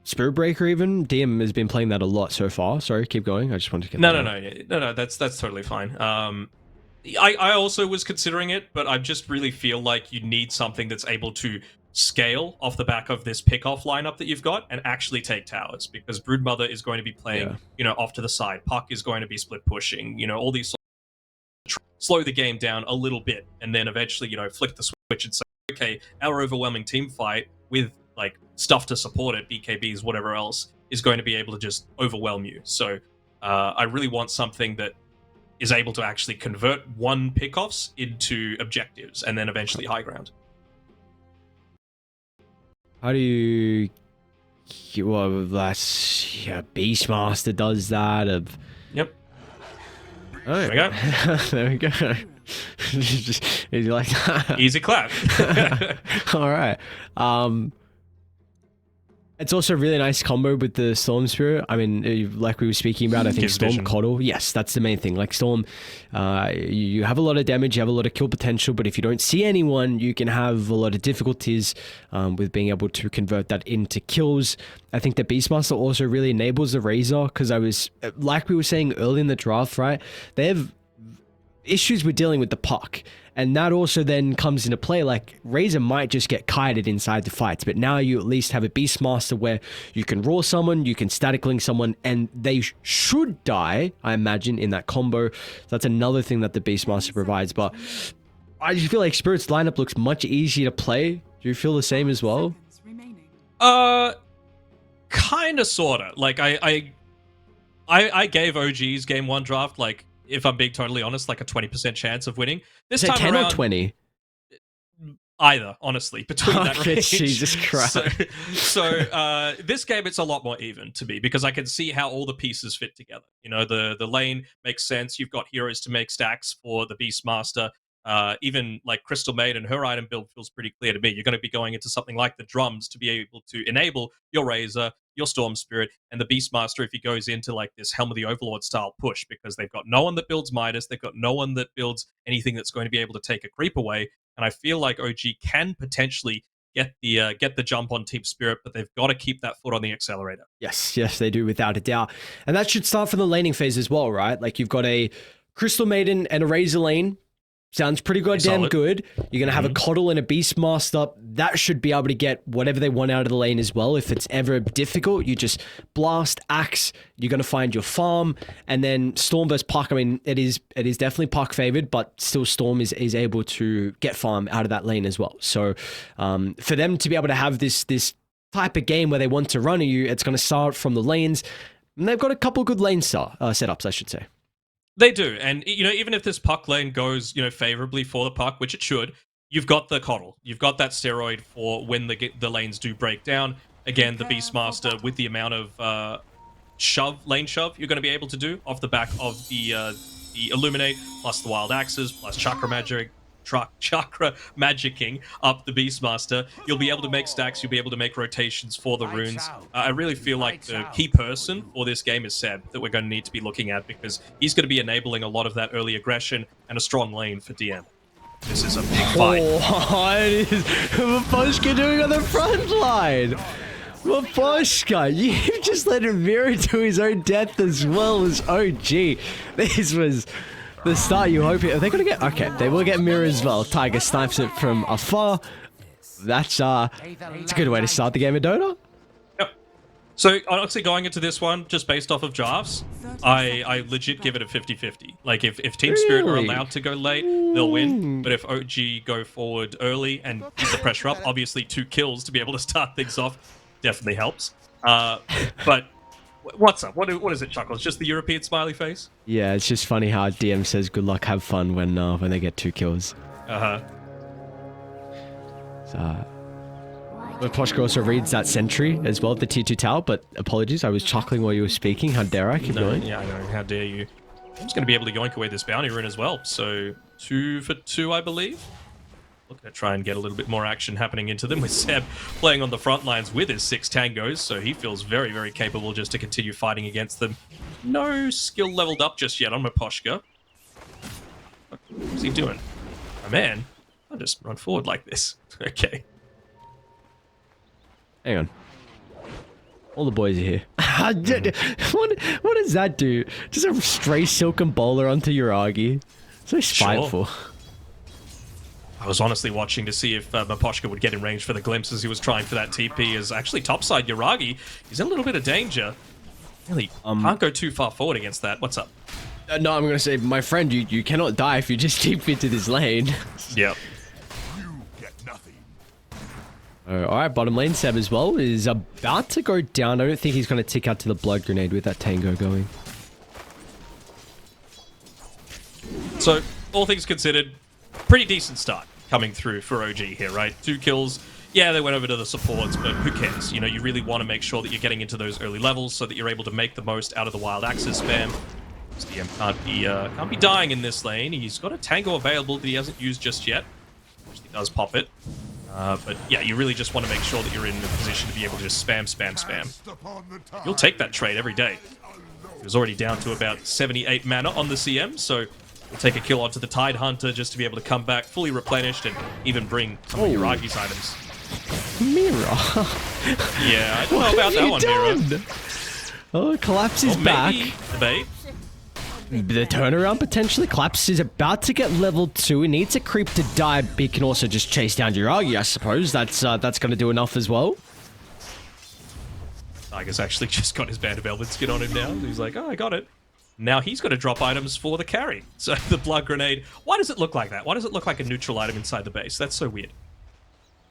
Spirit Breaker even? DM has been playing that a lot so far. Sorry, keep going. I just wanted to get No, that's totally fine. I also was considering it, but I just really feel like you need something that's able to scale off the back of this pick-off lineup that you've got and actually take towers, because Broodmother is going to be playing, you know, off to the side. Puck is going to be split pushing, you know, all these slow the game down a little bit, and then eventually, you know, flick the switch and say, okay, our overwhelming team fight with, like, stuff to support it, BKBs, whatever else, is going to be able to just overwhelm you. So I really want something that is able to actually convert 1 pickoffs into objectives and then eventually high ground. How do you... Well, that's... Yeah, Beastmaster does that. Yep. Oh, There we go. there we go. Just, is he like that? Easy clap. All right. It's also a really nice combo with the Storm Spirit. I mean, like we were speaking about, I think Gives Storm vision. Coddle. Yes, that's the main thing. Like Storm, you have a lot of damage, you have a lot of kill potential, but if you don't see anyone, you can have a lot of difficulties with being able to convert that into kills. I think the Beastmaster also really enables the Razor because like we were saying early in the draft, right? They have issues with dealing with the puck. And that also then comes into play, like Razor might just get kited inside the fights, but now you at least have a Beastmaster where you can raw someone, you can static link someone, and they should die, I imagine, in that combo. That's another thing that the Beastmaster provides, but I just feel like Spirit's lineup looks much easier to play. Do you feel the same as well? Seconds remaining. Kinda, sorta. Like, I gave OG's game 1 draft, like, if I'm being totally honest, like a 20% chance of winning. This Is it time 10 around, or 20? either, honestly, between that Okay, range. Jesus Christ. So this game, it's a lot more even to me because I can see how all the pieces fit together. You know, the lane makes sense. You've got heroes to make stacks for the Beastmaster. Even like Crystal Maid and her item build feels pretty clear to me. You're going to be going into something like the drums to be able to enable your Razor, your Storm Spirit, and the Beastmaster if he goes into like this Helm of the Overlord style push because they've got no one that builds Midas, they've got no one that builds anything that's going to be able to take a creep away. And I feel like OG can potentially get the jump on Team Spirit, but they've got to keep that foot on the accelerator. Yes, they do, without a doubt. And that should start from the laning phase as well, right? Like you've got a Crystal Maiden and a Razor lane. Sounds pretty goddamn good. You're going to have a Coddle and a Beastmaster. That should be able to get whatever they want out of the lane as well. If it's ever difficult, you just blast, axe, you're going to find your farm, and then Storm versus Puck. I mean, it is definitely Puck favored, but still Storm is able to get farm out of that lane as well. So for them to be able to have this type of game where they want to run at you, it's going to start from the lanes. And they've got a couple good lane setups, I should say. They do, and you know, even if this puck lane goes, you know, favorably for the puck, which it should, you've got the Coddle, you've got that steroid for when the lanes do break down. Again, the Beastmaster with the amount of lane shove you're going to be able to do off the back of the Illuminate, plus the Wild Axes, plus Chakra Magicking up the Beastmaster. You'll be able to make stacks, you'll be able to make rotations for the runes. I really feel like the key person for this game is Seb, that we're going to need to be looking at, because he's going to be enabling a lot of that early aggression and a strong lane for DM. This is a big fight. What is Maposhka doing on the front line? Maposhka, you just let him mirror to his own death as well as OG. This was the start you hope it. Are they going to get? Okay, they will get mirror as well. Tiger snipes it from afar. That's it's a good way to start the game of Dota. Yep. So honestly, going into this one, just based off of drafts, I legit give it a 50-50. Like if Team Spirit are allowed to go late, they'll win. But if OG go forward early and keep the pressure up, obviously 2 kills to be able to start things off definitely helps. But what's up? What is it, Chuckles? Just the European smiley face? Yeah, it's just funny how DM says good luck, have fun when they get 2 kills. So, Maposhka also reads that sentry as well, the tier 2 tower, but apologies, I was chuckling while you were speaking. How dare I? Keep going. Yeah, I know. How dare you? I'm just going to be able to yoink away this bounty rune as well. So 2 for 2, I believe. Looking to try and get a little bit more action happening into them with Seb playing on the front lines with his 6 tangos, so he feels very, very capable just to continue fighting against them. No skill leveled up just yet on Maposhka. What's he doing? Oh man, I'll just run forward like this. Okay. Hang on. All the boys are here. What does that do? Just a stray silken bowler onto Yuragi. So spiteful. Sure. I was honestly watching to see if Maposhka would get in range for the glimpse as he was trying for that TP. As actually topside Yuragi, he's in a little bit of danger. Really can't go too far forward against that. What's up? No, I'm going to say, my friend, you cannot die if you just keep into this lane. Yep. You get nothing. Alright, bottom lane Seb as well is about to go down. I don't think he's going to tick out to the blood grenade with that tango going. So, all things considered, pretty decent start coming through for OG here, right? 2 kills. Yeah, they went over to the supports, but who cares? You know, you really want to make sure that you're getting into those early levels so that you're able to make the most out of the Wild Axis spam. DM can't be dying in this lane. He's got a tango available that he hasn't used just yet. Which he does pop it. But yeah, you really just want to make sure that you're in a position to be able to just spam, spam, spam. You'll take that trade every day. He was already down to about 78 mana on the CM, so we'll take a kill onto the Tide Hunter just to be able to come back fully replenished and even bring some of Yuragi's items. Mira. Yeah, I don't know about that one, Mira. Oh, Collapse is back. The bait. The turnaround potentially. Collapse is about to get level 2. He needs a creep to die, but he can also just chase down Yuragi, I suppose. That's going to do enough as well. Tiger's actually just got his Band of Velvet skin on him now. He's like, oh, I got it. Now he's got to drop items for the carry. So the Blood Grenade. Why does it look like that? Why does it look like a neutral item inside the base? That's so weird.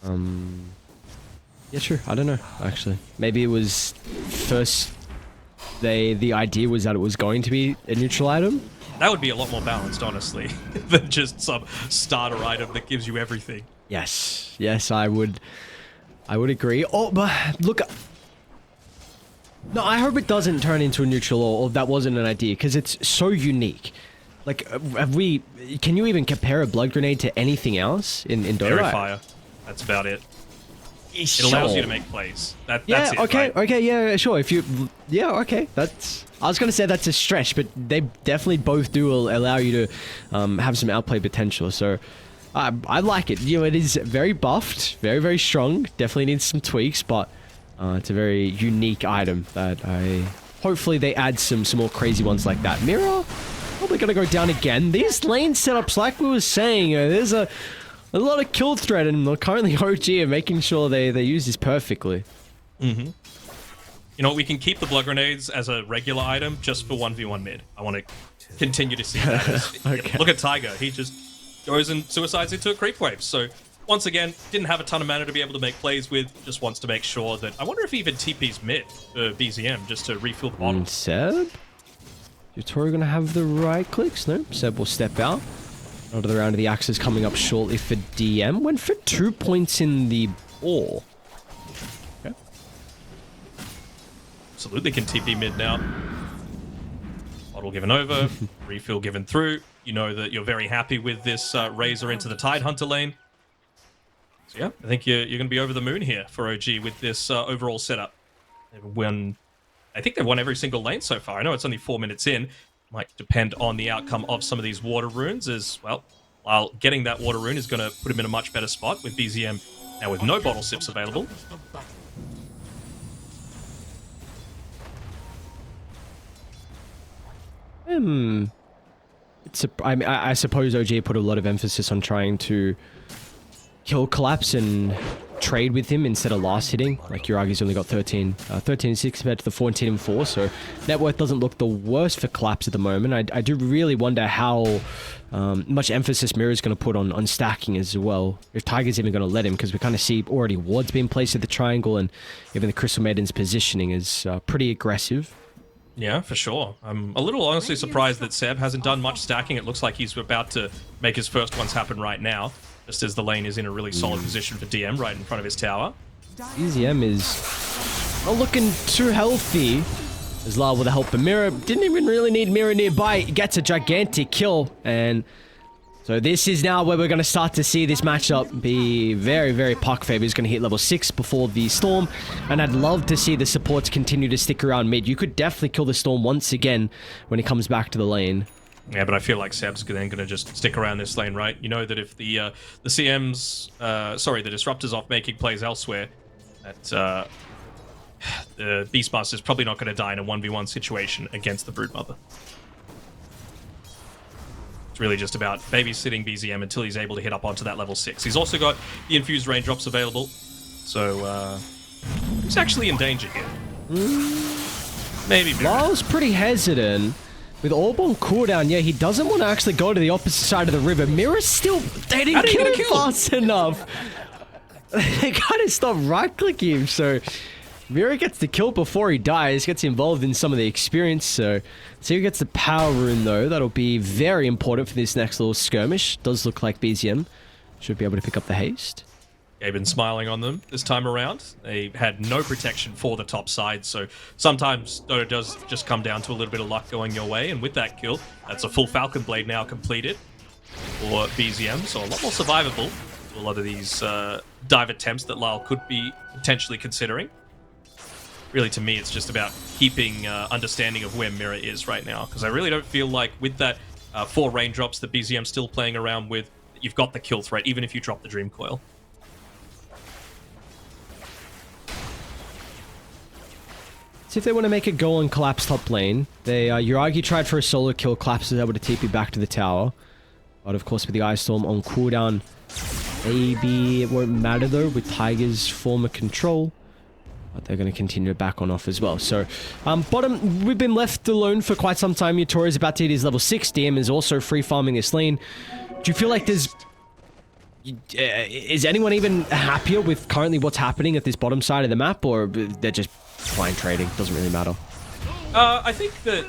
Yeah, true. I don't know, actually. Maybe it was first... The idea was that it was going to be a neutral item. That would be a lot more balanced, honestly, than just some starter item that gives you everything. Yes, I would agree. Oh, but look, no, I hope it doesn't turn into a neutral, or that wasn't an idea, because it's so unique. Like, can you even compare a Blood Grenade to anything else in Dota? Fairy Fire. That's about it. It allows you to make plays. That's it, okay, right? okay, yeah, sure. Okay. I was gonna say that's a stretch, but they definitely both do allow you to have some outplay potential. So I like it. It is very buffed, very, very strong. Definitely needs some tweaks, but it's a very unique item that hopefully they add some more crazy ones like that. Mira probably gonna go down again. These lane setups, like we were saying, there's a lot of kill threat, and currently OG are making sure they use this perfectly. Mm-hmm. You know, we can keep the Blood Grenades as a regular item just for 1v1 mid. I want to continue to see that. Okay. Look at Tiger. He just goes and suicides into a creep wave. So, once again, didn't have a ton of mana to be able to make plays with. Just wants to make sure that... I wonder if he even TP's mid for BZM just to refill the bottle. Seb? Is Tori going to have the right clicks? No, Seb will step out. Another round of the axes coming up shortly for DM. Went for 2 points in the ball. Okay. Absolutely can TP mid now. Bottle given over. Refill given through. You know that you're very happy with this Razor into the Tide Hunter lane. So yeah, I think you're going to be over the moon here for OG with this overall setup. I think they've won every single lane so far. I know it's only 4 minutes in. Might depend on the outcome of some of these water runes as well. While getting that water rune is going to put him in a much better spot with BZM now with no bottle sips available. I suppose OG put a lot of emphasis on trying to kill Collapse and trade with him instead of last hitting. Like, Yuragi's only got 13-6 compared to the 14-4, so net worth doesn't look the worst for Collapse at the moment. I do really wonder how much emphasis Mira's going to put on stacking as well. If Tiger's even going to let him, because we kind of see already wards being placed at the triangle, and even the Crystal Maiden's positioning is pretty aggressive. Yeah, for sure. I'm a little honestly surprised that Seb hasn't done much stacking. It looks like he's about to make his first ones happen right now, just as the lane is in a really solid position for DM right in front of his tower. BZM is not looking too healthy. As Lyle with the help of Mira. Didn't even really need Mira nearby. He gets a gigantic kill. And so this is now where we're going to start to see this matchup be very, very puck favor. He's going to hit level 6 before the Storm. And I'd love to see the supports continue to stick around mid. You could definitely kill the Storm once again when he comes back to the lane. Yeah, but I feel like Seb's then going to just stick around this lane, right? You know that if the CM's... the Disruptor's off making plays elsewhere, that the Beastmaster's probably not going to die in a 1v1 situation against the Broodmother. It's really just about babysitting BZM until he's able to hit up onto that level 6. He's also got the infused raindrops available, so he's actually in danger here. Maybe. Lyle's pretty hesitant. With Orb on cooldown, yeah, he doesn't want to actually go to the opposite side of the river. Mira's still... They didn't kill him fast enough. They gotta stop right-clicking him, so... Mira gets the kill before he dies, gets involved in some of the experience, so... See who gets the power rune, though. That'll be very important for this next little skirmish. Does look like BZM should be able to pick up the haste. They've been smiling on them this time around. They had no protection for the top side, so sometimes Dota does just come down to a little bit of luck going your way, and with that kill, that's a full Falcon Blade now completed for BZM, so a lot more survivable. a lot of these dive attempts that Lyle could be potentially considering. Really, to me, it's just about keeping understanding of where Mirror is right now, because I really don't feel like with that 4 raindrops that BZM's still playing around with, you've got the kill threat, even if you drop the Dream Coil. See if they want to make it go on Collapse top lane. They Yuragi tried for a solo kill, Collapse was able to TP back to the tower. But of course with the Ice Storm on cooldown, maybe it won't matter though with Tiger's former control. But they're going to continue to back on off as well. So, bottom, we've been left alone for quite some time. Yutori is about to hit his level 6. DM is also free farming this lane. Do you feel like there's... is anyone even happier with currently what's happening at this bottom side of the map? Or they're just fine trading? Doesn't really matter. I think that...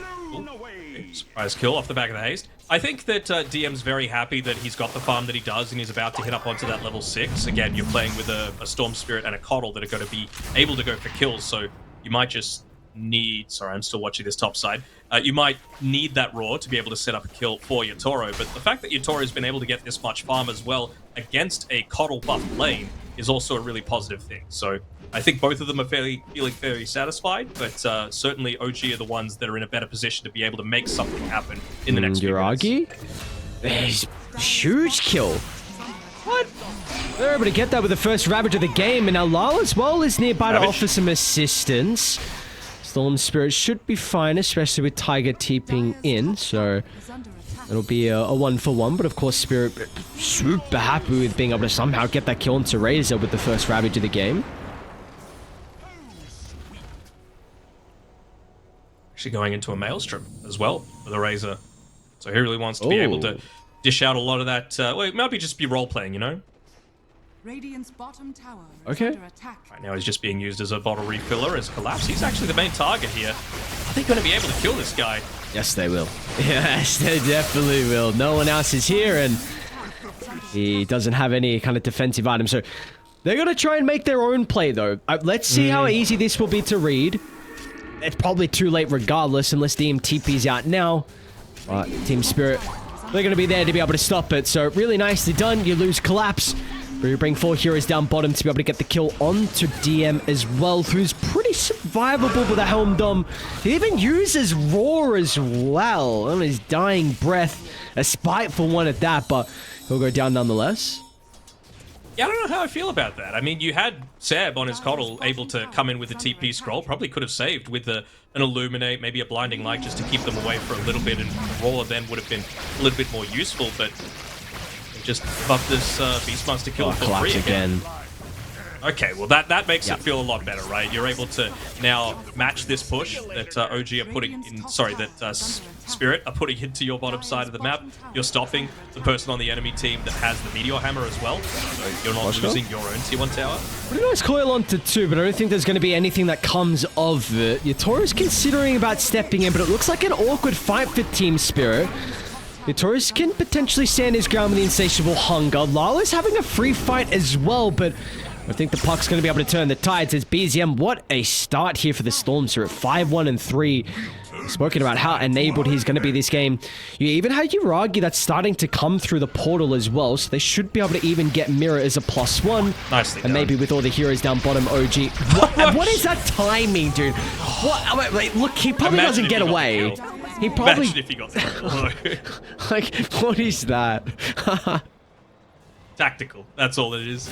surprise kill off the back of the haste. I think that DM's very happy that he's got the farm that he does and he's about to hit up onto that level 6. Again, you're playing with a Storm Spirit and a Coddle that are going to be able to go for kills, so you might just need... Sorry, I'm still watching this top side. You might need that Roar to be able to set up a kill for your Toro, but the fact that your Toro has been able to get this much farm as well against a Coddle buff lane is also a really positive thing. So I think both of them are feeling very satisfied, but certainly OG are the ones that are in a better position to be able to make something happen in the next few minutes. Yuragi? Huge kill. What? They're able to get that with the first Ravage of the game, and now Lyle as well is nearby to offer some assistance. Storm Spirit should be fine, especially with Tiger TPing in, so it'll be a 1-for-1, but of course Spirit super happy with being able to somehow get that kill onto Razor with the first Ravage of the game. Actually going into a Maelstrom as well for the Razor. So he really wants to be able to dish out a lot of that. Well, it might be just be role-playing, you know? Radiant's bottom tower Okay. is under attack. Right now he's just being used as a bottle refiller, as Collapse. He's actually the main target here. Are they going to be able to kill this guy? Yes, they will. Yes, they definitely will. No one else is here, and he doesn't have any kind of defensive item. So they're going to try and make their own play, though. Let's see how easy this will be to read. It's probably too late regardless, unless DM TP's out now. Team Spirit, they're going to be there to be able to stop it. So really nicely done. You lose Collapse. But you bring 4 heroes down bottom to be able to get the kill onto DM as well, who's pretty survivable with a Helm Dom. He even uses Roar as well on his dying breath. A spiteful one at that, but he'll go down nonetheless. Yeah, I don't know how I feel about that. I mean, you had Seb on his Coddle able to come in with a TP scroll. Probably could have saved with an Illuminate, maybe a Blinding Light just to keep them away for a little bit, and the Roar then would have been a little bit more useful, but... just buff this Beastmaster kill for free again. Okay, well that makes it feel a lot better, right? You're able to now match this push that OG are putting in, sorry, that Spirit are putting into your bottom side of the map. You're stopping the person on the enemy team that has the Meteor Hammer as well, so you're not losing your own tier 1 tower. Pretty nice coil onto 2, but I don't think there's going to be anything that comes of it. Yatoro's considering about stepping in, but it looks like an awkward fight for Team Spirit. Taurus can potentially stand his ground with the Insatiable Hunger. Lala's having a free fight as well, but I think the puck's going to be able to turn the tides as BZM. What a start here for the Storms. They're at 5-1-3. Spoken about how enabled he's going to be this game. You even have Yuragi that's starting to come through the portal as well, so they should be able to even get Mirror as a +1. Nicely and done. Maybe with all the heroes down bottom, OG. What is that timing, dude? What? Wait, look, he probably doesn't get away. He probably... Imagine if he got there. Like, what is that? Tactical, that's all it is.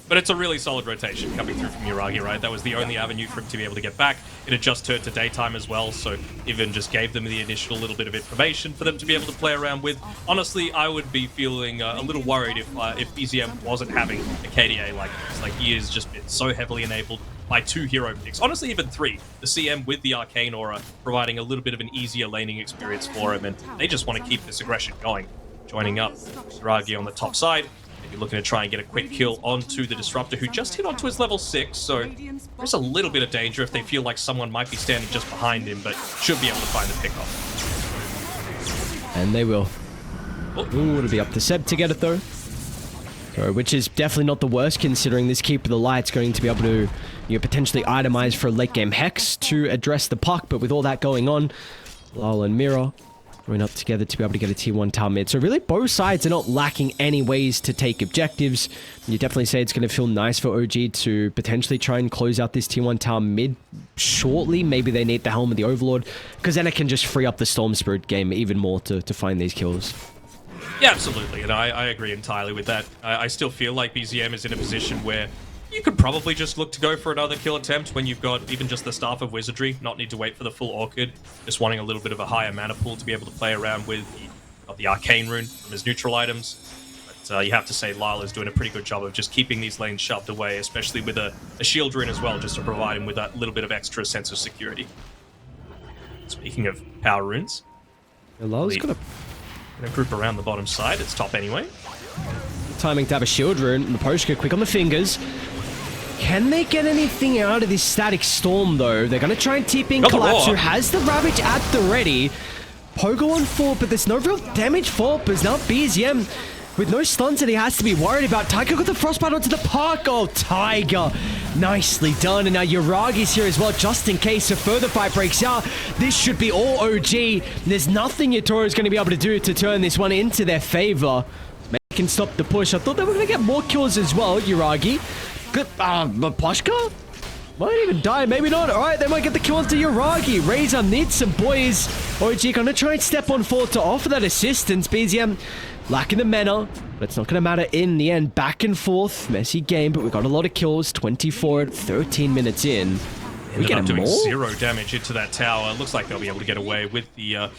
But it's a really solid rotation coming through from Yuragi, right? That was the only avenue for him to be able to get back. It had just turned to daytime as well, so even just gave them the initial little bit of information for them to be able to play around with. Honestly, I would be feeling a little worried if BZM wasn't having a KDA like this. Like, he has just been so heavily enabled by 2 hero picks. Honestly, even 3. The CM with the Arcane Aura providing a little bit of an easier laning experience for him, and they just want to keep this aggression going. Joining up, Yuragi on the top side. Maybe looking to try and get a quick kill onto the Disruptor, who just hit onto his level 6, so there's a little bit of danger if they feel like someone might be standing just behind him, but should be able to find the pickoff. And they will. Ooh, it'll be up to Seb to get it, though. So, which is definitely not the worst, considering this Keeper of the Light's going to be able to potentially itemize for a late-game Hex to address the puck, but with all that going on, Lal and Mira going up together to be able to get a tier 1 tower mid. So really both sides are not lacking any ways to take objectives. You definitely say it's going to feel nice for OG to potentially try and close out this tier 1 tower mid shortly. Maybe they need the Helm of the Overlord, because then it can just free up the Storm Spirit game even more to find these kills. Yeah, absolutely, and I agree entirely with that. I still feel like BZM is in a position where you could probably just look to go for another kill attempt when you've got even just the Staff of Wizardry, not need to wait for the full Orchid, just wanting a little bit of a higher mana pool to be able to play around with. Got the Arcane Rune from his neutral items, but you have to say Lyle is doing a pretty good job of just keeping these lanes shoved away, especially with a Shield Rune as well, just to provide him with that little bit of extra sense of security. Speaking of power runes, Lyle's got a group around the bottom side. It's top anyway. timing to have a Shield Rune. Maposhka quick on the fingers. Can they get anything out of this Static Storm, though? They're going to try and tip in Collapse, who has the Ravage at the ready. Pogo on 4, but there's no real damage for it, but now BZM with no stuns that he has to be worried about. Tiger got the Frostbite onto the park. Oh, Tiger. Nicely done. And now Yuragi's here as well, just in case a further fight breaks out. This should be all OG. There's nothing Yatoro is going to be able to do to turn this one into their favor. Maybe they can stop the push. I thought they were going to get more kills as well, Yuragi. Good, Maposhka? Might even die, maybe not. Alright, they might get the kill onto Yuragi. Razor needs some boys. OG gonna try and step on forward to offer that assistance. BZM lacking the mana, but it's not gonna matter in the end. Back and forth, messy game, but we got a lot of kills. 24 at 13 minutes in. We Ended up doing more? 0 damage into that tower. Looks like they'll be able to get away with the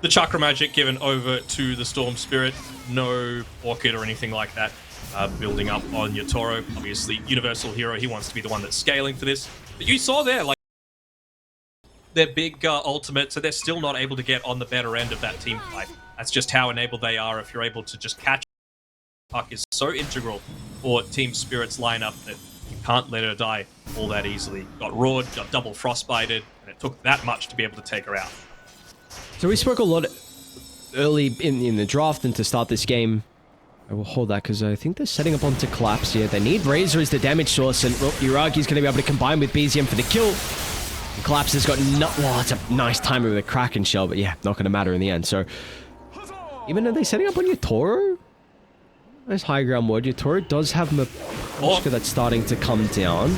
Chakra Magic given over to the Storm Spirit. No Orchid or anything like that. Building up on Yatoro. Obviously, Universal Hero, he wants to be the one that's scaling for this. But you saw there, like, their big ultimate, so they're still not able to get on the better end of that team fight. That's just how enabled they are. If you're able to just catch puck is so integral for Team Spirit's lineup that you can't let her die all that easily. Got roared, got double frostbited, and it took that much to be able to take her out. So we spoke a lot early in the draft and to start this game. I will hold that because I think they're setting up onto Collapse here. They need Razor as the damage source, and Uragi's going to be able to combine with BZM for the kill. And Collapse has got well, it's a nice timing with a Kraken Shell, but yeah, not going to matter in the end. So, even are they setting up on Yatoro? Nice high ground ward. Yatoro does have Maposhka that's starting to come down.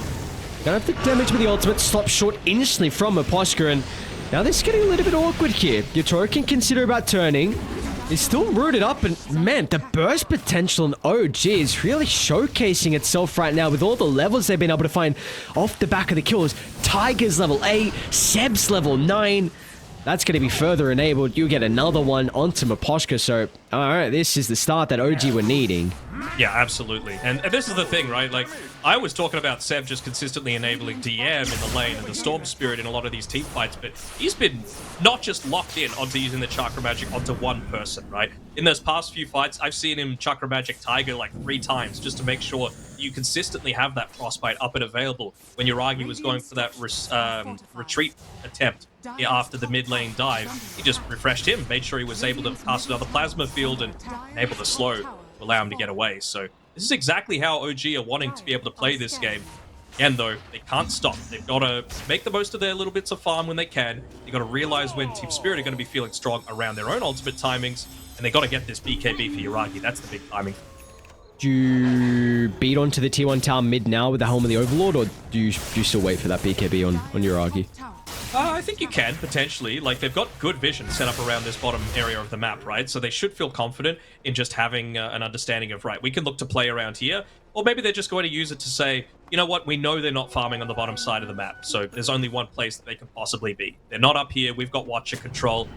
Gonna have to damage with the ultimate, stop short instantly from Maposhka, and now this is getting a little bit awkward here. Yatoro can consider about turning. He's still rooted up, and man, the burst potential in OG is really showcasing itself right now with all the levels they've been able to find off the back of the kills. Tiger's level 8, Seb's level 9. That's going to be further enabled. You get another one onto Maposhka, so alright, this is the start that OG were needing. Yeah, absolutely. And this is the thing, right? Like, I was talking about Seb just consistently enabling DM in the lane and the Storm Spirit in a lot of these team fights, but he's been not just locked in onto using the Chakra Magic onto one person, right? In those past few fights, I've seen him Chakra Magic Tiger like 3 times just to make sure you consistently have that Frostbite up and available. When Yuragi was going for that retreat attempt after the mid lane dive, he just refreshed him, made sure he was able to cast another Plasma Field and enable the slow to allow him to get away. So this is exactly how OG are wanting to be able to play this game. Again, though, they can't stop. They've got to make the most of their little bits of farm when they can. They've got to realize when Team Spirit are going to be feeling strong around their own ultimate timings, and they've got to get this BKB for Yuragi. That's the big timing. Do you beat onto the T1 tower mid now with the Helm of the Overlord, or do you still wait for that BKB on Yuragi? I think you can, potentially. Like, they've got good vision set up around this bottom area of the map, right? So they should feel confident in just having an understanding of, right, we can look to play around here. Or maybe they're just going to use it to say, you know what, we know they're not farming on the bottom side of the map, so there's only one place that they can possibly be. They're not up here, we've got Watcher control,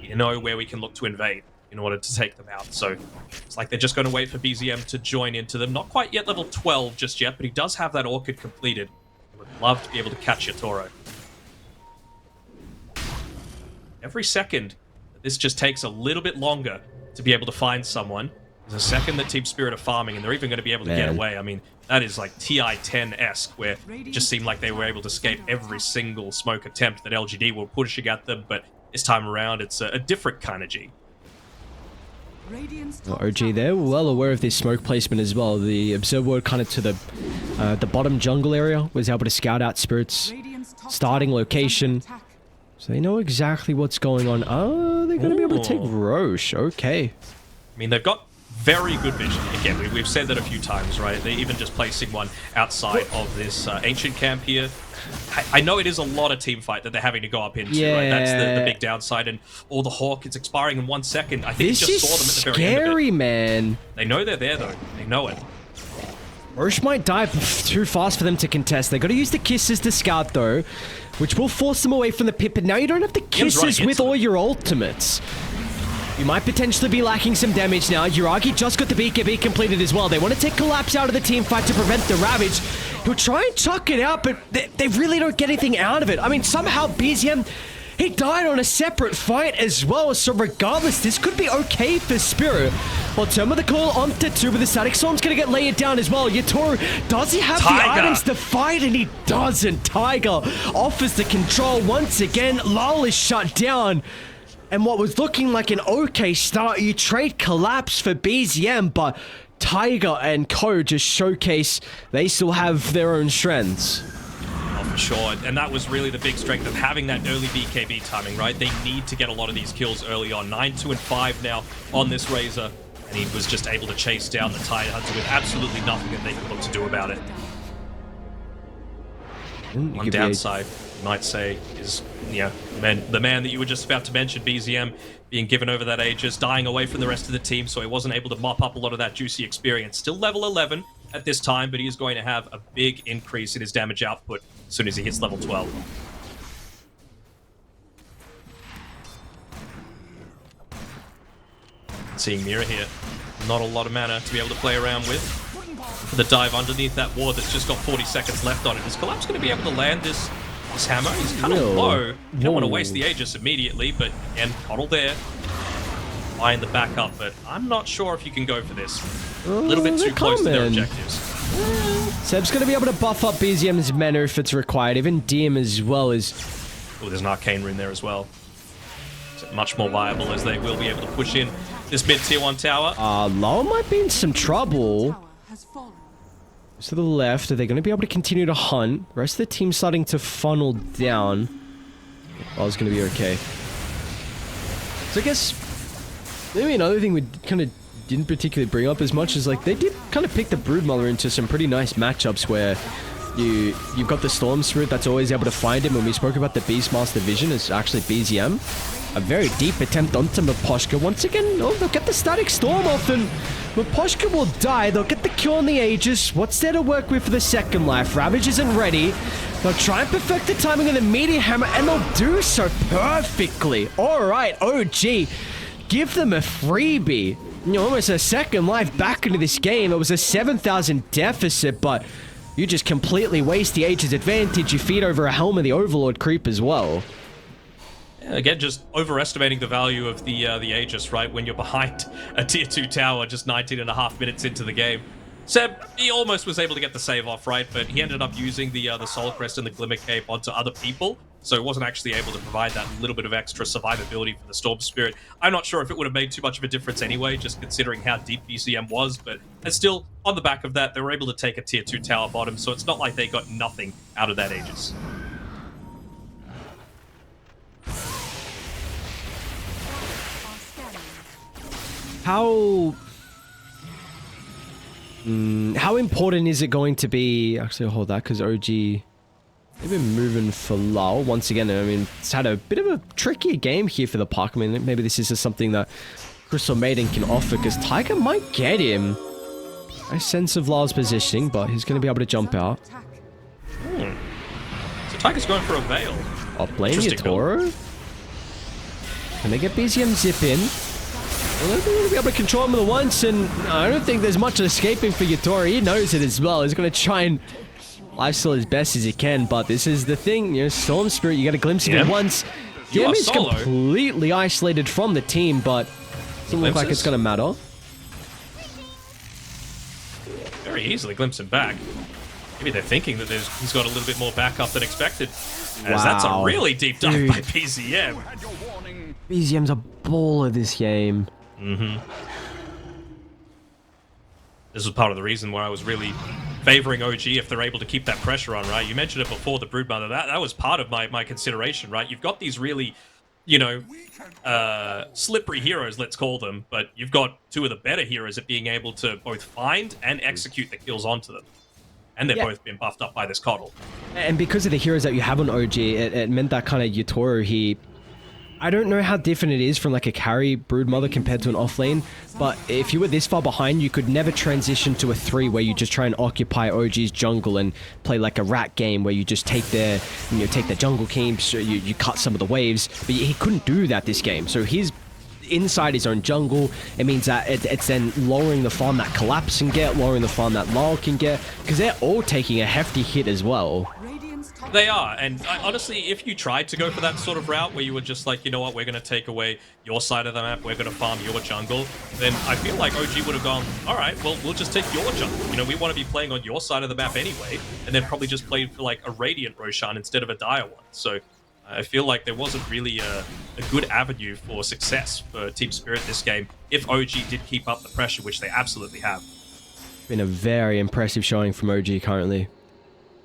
you know where we can look to invade in order to take them out. So it's like they're just going to wait for BZM to join into them. Not quite yet level 12 just yet, but he does have that Orchid completed. He would love to be able to catch Yatoro. Every second, this just takes a little bit longer to be able to find someone. There's a second that Team Spirit are farming, and they're even going to be able to get away. I mean, that is like TI-10-esque, where it just seemed like they were able to escape every single smoke attempt that LGD were pushing at them, but this time around, it's a different kind of G. Well, OG, they're well aware of this smoke placement as well. The observer kind of to the bottom jungle area was able to scout out Spirit's starting location. So they know exactly what's going on. they're going to be able to take Roche. Okay. I mean, they've got very good vision. Again, we've said that a few times, right? They're even just placing one outside of this ancient camp here. I know it is a lot of team fight that they're having to go up into, right? That's the big downside. And the Hawk, it's expiring in 1 second. I think This it just saw them at the very end of it. scary, man. They know they're there, though. They know it. Roche might die too fast for them to contest. They got to use the kisses to scout, though, which will force them away from the pit. But now you don't have the kisses with all your ultimates. You might potentially be lacking some damage now. Yuragi just got the BKB completed as well. They want to take Collapse out of the team fight to prevent the Ravage. He'll try and chuck it out, but they really don't get anything out of it. I mean, somehow BZM, he died on a separate fight as well. So regardless, this could be okay for Spirit. Well, turn with the call on Tetsu, but the Static Storm's going to get laid down as well. Yatoru, does he have the items to fight? And he doesn't. Tiger offers the control once again. Lol is shut down. And what was looking like an okay start, you trade Collapse for BZM, but Tiger and Co just showcase they still have their own strengths. Oh, for sure. And that was really the big strength of having that early BKB timing, right? They need to get a lot of these kills early on. 9, 2, and 5 now on this Razor. And he was just able to chase down the Tide Hunter with absolutely nothing that they could look to do about it. One downside, you might say, is the man that you were just about to mention, BZM, being given over that Aegis, dying away from the rest of the team, so he wasn't able to mop up a lot of that juicy experience. Still level 11 at this time, but he is going to have a big increase in his damage output as soon as he hits level 12. Seeing Mira here, not a lot of mana to be able to play around with. The dive underneath that ward that's just got 40 seconds left on it. Is Collapse going to be able to land this hammer? He's kind of low. You don't want to waste the Aegis immediately, but again, Coddle there. Buying the backup, but I'm not sure if you can go for this. A little bit too close to their objectives. Seb's going to be able to buff up BZM's mana if it's required, even DM as well as... Oh, there's an Arcane Rune there as well. So much more viable as they will be able to push in this mid-tier 1 tower. Lowell might be in some trouble. To the left, are they going to be able to continue to hunt? The rest of the team starting to funnel down. Lowell's going to be okay. So I guess maybe another thing we kind of didn't particularly bring up as much is like they did kind of pick the Broodmother into some pretty nice matchups where you've got the Storm Spirit that's always able to find him. When we spoke about the Beastmaster vision, it's actually BZM. A very deep attempt onto Miposhka. Once again, they'll get the Static Storm off and Miposhka will die. They'll get the kill on the Aegis. What's there to work with for the second life? Ravage isn't ready. They'll try and perfect the timing of the Meteor Hammer and they'll do so perfectly. Alright, OG. Give them a freebie. Almost a second life back into this game. It was a 7,000 deficit, but you just completely waste the Aegis advantage. You feed over a Helm of the Overlord creep as well. Again, just overestimating the value of the Aegis, right? When you're behind a tier 2 tower just 19.5 minutes into the game. Seb, he almost was able to get the save off, right? But he ended up using the Soul Crest and the Glimmer Cape onto other people, so he wasn't actually able to provide that little bit of extra survivability for the Storm Spirit. I'm not sure if it would have made too much of a difference anyway, just considering how deep BCM was, but still, on the back of that, they were able to take a tier 2 tower bottom, so it's not like they got nothing out of that Aegis. How important is it going to be... Actually, hold that, because OG... They've been moving for Lowell. Once again, I mean, it's had a bit of a trickier game here for the Park. I mean, maybe this is just something that Crystal Maiden can offer, because Tiger might get him. Nice sense of Lowell's positioning, but he's going to be able to jump out. So Tiger's going for a Veil. Up lane, Yatoro. Can they get BZM zip in? Well, they're going to be able to control him at once, and I don't think there's much escaping for Yatoro. He knows it as well. He's going to try and lifesteal as best as he can, but this is the thing. You know, Storm Spirit, you get a glimpse of it once. DM is completely isolated from the team, but doesn't look like it's going to matter. Very easily glimpse him back. Maybe they're thinking that he's got a little bit more backup than expected. As that's a really deep dive by BZM. BZM's a baller this game. This was part of the reason why I was really favoring OG if they're able to keep that pressure on, right? You mentioned it before, the Broodmother. That was part of my consideration, right? You've got these really you know, slippery heroes, let's call them, but you've got two of the better heroes at being able to both find and execute the kills onto them. And they've both been buffed up by this coddle. And because of the heroes that you have on OG, it meant that kind of Yutoro, I don't know how different it is from like a carry Broodmother compared to an offlane, but if you were this far behind, you could never transition to a 3 where you just try and occupy OG's jungle and play like a rat game where you just take their jungle camps, you cut some of the waves, but he couldn't do that this game. So he's inside his own jungle. It means that it's then lowering the farm that Collapse can get, lowering the farm that Lyle can get, because they're all taking a hefty hit as well. They are, and honestly, if you tried to go for that sort of route where you were just like, you know what, we're going to take away your side of the map, we're going to farm your jungle, then I feel like OG would have gone, all right, well, we'll just take your jungle. You know, we want to be playing on your side of the map anyway, and then probably just played for like a Radiant Roshan instead of a Dire one. So I feel like there wasn't really a good avenue for success for Team Spirit this game if OG did keep up the pressure, which they absolutely have. Been a very impressive showing from OG currently.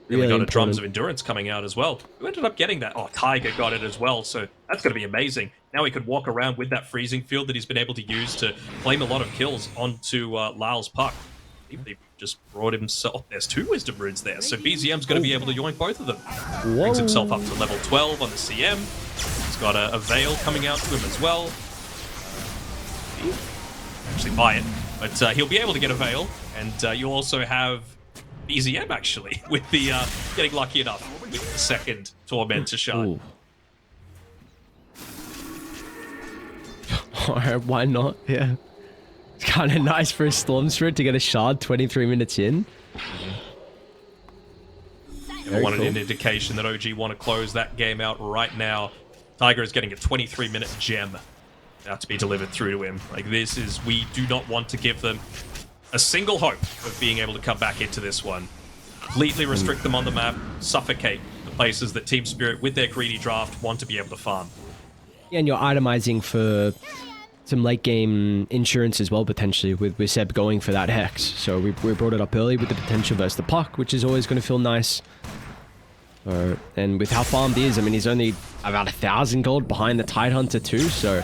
Really got a Drums of Endurance coming out as well. Who ended up getting that? Oh, Tiger got it as well, so that's going to be amazing. Now he could walk around with that freezing field that he's been able to use to claim a lot of kills onto Lyle's puck. They just brought himself... There's 2 Wisdom Runes there, so BZM's going to be able to yoink both of them. Brings himself up to level 12 on the CM. He's got a Veil coming out to him as well. Actually buy it, but he'll be able to get a Veil, and you also have BZM actually with the getting lucky enough with the second Tormentor shard. Alright, why not? Yeah. It's kind of nice for a Storm Spirit to get a shard 23 minutes in. I wanted an indication that OG want to close that game out right now. Tiger is getting a 23-minute gem about to be delivered through to him. Like, this is... We do not want to give them a single hope of being able to come back into this one. Completely restrict them on the map, suffocate the places that Team Spirit, with their greedy draft, want to be able to farm. Yeah, and you're itemizing for some late game insurance as well, potentially, with Seb going for that Hex. So we brought it up early with the potential versus the puck, which is always going to feel nice. And with how farmed he is, I mean, he's only about 1,000 gold behind the Tidehunter too, so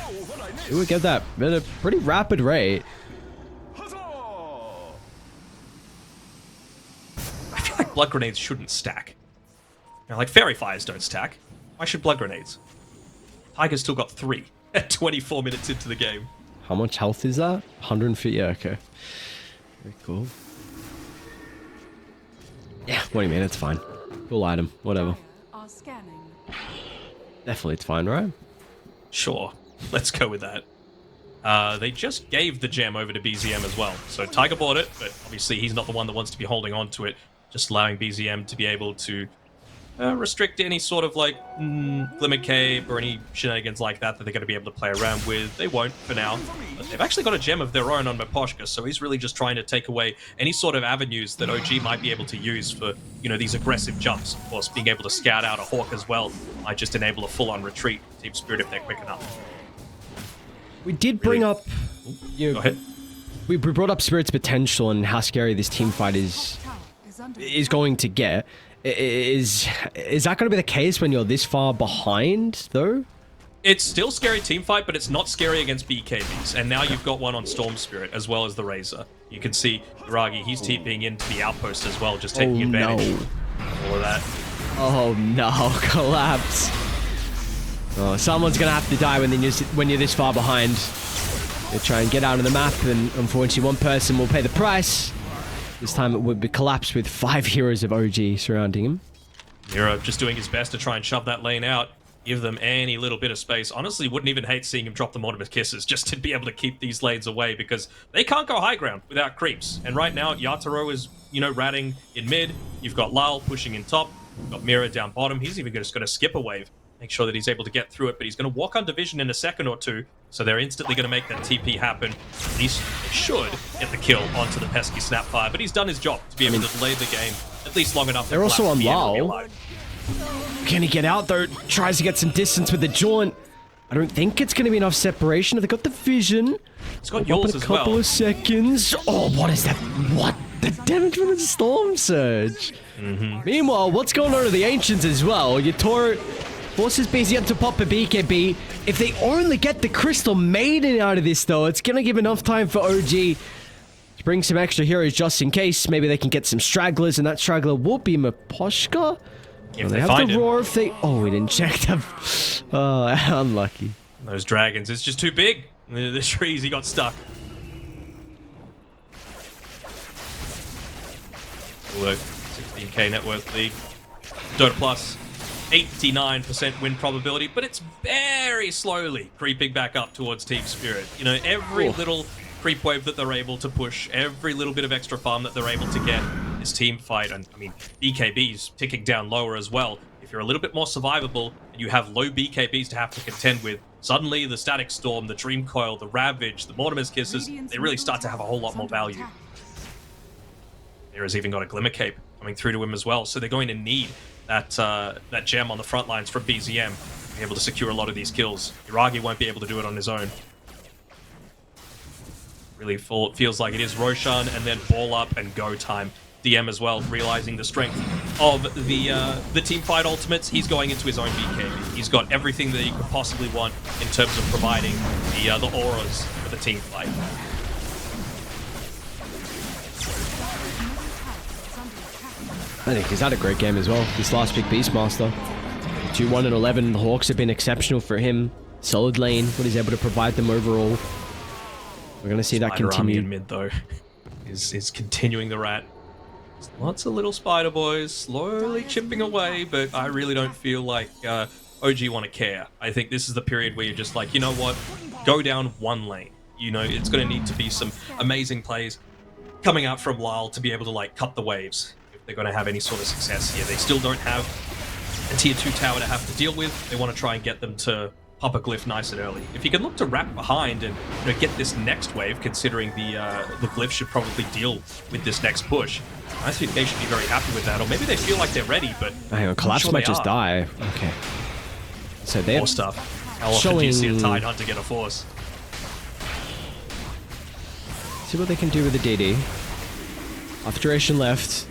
he would get that at a pretty rapid rate. Blood grenades shouldn't stack. You know, like fairy fires don't stack. Why should blood grenades? Tiger's still got 3 at 24 minutes into the game. How much health is that? 150. Yeah, okay. Very cool. Yeah, what do you mean? It's fine. Cool item. Whatever. Definitely it's fine, right? Sure. Let's go with that. They just gave the gem over to BZM as well. So Tiger bought it, but obviously he's not the one that wants to be holding on to it. Just allowing BZM to be able to restrict any sort of like Glimmer Cape or any shenanigans like that they're going to be able to play around with. They won't for now. But they've actually got a gem of their own on Maposhka, so he's really just trying to take away any sort of avenues that OG might be able to use for, you know, these aggressive jumps. Of course, being able to scout out a Hawk as well might just enable a full-on retreat for Team Spirit if they're quick enough. We did bring up... Go ahead. We brought up Spirit's potential and how scary this team fight is going to get. Is that going to be the case when you're this far behind, though? It's still scary team fight, but it's not scary against BKBs. And now you've got one on Storm Spirit, as well as the Razor. You can see Ragi, he's TPing into the outpost as well, just taking advantage of all of that. Oh no, collapse. Oh, someone's going to have to die when you're this far behind. They try and get out of the map, and unfortunately one person will pay the price. This time it would be collapsed with 5 heroes of OG surrounding him. Mira just doing his best to try and shove that lane out, give them any little bit of space. Honestly, wouldn't even hate seeing him drop the Mortimer Kisses just to be able to keep these lanes away, because they can't go high ground without creeps. And right now, Yatoro is, you know, ratting in mid. You've got Lyle pushing in top. You've got Mira down bottom. He's even just going to skip a wave, make sure that he's able to get through it, but he's going to walk on division in a second or two, so they're instantly going to make that TP happen. At least they should get the kill onto the pesky Snapfire, but he's done his job to be able to delay the game at least long enough. They're also on Lyle. Can he get out though? Tries to get some distance with the jaunt. I don't think it's going to be enough separation. They got the vision. It's got yours as well. A couple of seconds. Oh, what is that? What? The damage from the Storm Surge. Meanwhile, what's going on to the Ancients as well? Yatoro Forces BZM to pop a BKB. If they only get the Crystal Maiden out of this, though, it's going to give enough time for OG to bring some extra heroes just in case. Maybe they can get some stragglers, and that straggler will be Miposhka. If they they have find the him. roar if they... Oh, we didn't check them. Oh, unlucky. Those dragons, it's just too big. The trees, he got stuck. Look, 16k net worth league. Dota Plus, 89% win probability, but it's very slowly creeping back up towards Team Spirit. You know, every little creep wave that they're able to push, every little bit of extra farm that they're able to get is team fight. And I mean, BKB's ticking down lower as well. If you're a little bit more survivable and you have low BKBs to have to contend with, suddenly the Static Storm, the Dream Coil, the Ravage, the Mortimer's Kisses, they really start to have a whole lot more value. Mira's even got a Glimmer Cape coming through to him as well, so they're going to need that that gem on the front lines from BZM to be able to secure a lot of these kills. Iragi won't be able to do it on his own. Really feels like it is Roshan and then ball up and go time. DM as well, realizing the strength of the team fight ultimates. He's going into his own BKB. He's got everything that he could possibly want in terms of providing the auras for the team fight. I think he's had a great game as well. This last big Beastmaster. 2-1 and 11. The Hawks have been exceptional for him. Solid lane, what he's able to provide them overall. We're going to see that continue. In mid though is continuing the rat. Lots of little spider boys slowly chipping away, but I really don't feel like OG want to care. I think this is the period where you're just like, you know what, go down one lane. You know, it's going to need to be some amazing plays coming out from Lyle to be able to like cut the waves if they're going to have any sort of success here. They still don't have a tier 2 tower to have to deal with. They want to try and get them to pop a glyph nice and early. If you can look to wrap behind and get this next wave, considering the glyph should probably deal with this next push, I think they should be very happy with that. Or maybe they feel like they're ready, but hang on, Collapse might just die. Okay. So they're more stuff. How often do you see a Tide Hunter get a force? See what they can do with the DD. Half duration left.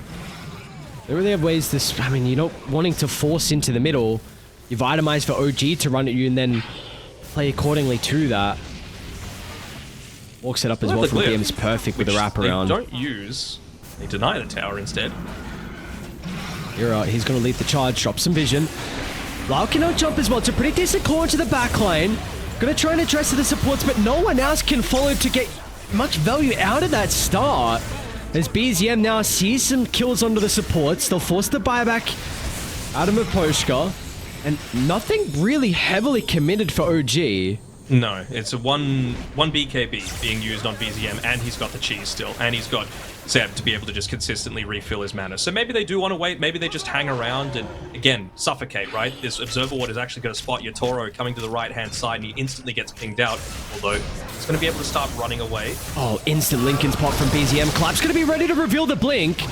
They really have ways this. I mean, you're not wanting to force into the middle. You've itemized for OG to run at you and then play accordingly to that. Walks it up as well from DM's perfect with the wraparound. They don't use. They deny the tower instead. He's going to lead the charge, drop some vision. Lau cannot jump as well. It's a pretty decent call into the backline. Going to try and address the supports, but no one else can follow to get much value out of that start. As BZM now sees some kills onto the supports, they'll force the buyback out of Miposhka. And nothing really heavily committed for OG. No, it's a one BKB being used on BZM, and he's got the cheese still, and he's got Zeb to be able to just consistently refill his mana. So maybe they do want to wait, maybe they just hang around and, again, suffocate, right? This Observer Ward is actually going to spot Yatoro coming to the right-hand side, and he instantly gets pinged out, although he's going to be able to start running away. Oh, instant Lincoln's pop from BZM. Clap's going to be ready to reveal the blink.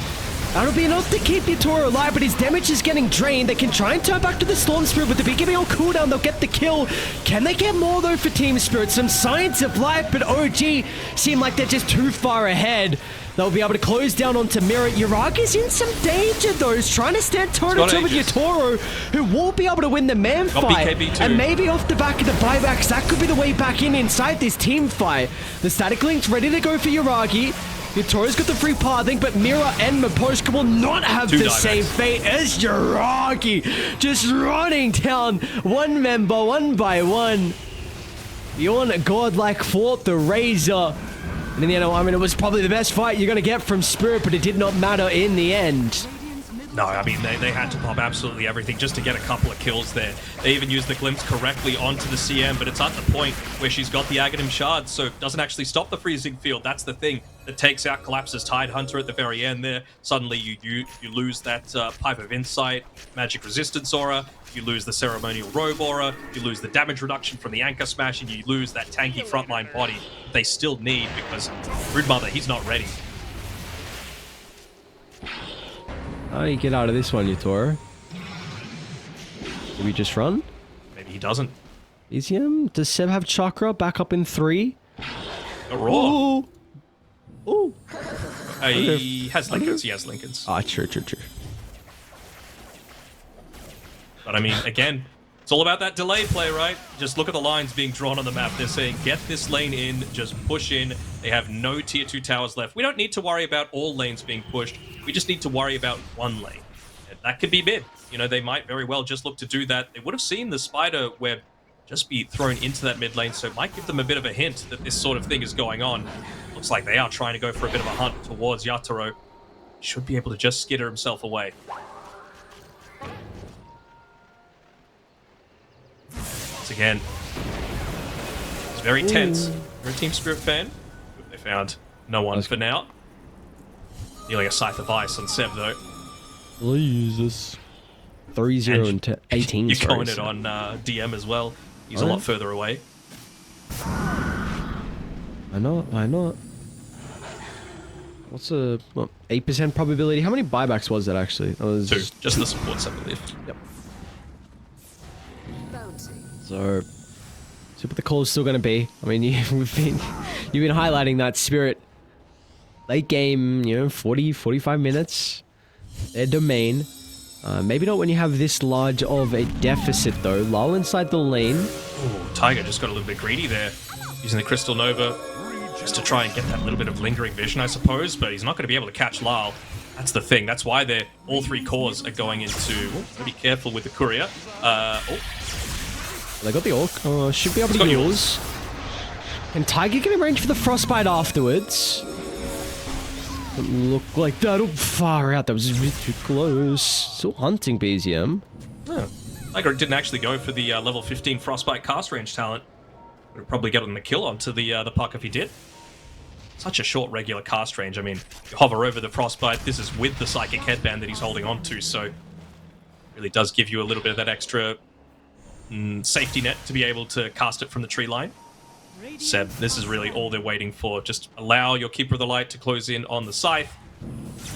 That'll be enough to keep Yatoro alive, but his damage is getting drained. They can try and turn back to the Storm Spirit with the BKB on cooldown. They'll get the kill. Can they get more, though, for Team Spirit? Some signs of life, but OG seem like they're just too far ahead. They'll be able to close down onto Mira. Yuragi's in some danger, though. He's trying to stand toe-to-toe with Yatoro, who will be able to win the man fight. And maybe off the back of the buybacks, that could be the way back inside this team fight. The Static Link's ready to go for Yuragi. Yatoro's got the free pathing, but Mira and Miposhka will not have the same fate as Yuragi. Just running down one member, one by one. Beyond godlike fought the Razor. And in the end, I mean, it was probably the best fight you're going to get from Spirit, but it did not matter in the end. No, I mean, they had to pop absolutely everything just to get a couple of kills there. They even used the glimpse correctly onto the CM, but it's at the point where she's got the Aghanim Shard, so it doesn't actually stop the freezing field. That's the thing that takes out Collapse's Tide Hunter at the very end there. Suddenly you lose that Pipe of Insight, Magic Resistance Aura, you lose the Ceremonial Robe Aura, you lose the damage reduction from the Anchor Smash, and you lose that tanky frontline body that they still need because Broodmother, he's not ready. How do you get out of this one, Yatoro? Do we just run? Maybe he doesn't. BZM? Does Seb have Chakra back up in 3? A Roar. Ooh. Ooh. He has Lincolns. He has Lincolns. Ah, true. But I mean, again, It's all about that delay play, right? Just look at the lines being drawn on the map. They're saying, get this lane in, just push in. They have no tier 2 towers left. We don't need to worry about all lanes being pushed. We just need to worry about one lane. And that could be mid. You know, they might very well just look to do that. They would have seen the spider web just be thrown into that mid lane, so it might give them a bit of a hint that this sort of thing is going on. Looks like they are trying to go for a bit of a hunt towards Yatoro. Should be able to just skitter himself away. Once again, it's very tense. You're a Team Spirit fan. They found no one for now. Dealing a Scythe of Ice on Seb, though. Jesus. 3-0 and 18. You're going it on DM as well. He's a lot further away. I know. What's a 8% probability? How many buybacks was that actually? That was 2. Just the supports, I believe. Yep. So, see what the call is still going to be. I mean, you've been highlighting that Spirit late game, you know, 45 minutes. Their domain. Maybe not when you have this large of a deficit though. Lull inside the lane. Ooh, Tiger just got a little bit greedy there, using the Crystal Nova just to try and get that little bit of lingering vision, I suppose. But he's not going to be able to catch Lyle. That's the thing. That's why they're all 3 cores are going into. Be careful with the courier. They got the Orc. Should be able to use. And Tiger get in range for the Frostbite afterwards. Doesn't look like that'll far out. That was a bit too close. Still hunting BZM. Yeah. Tiger didn't actually go for the level 15 Frostbite cast range talent. Would probably get on the kill onto the puck if he did. Such a short regular cast range. I mean, you hover over the Frostbite. This is with the Psychic Headband that he's holding on to, so really does give you a little bit of that extra safety net to be able to cast it from the tree line. Seb, this is really all they're waiting for. Just allow your Keeper of the Light to close in on the Scythe.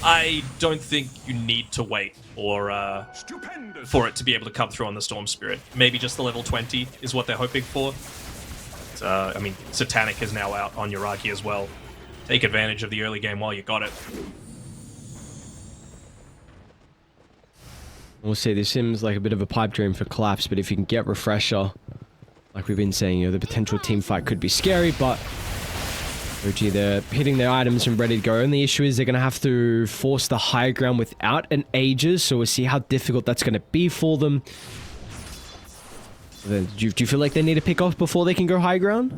I don't think you need to wait for it to be able to come through on the Storm Spirit. Maybe just the level 20 is what they're hoping for. I mean, Satanic is now out on Yuragi as well. Take advantage of the early game while you got it. We'll see, this seems like a bit of a pipe dream for Collapse, but if you can get Refresher, like we've been saying, you know, the potential team fight could be scary, but OG, they're hitting their items and ready to go. Only issue is they're going to have to force the high ground without an Aegis, so we'll see how difficult that's going to be for them. Do you feel like they need to pick off before they can go high ground?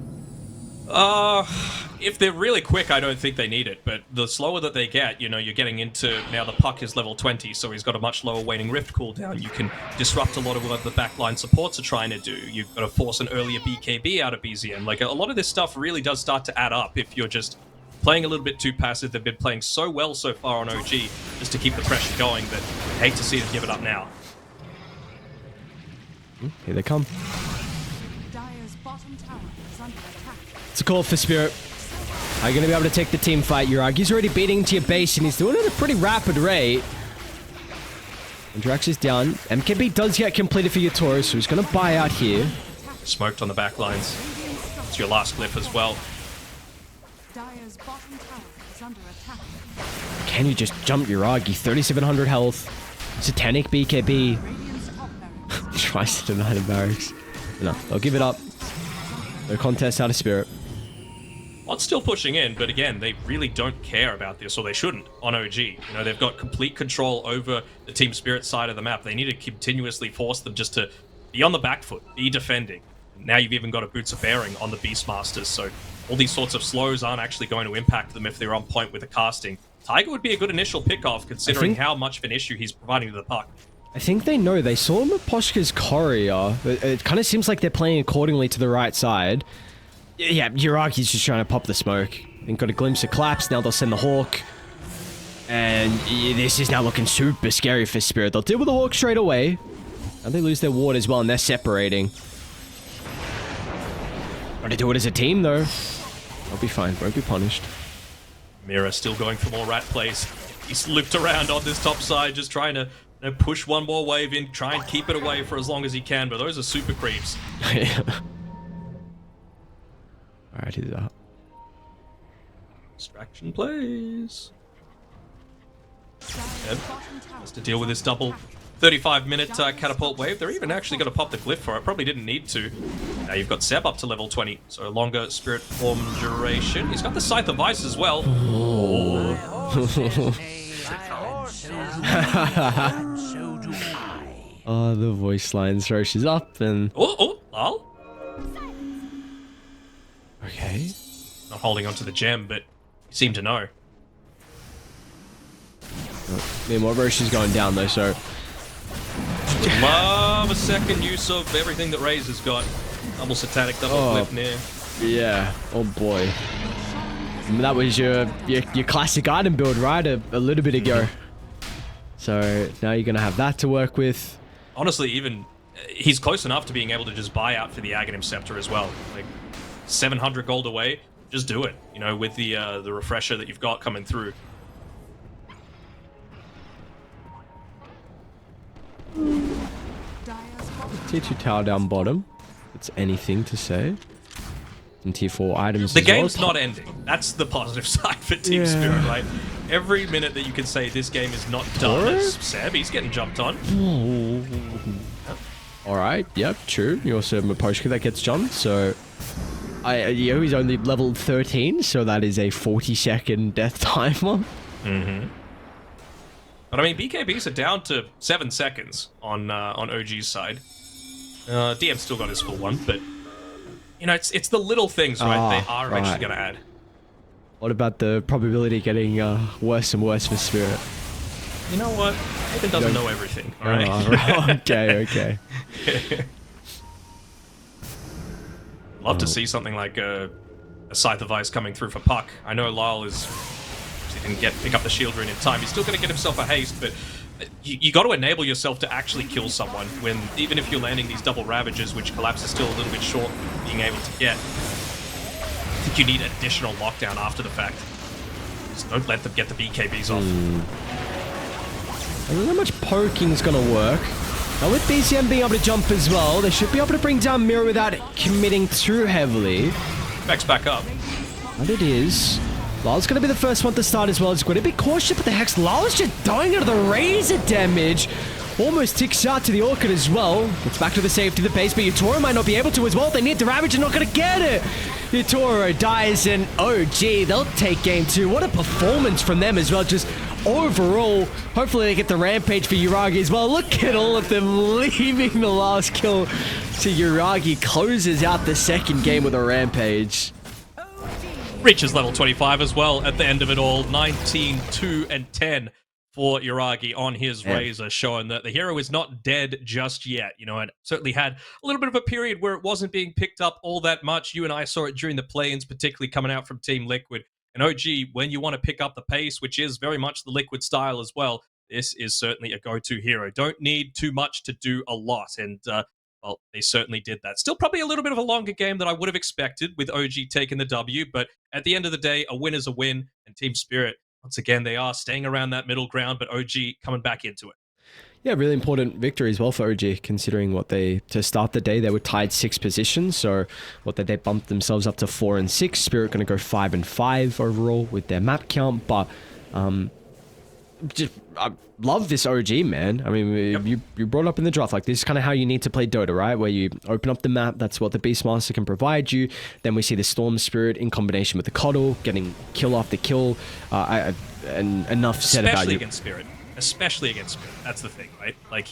If they're really quick, I don't think they need it, but the slower that they get, you know, you're getting into, now the puck is level 20, so he's got a much lower waning rift cooldown. You can disrupt a lot of what the backline supports are trying to do. You've got to force an earlier BKB out of BZM. Like, a lot of this stuff really does start to add up if you're just playing a little bit too passive. They've been playing so well so far on OG just to keep the pressure going that I hate to see them give it up now. Here they come. Dire's bottom tower is under attack. It's a call for Spirit. Are you going to be able to take the team fight? Yuragi's already beating into your base, and he's doing it at a pretty rapid rate. And Drax is down. MKB does get completed for Yatoro, so he's going to buy out here. Smoked on the back lines. It's your last glyph as well. Dire's bottom tower is under attack. Can you just jump Yuragi? 3,700 health. Satanic BKB. Radiant's top barracks. Tries to deny the barracks. No, they'll give it up. No contest out of Spirit. Odds still pushing in, but again, they really don't care about this, or they shouldn't, on OG. You know, they've got complete control over the Team Spirit side of the map. They need to continuously force them just to be on the back foot, be defending. Now you've even got a Boots of Bearing on the Beastmasters, so all these sorts of slows aren't actually going to impact them if they're on point with the casting. Tiger would be a good initial pickoff, considering how much of an issue he's providing to the puck. I think they know. They saw him at Poshka's Courier. It kind of seems like they're playing accordingly to the right side. Yeah, Yuragi's just trying to pop the smoke. And got a glimpse of Collapse. Now they'll send the Hawk. And this is now looking super scary for Spirit. They'll deal with the Hawk straight away. And they lose their ward as well, and they're separating. Got to do it as a team, though. They'll be fine. Won't be punished. Mira still going for more rat plays. He's looped around on this top side, just trying to push one more wave in, try and keep it away for as long as he can, but those are super creeps. Alright, he's up. Distraction plays. Yep. Has to deal with this double 35-minute catapult wave. They're even actually going to pop the glyph for it. Probably didn't need to. Now you've got Seb up to level 20, so longer spirit form duration. He's got the Scythe of Ice as well. Oh, the voice lines. Roche up and... Lol. Okay. Not holding onto the gem, but you seem to know. Meanwhile, Roche is going down though, so... Love a second use of everything that Raze has got. Double satanic, double glyph near. Yeah. Oh boy. That was your classic item build, right? A little bit ago. So now you're gonna have that to work with. Honestly, even he's close enough to being able to just buy out for the Aghanim Scepter as well. Like 700 gold away, just do it. You know, with the refresher that you've got coming through. T2 tower down bottom. It's anything to say. And tier 4 items. The as well. game's not ending. That's the positive side for Team Spirit, right? Every minute that you can say this game is not done, as Seb, he's getting jumped on. Alright, yep, true. You also have Maposhka that gets jumped, so... he's only level 13, so that is a 40-second death timer. But I mean, BKBs are down to 7 seconds on OG's side. DM's still got his full one, but... You know, it's the little things, right? They are actually going to add. What about the probability getting worse and worse for Spirit? You know what? Nathan doesn't know everything, alright? Okay. Love to see something like a Scythe of Ice coming through for Puck. I know Lyle he didn't pick up the shield rune in time. He's still going to get himself a haste, but you got to enable yourself to actually kill someone when, even if you're landing these double Ravages, which Collapse is still a little bit short being able to get. I think you need additional lockdown after the fact. Just don't let them get the BKBs off. I don't know how much poking's going to work. Now with BCM being able to jump as well, they should be able to bring down Mirror without committing too heavily. Backs back up. And it is. Lyle's going to be the first one to start as well. He's going to be cautious, but the Hex, Lyle's just dying out of the razor damage. Almost ticks out to the Orchid as well. Gets back to the safety of the base, but Yutoro might not be able to as well. They need the Ravage, and not going to get it. Yutoro dies, and oh gee, they'll take game 2. What a performance from them as well. Just overall, hopefully they get the Rampage for Yuragi as well. Look at all of them leaving the last kill to Yuragi. Closes out the second game with a Rampage. Reaches level 25 as well at the end of it all. 19, 2, and 10 for Yuragi on his Razor, showing that the hero is not dead just yet. You know, it certainly had a little bit of a period where it wasn't being picked up all that much. You and I saw it during the play-ins, particularly coming out from Team Liquid. And OG, when you want to pick up the pace, which is very much the Liquid style as well, this is certainly a go-to hero. Don't need too much to do a lot, and well, they certainly did that. Still probably a little bit of a longer game than I would have expected with OG taking the W, but at the end of the day, a win is a win, and Team Spirit, once again, they are staying around that middle ground, but OG coming back into it. Yeah, really important victory as well for OG, considering to start the day, they were tied 6 positions, so they bumped themselves up to 4 and 6. Spirit going to go 5 and 5 overall with their map count, but I love this OG, man. I mean, you brought up in the draft, like, this is kind of how you need to play Dota, right? Where you open up the map, that's what the Beastmaster can provide you. Then we see the Storm Spirit in combination with the Coddle, getting kill after kill, and enough said about you. Especially against Spirit. That's the thing, right? Like,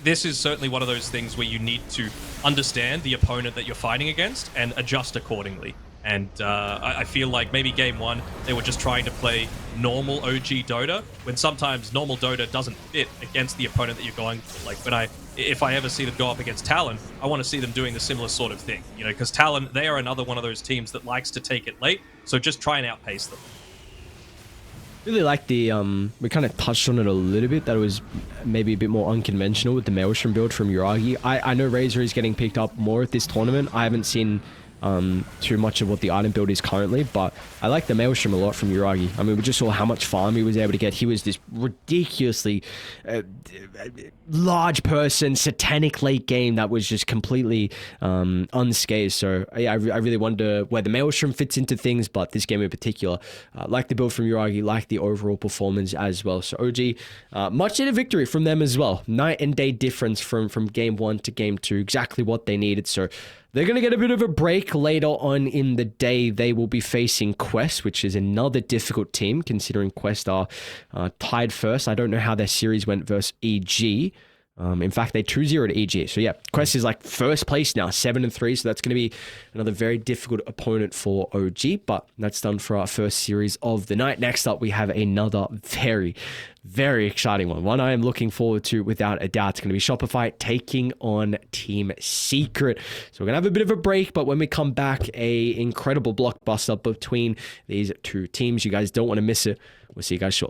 this is certainly one of those things where you need to understand the opponent that you're fighting against and adjust accordingly. And I feel like maybe game 1, they were just trying to play normal OG Dota, when sometimes normal Dota doesn't fit against the opponent that you're going for. Like, if I ever see them go up against Talon, I want to see them doing the similar sort of thing. You know, because Talon, they are another one of those teams that likes to take it late, so just try and outpace them. Really like the, we kind of touched on it a little bit, that it was maybe a bit more unconventional with the Maelstrom build from Yuragi. I know Razor is getting picked up more at this tournament. I haven't seen too much of what the item build is currently, but I like the Maelstrom a lot from Uragi. I mean, we just saw how much farm he was able to get. He was this ridiculously large person, satanic late game that was just completely unscathed. So yeah, I really wonder where the Maelstrom fits into things, but this game in particular, like the build from Uragi, like the overall performance as well. So OG, much needed victory from them as well. Night and day difference from game 1 to game 2, exactly what they needed. So they're going to get a bit of a break later on in the day. They will be facing Quest, which is another difficult team, considering Quest are tied first. I don't know how their series went versus EG. In fact, they 2-0 to EG. So yeah, Quest is like first place now, 7-3. So that's going to be another very difficult opponent for OG. But that's done for our first series of the night. Next up, we have another very, very exciting one. One I am looking forward to without a doubt. It's going to be Shopify taking on Team Secret. So we're going to have a bit of a break, but when we come back, a incredible blockbuster between these two teams. You guys don't want to miss it. We'll see you guys shortly.